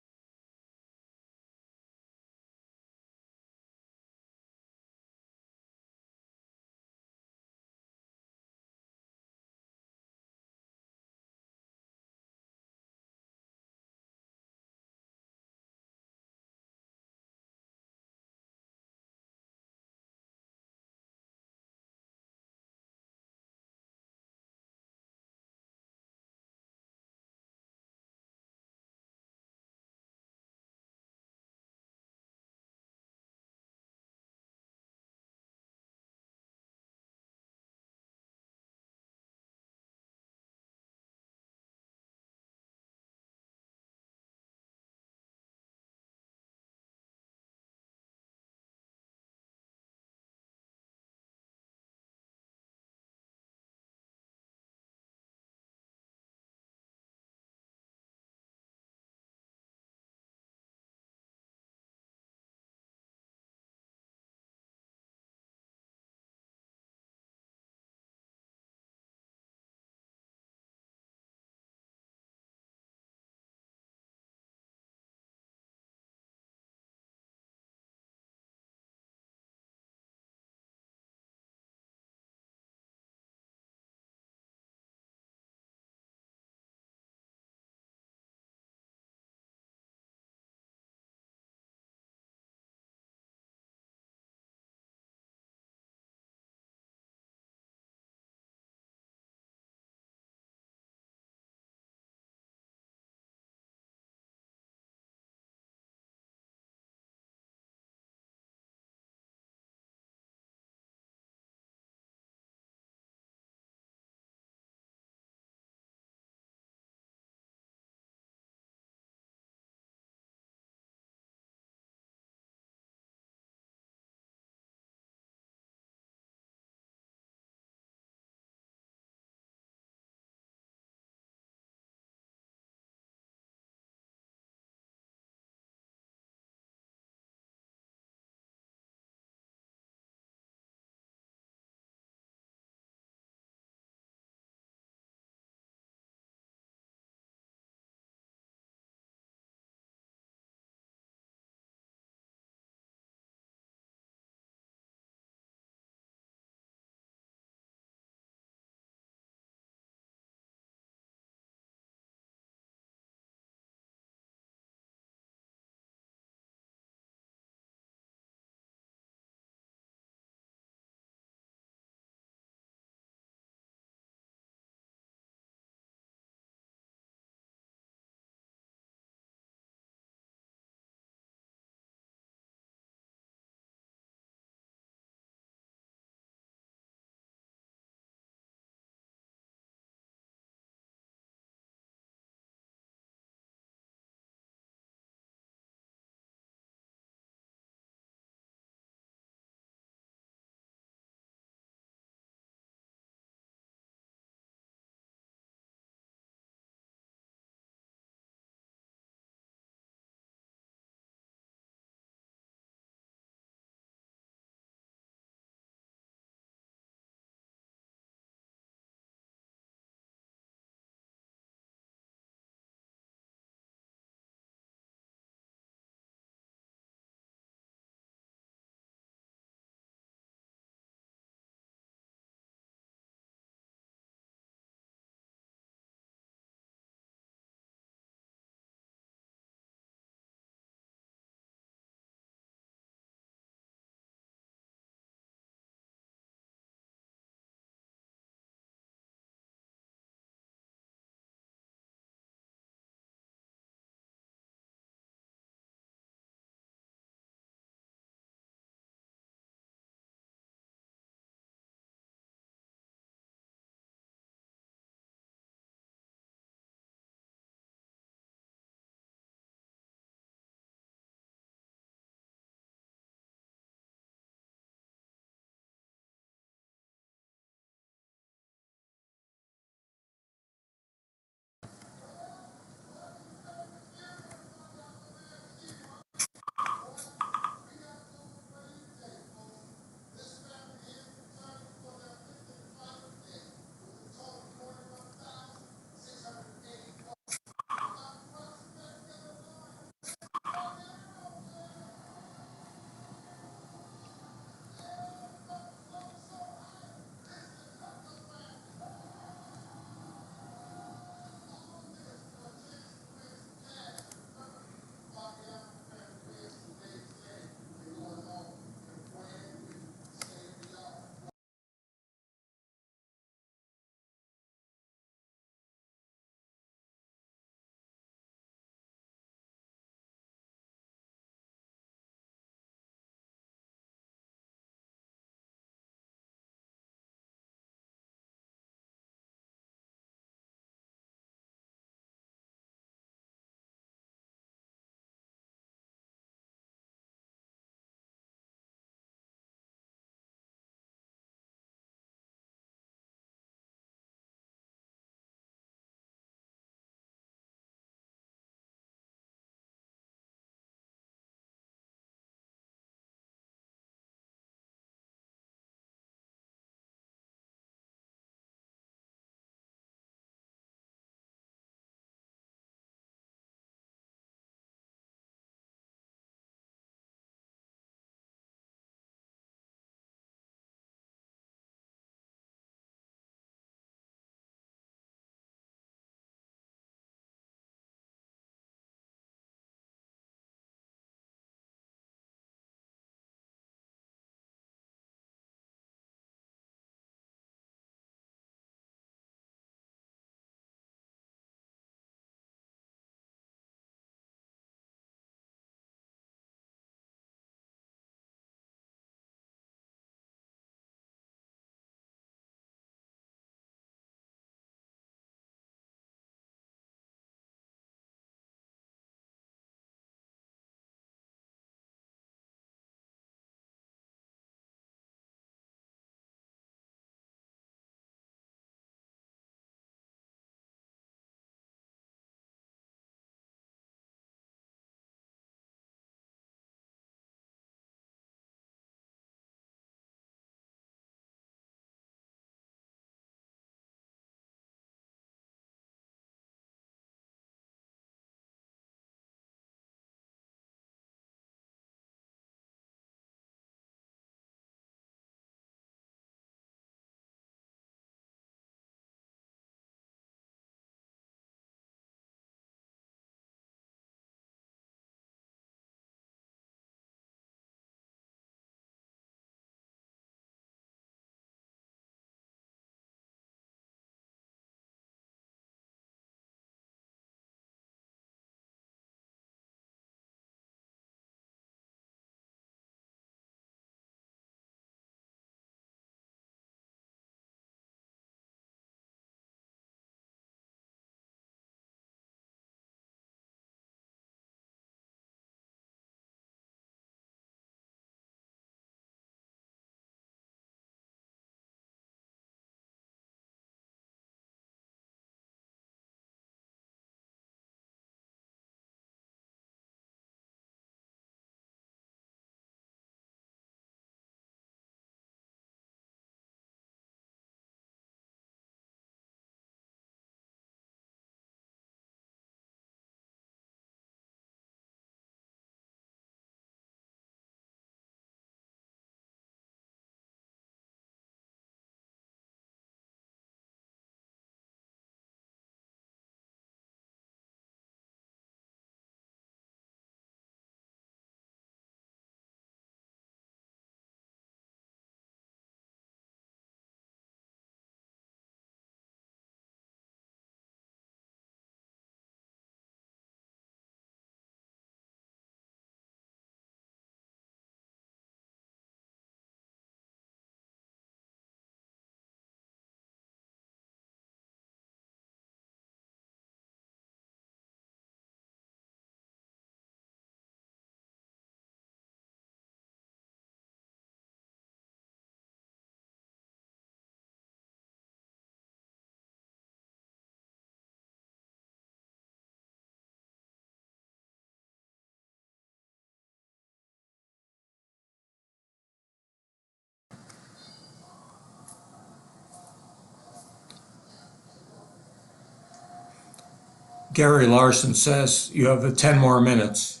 Gary Larson says you have 10 more minutes.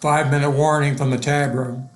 Five-minute warning from the tab room.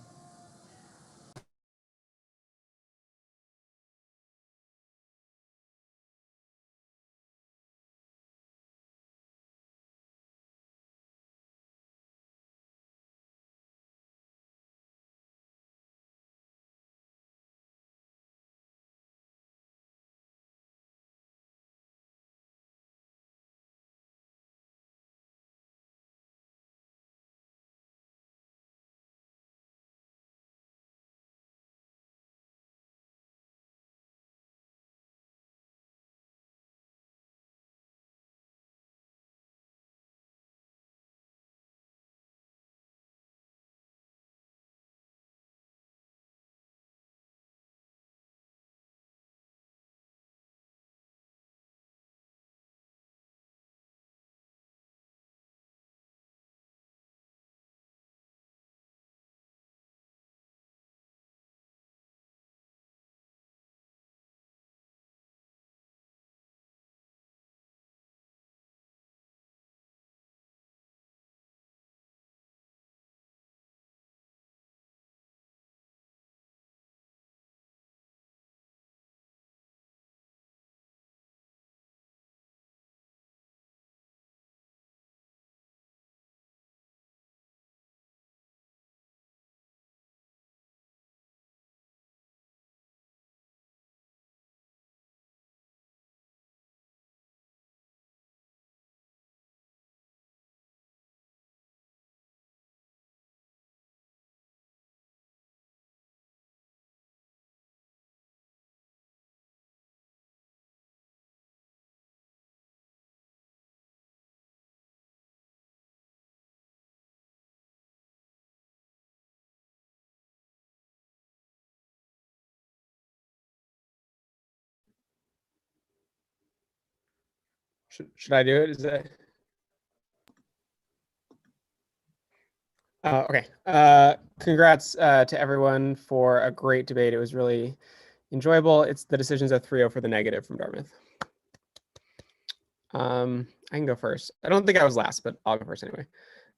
Should I do it? Is that okay? Congrats to everyone for a great debate. It was really enjoyable. It's the decisions of 3-0 for the negative from Dartmouth. I can go first. I don't think I was last, but I'll go first anyway.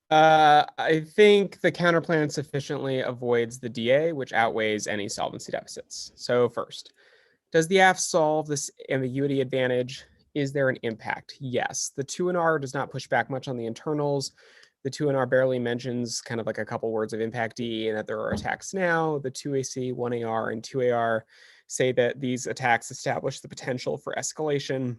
I think the counter plan sufficiently avoids the DA, which outweighs any solvency deficits. So first, does the AF solve this ambiguity advantage? Is there an impact? Yes. The 2NR does not push back much on the internals. The 2NR barely mentions kind of like a couple words of impact D and that there are attacks now. The 2AC, 1AR, and 2AR say that these attacks establish the potential for escalation,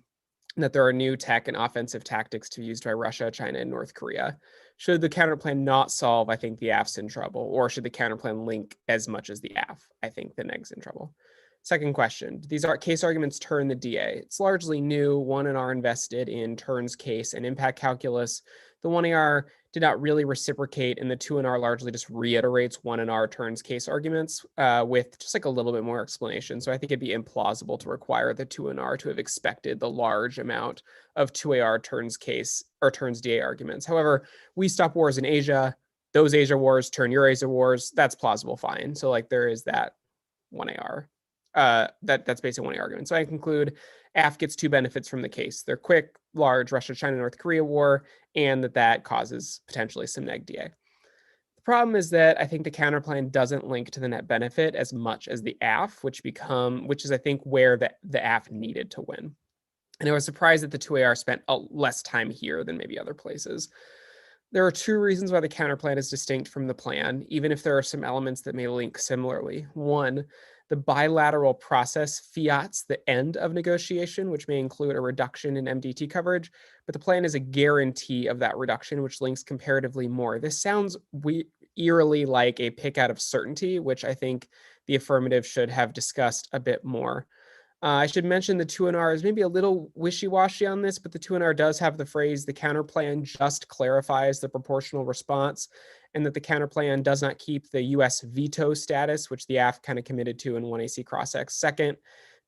and that there are new tech and offensive tactics to be used by Russia, China, and North Korea. Should the counterplan not solve, I think the AF's in trouble. Or should the counterplan link as much as the AF? I think the neg's in trouble. Second question, do these case arguments turn the DA? It's largely new. 1NR invested in turns case and impact calculus. The 1AR did not really reciprocate, and the 2NR largely just reiterates 1NR turns case arguments with just like a little bit more explanation. So I think it'd be implausible to require the 2NR to have expected the large amount of 2AR turns case or turns DA arguments. However, we stop wars in Asia. Those Asia wars turn Eurasia wars. That's plausible, fine. So like there is that 1AR. That's basically one argument. So I conclude AF gets two benefits from the case. They're quick, large Russia, China, North Korea war, and that causes potentially some neg DA. The problem is that I think the counterplan doesn't link to the net benefit as much as the AF, which is I think where the AF needed to win. And I was surprised that the 2AR spent less time here than maybe other places. There are two reasons why the counterplan is distinct from the plan, even if there are some elements that may link similarly. One, the bilateral process fiats the end of negotiation, which may include a reduction in MDT coverage, but the plan is a guarantee of that reduction, which links comparatively more. This sounds eerily like a pick out of certainty, which I think the affirmative should have discussed a bit more. I should mention the 2NR is maybe a little wishy-washy on this, but the 2NR does have the phrase, the counterplan just clarifies the proportional response, and that the counterplan does not keep the US veto status, which the AF kind of committed to in 1AC Cross-X. Second,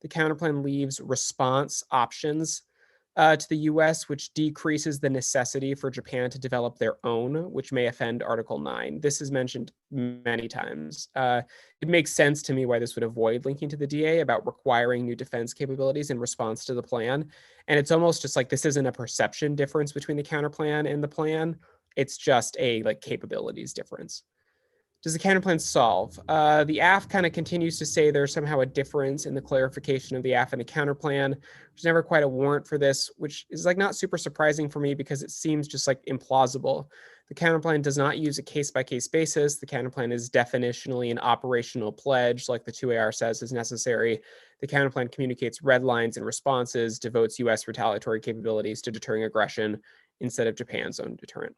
the counterplan leaves response options to the US, which decreases the necessity for Japan to develop their own, which may offend Article 9. This is mentioned many times. It makes sense to me why this would avoid linking to the DA about requiring new defense capabilities in response to the plan. And it's almost just like this isn't a perception difference between the counterplan and the plan. It's just a capabilities difference. Does the counterplan solve? The AF kind of continues to say there's somehow a difference in the clarification of the AF and the counterplan. There's never quite a warrant for this, which is not super surprising for me because it seems just implausible. The counterplan does not use a case-by-case basis. The counterplan is definitionally an operational pledge, like the 2AR says is necessary. The counterplan communicates red lines and responses, devotes US retaliatory capabilities to deterring aggression instead of Japan's own deterrent.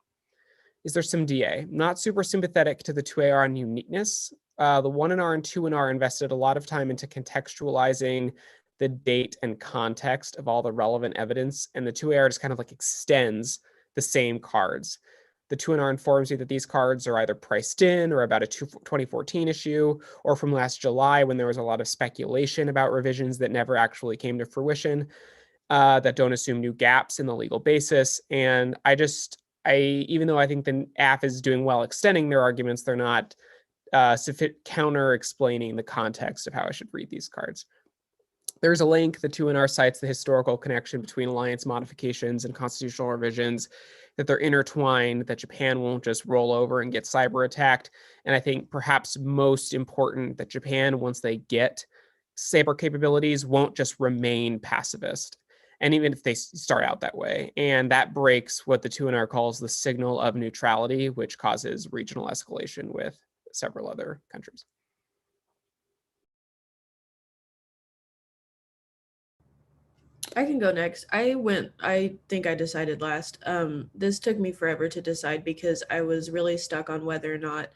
Is there some DA? Not super sympathetic to the 2AR on uniqueness. The 1NR and 2NR invested a lot of time into contextualizing the date and context of all the relevant evidence, and the 2AR just kind of extends the same cards. The 2NR informs you that these cards are either priced in or about a 2014 issue, or from last July when there was a lot of speculation about revisions that never actually came to fruition, that don't assume new gaps in the legal basis. And even though I think the AF is doing well extending their arguments, they're not counter-explaining the context of how I should read these cards. There's a link. The 2NR cites the historical connection between alliance modifications and constitutional revisions, that they're intertwined, that Japan won't just roll over and get cyber attacked. And I think perhaps most important, that Japan, once they get cyber capabilities, won't just remain pacifist. And even if they start out that way, and that breaks what the 2NR calls the signal of neutrality, which causes regional escalation with several other countries. I can go next. I think I decided last. This took me forever to decide because I was really stuck on whether or not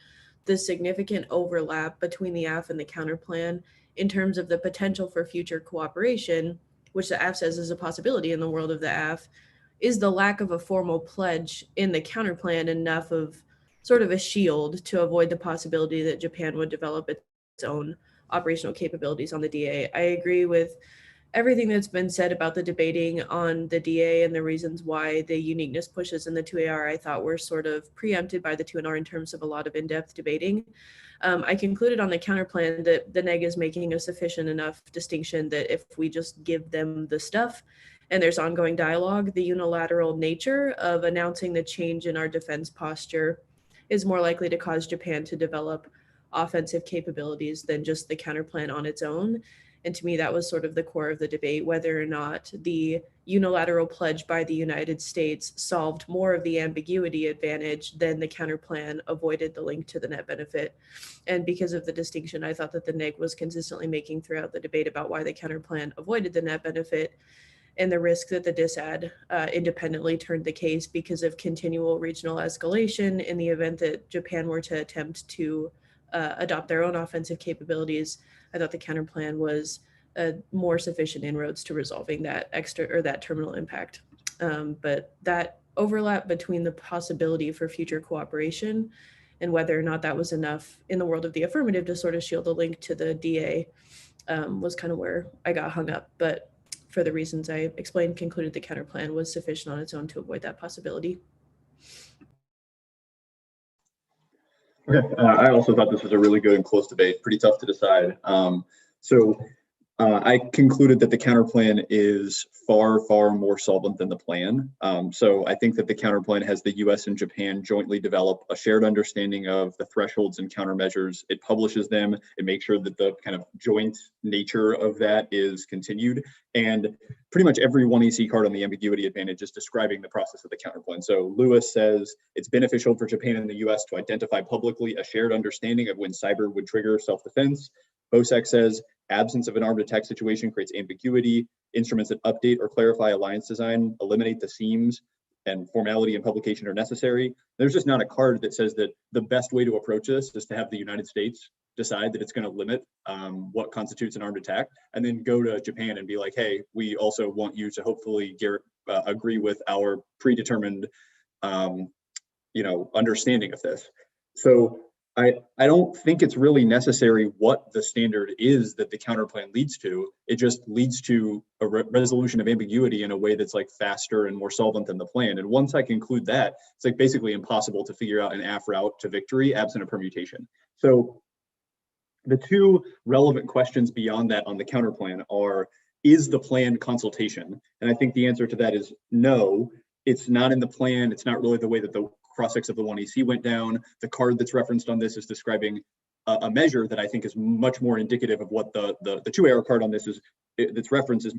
the significant overlap between the AF and the counterplan in terms of the potential for future cooperation, which the AF says is a possibility in the world of the AF, is the lack of a formal pledge in the counterplan enough of sort of a shield to avoid the possibility that Japan would develop its own operational capabilities on the DA. I agree with everything that's been said about the debating on the DA and the reasons why the uniqueness pushes in the 2AR, I thought were sort of preempted by the 2NR in terms of a lot of in-depth debating. I concluded on the counterplan that the neg is making a sufficient enough distinction that if we just give them the stuff and there's ongoing dialogue, the unilateral nature of announcing the change in our defense posture is more likely to cause Japan to develop offensive capabilities than just the counterplan on its own. And to me, that was sort of the core of the debate, whether or not the unilateral pledge by the United States solved more of the ambiguity advantage than the counterplan avoided the link to the net benefit. And because of the distinction I thought that the neg was consistently making throughout the debate about why the counterplan avoided the net benefit, and the risk that the disad independently turned the case because of continual regional escalation in the event that Japan were to attempt to adopt their own offensive capabilities, I thought the counterplan was more sufficient inroads to resolving that that terminal impact. But that overlap between the possibility for future cooperation and whether or not that was enough in the world of the affirmative to sort of shield the link to the DA was kind of where I got hung up. But for the reasons I explained, concluded the counterplan was sufficient on its own to avoid that possibility. Okay, I also thought this was a really good and close debate, pretty tough to decide. I concluded that the counterplan is far, far more solvent than the plan. So I think that the counterplan has the US and Japan jointly develop a shared understanding of the thresholds and countermeasures. It publishes them. It makes sure that the kind of joint nature of that is continued. And pretty much every 1EC card on the ambiguity advantage is describing the process of the counterplan. So Lewis says it's beneficial for Japan and the US to identify publicly a shared understanding of when cyber would trigger self-defense. Bosek says absence of an armed attack situation creates ambiguity. Instruments that update or clarify alliance design eliminate the seams, and formality and publication are necessary. There's just not a card that says that the best way to approach this is to have the United States decide that it's going to limit what constitutes an armed attack, and then go to Japan and be like, hey, we also want you to hopefully agree with our predetermined understanding of this. So I don't think it's really necessary what the standard is that the counterplan leads to. It just leads to a resolution of ambiguity in a way that's like faster and more solvent than the plan. And once I conclude that, it's like basically impossible to figure out an AF route to victory absent a permutation. So the two relevant questions beyond that on the counterplan are, is the plan consultation? And I think the answer to that is no, it's not in the plan. It's not really the way that the cross-ex of the 1EC went down. The card that's referenced on this is describing a measure that I think is much more indicative of what the 2AR card on this is. Its reference is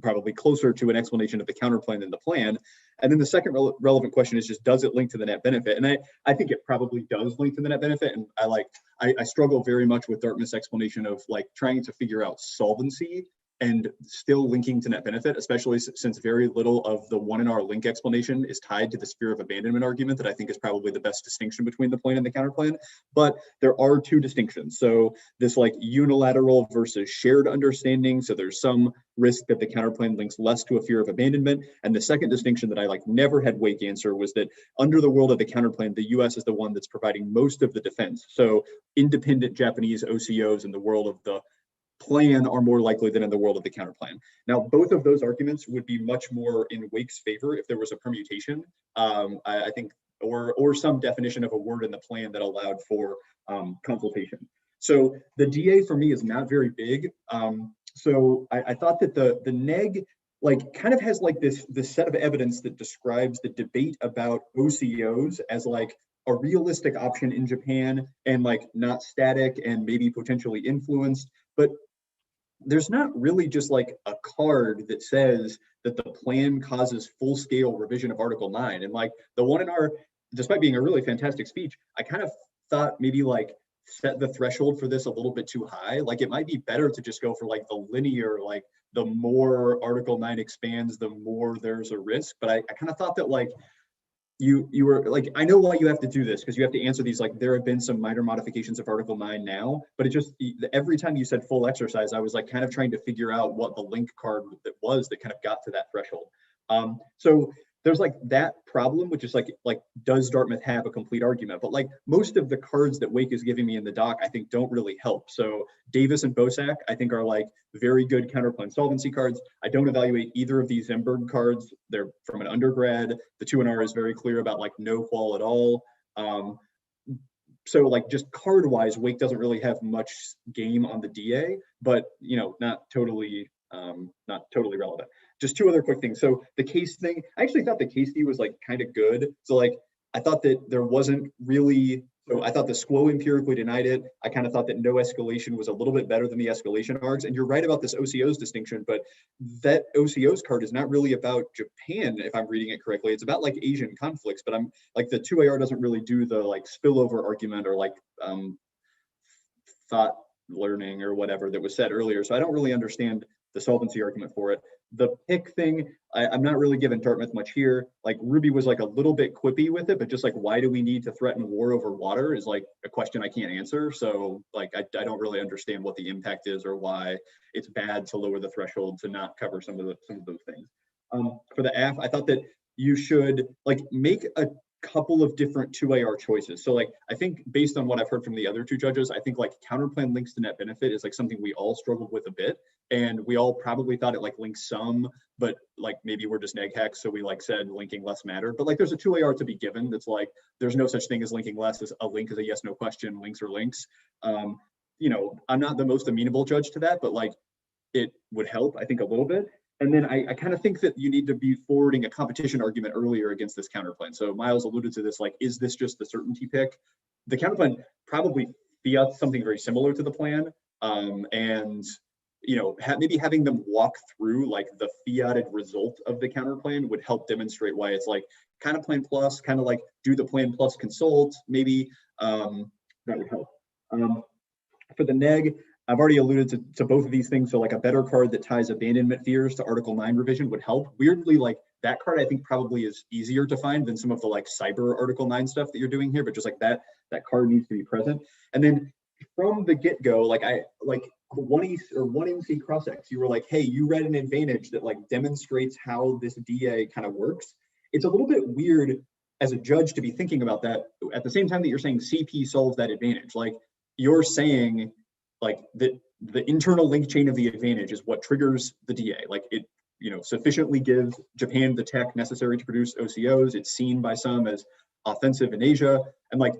probably closer to an explanation of the counterplan than the plan. And then the second relevant question is just, does it link to the net benefit? And I think it probably does link to the net benefit. And I struggle very much with Dartmouth's explanation of like trying to figure out solvency and still linking to net benefit, especially since very little of the 1NR link explanation is tied to the sphere of abandonment argument that I think is probably the best distinction between the plan and the counterplan. But there are two distinctions. So this like unilateral versus shared understanding. So there's some risk that the counterplan links less to a fear of abandonment. And the second distinction that I never had Wake answer was that under the world of the counterplan, the US is the one that's providing most of the defense. So independent Japanese OCOs in the world of the plan are more likely than in the world of the counterplan. Now, both of those arguments would be much more in Wake's favor if there was a permutation, I think, or some definition of a word in the plan that allowed for consultation. So the DA for me is not very big. So I thought that the neg kind of has this set of evidence that describes the debate about OCOs as a realistic option in Japan and not static and maybe potentially influenced, but there's not really just a card that says that the plan causes full-scale revision of Article 9. And the 1NR, despite being a really fantastic speech, I kind of thought maybe set the threshold for this a little bit too high. It might be better to just go for the linear, the more Article 9 expands, the more there's a risk. But I kind of thought that you were I know why you have to do this, because you have to answer these there have been some minor modifications of Article 9 now, but it just every time you said full exercise, I was kind of trying to figure out what the link card that kind of got to that threshold. So there's like that problem, which is like does Dartmouth have a complete argument? But like most of the cards that Wake is giving me in the doc, I think don't really help. So Davis and Bosak, I think are like very good counterplan solvency cards. I don't evaluate either of these Zemberg cards. They're from an undergrad. The 2NR is very clear about like no qual at all. So like just card wise, Wake doesn't really have much game on the DA, but you know, not totally relevant. Just two other quick things. So the case thing, I actually thought the case fee was like kind of good. So like I thought that there wasn't really, so I thought the SQUO empirically denied it. I kind of thought that no escalation was a little bit better than the escalation args. And you're right about this OCO's distinction, but that OCO's card is not really about Japan, if I'm reading it correctly. It's about like Asian conflicts, but I'm like the 2AR doesn't really do the like spillover argument or like thought learning or whatever that was said earlier. So I don't really understand the solvency argument for it. The pick thing, I'm not really giving Dartmouth much here. Like Ruby was like a little bit quippy with it, but just like, why do we need to threaten war over water is like a question I can't answer. So like, I don't really understand what the impact is or why it's bad to lower the threshold to not cover some of those things. For the AF, I thought that you should like make a couple of different 2AR choices. So like, I think based on what I've heard from the other two judges, I think like counterplan links to net benefit is like something we all struggled with a bit. And we all probably thought it like links some, but like maybe we're just neg hacks. So we like said linking less matter, but like there's a 2AR to be given. That's like, there's no such thing as linking less. As a link is a yes, no question, links are links. You know, I'm not the most amenable judge to that, but like it would help, I think, a little bit. And then I kind of think that you need to be forwarding a competition argument earlier against this counterplan. So Miles alluded to this, like, is this just the certainty pick? The counterplan probably fiats something very similar to the plan. And, you know, maybe having them walk through like the fiated result of the counterplan would help demonstrate why it's like kind of plan plus, kind of like do the plan plus consult, maybe that would help. For the neg, I've already alluded to both of these things. So like a better card that ties abandonment fears to Article 9 revision would help. Weirdly, like that card I think probably is easier to find than some of the like cyber Article 9 stuff that you're doing here, but just like that card needs to be present. And then from the get-go, like I like 1E or 1MC cross-X, you were like, hey, you read an advantage that like demonstrates how this DA kind of works. It's a little bit weird as a judge to be thinking about that at the same time that you're saying CP solves that advantage. Like you're saying like the internal link chain of the advantage is what triggers the DA. Like it, you know, sufficiently gives Japan the tech necessary to produce OCOs. It's seen by some as offensive in Asia, and like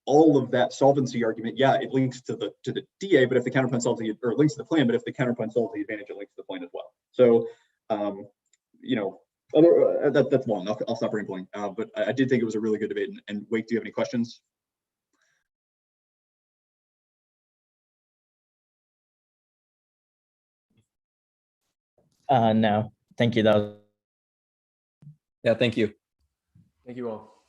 all of that solvency argument, yeah, it links to the DA, but if the counterplan solves the, or links to the plan, but if the counterplan solves the advantage, it links to the plan as well. So, you know, that's long. I'll stop rambling. But I did think it was a really good debate. And Wake, do you have any questions? No, thank you. Yeah, thank you. Thank you all.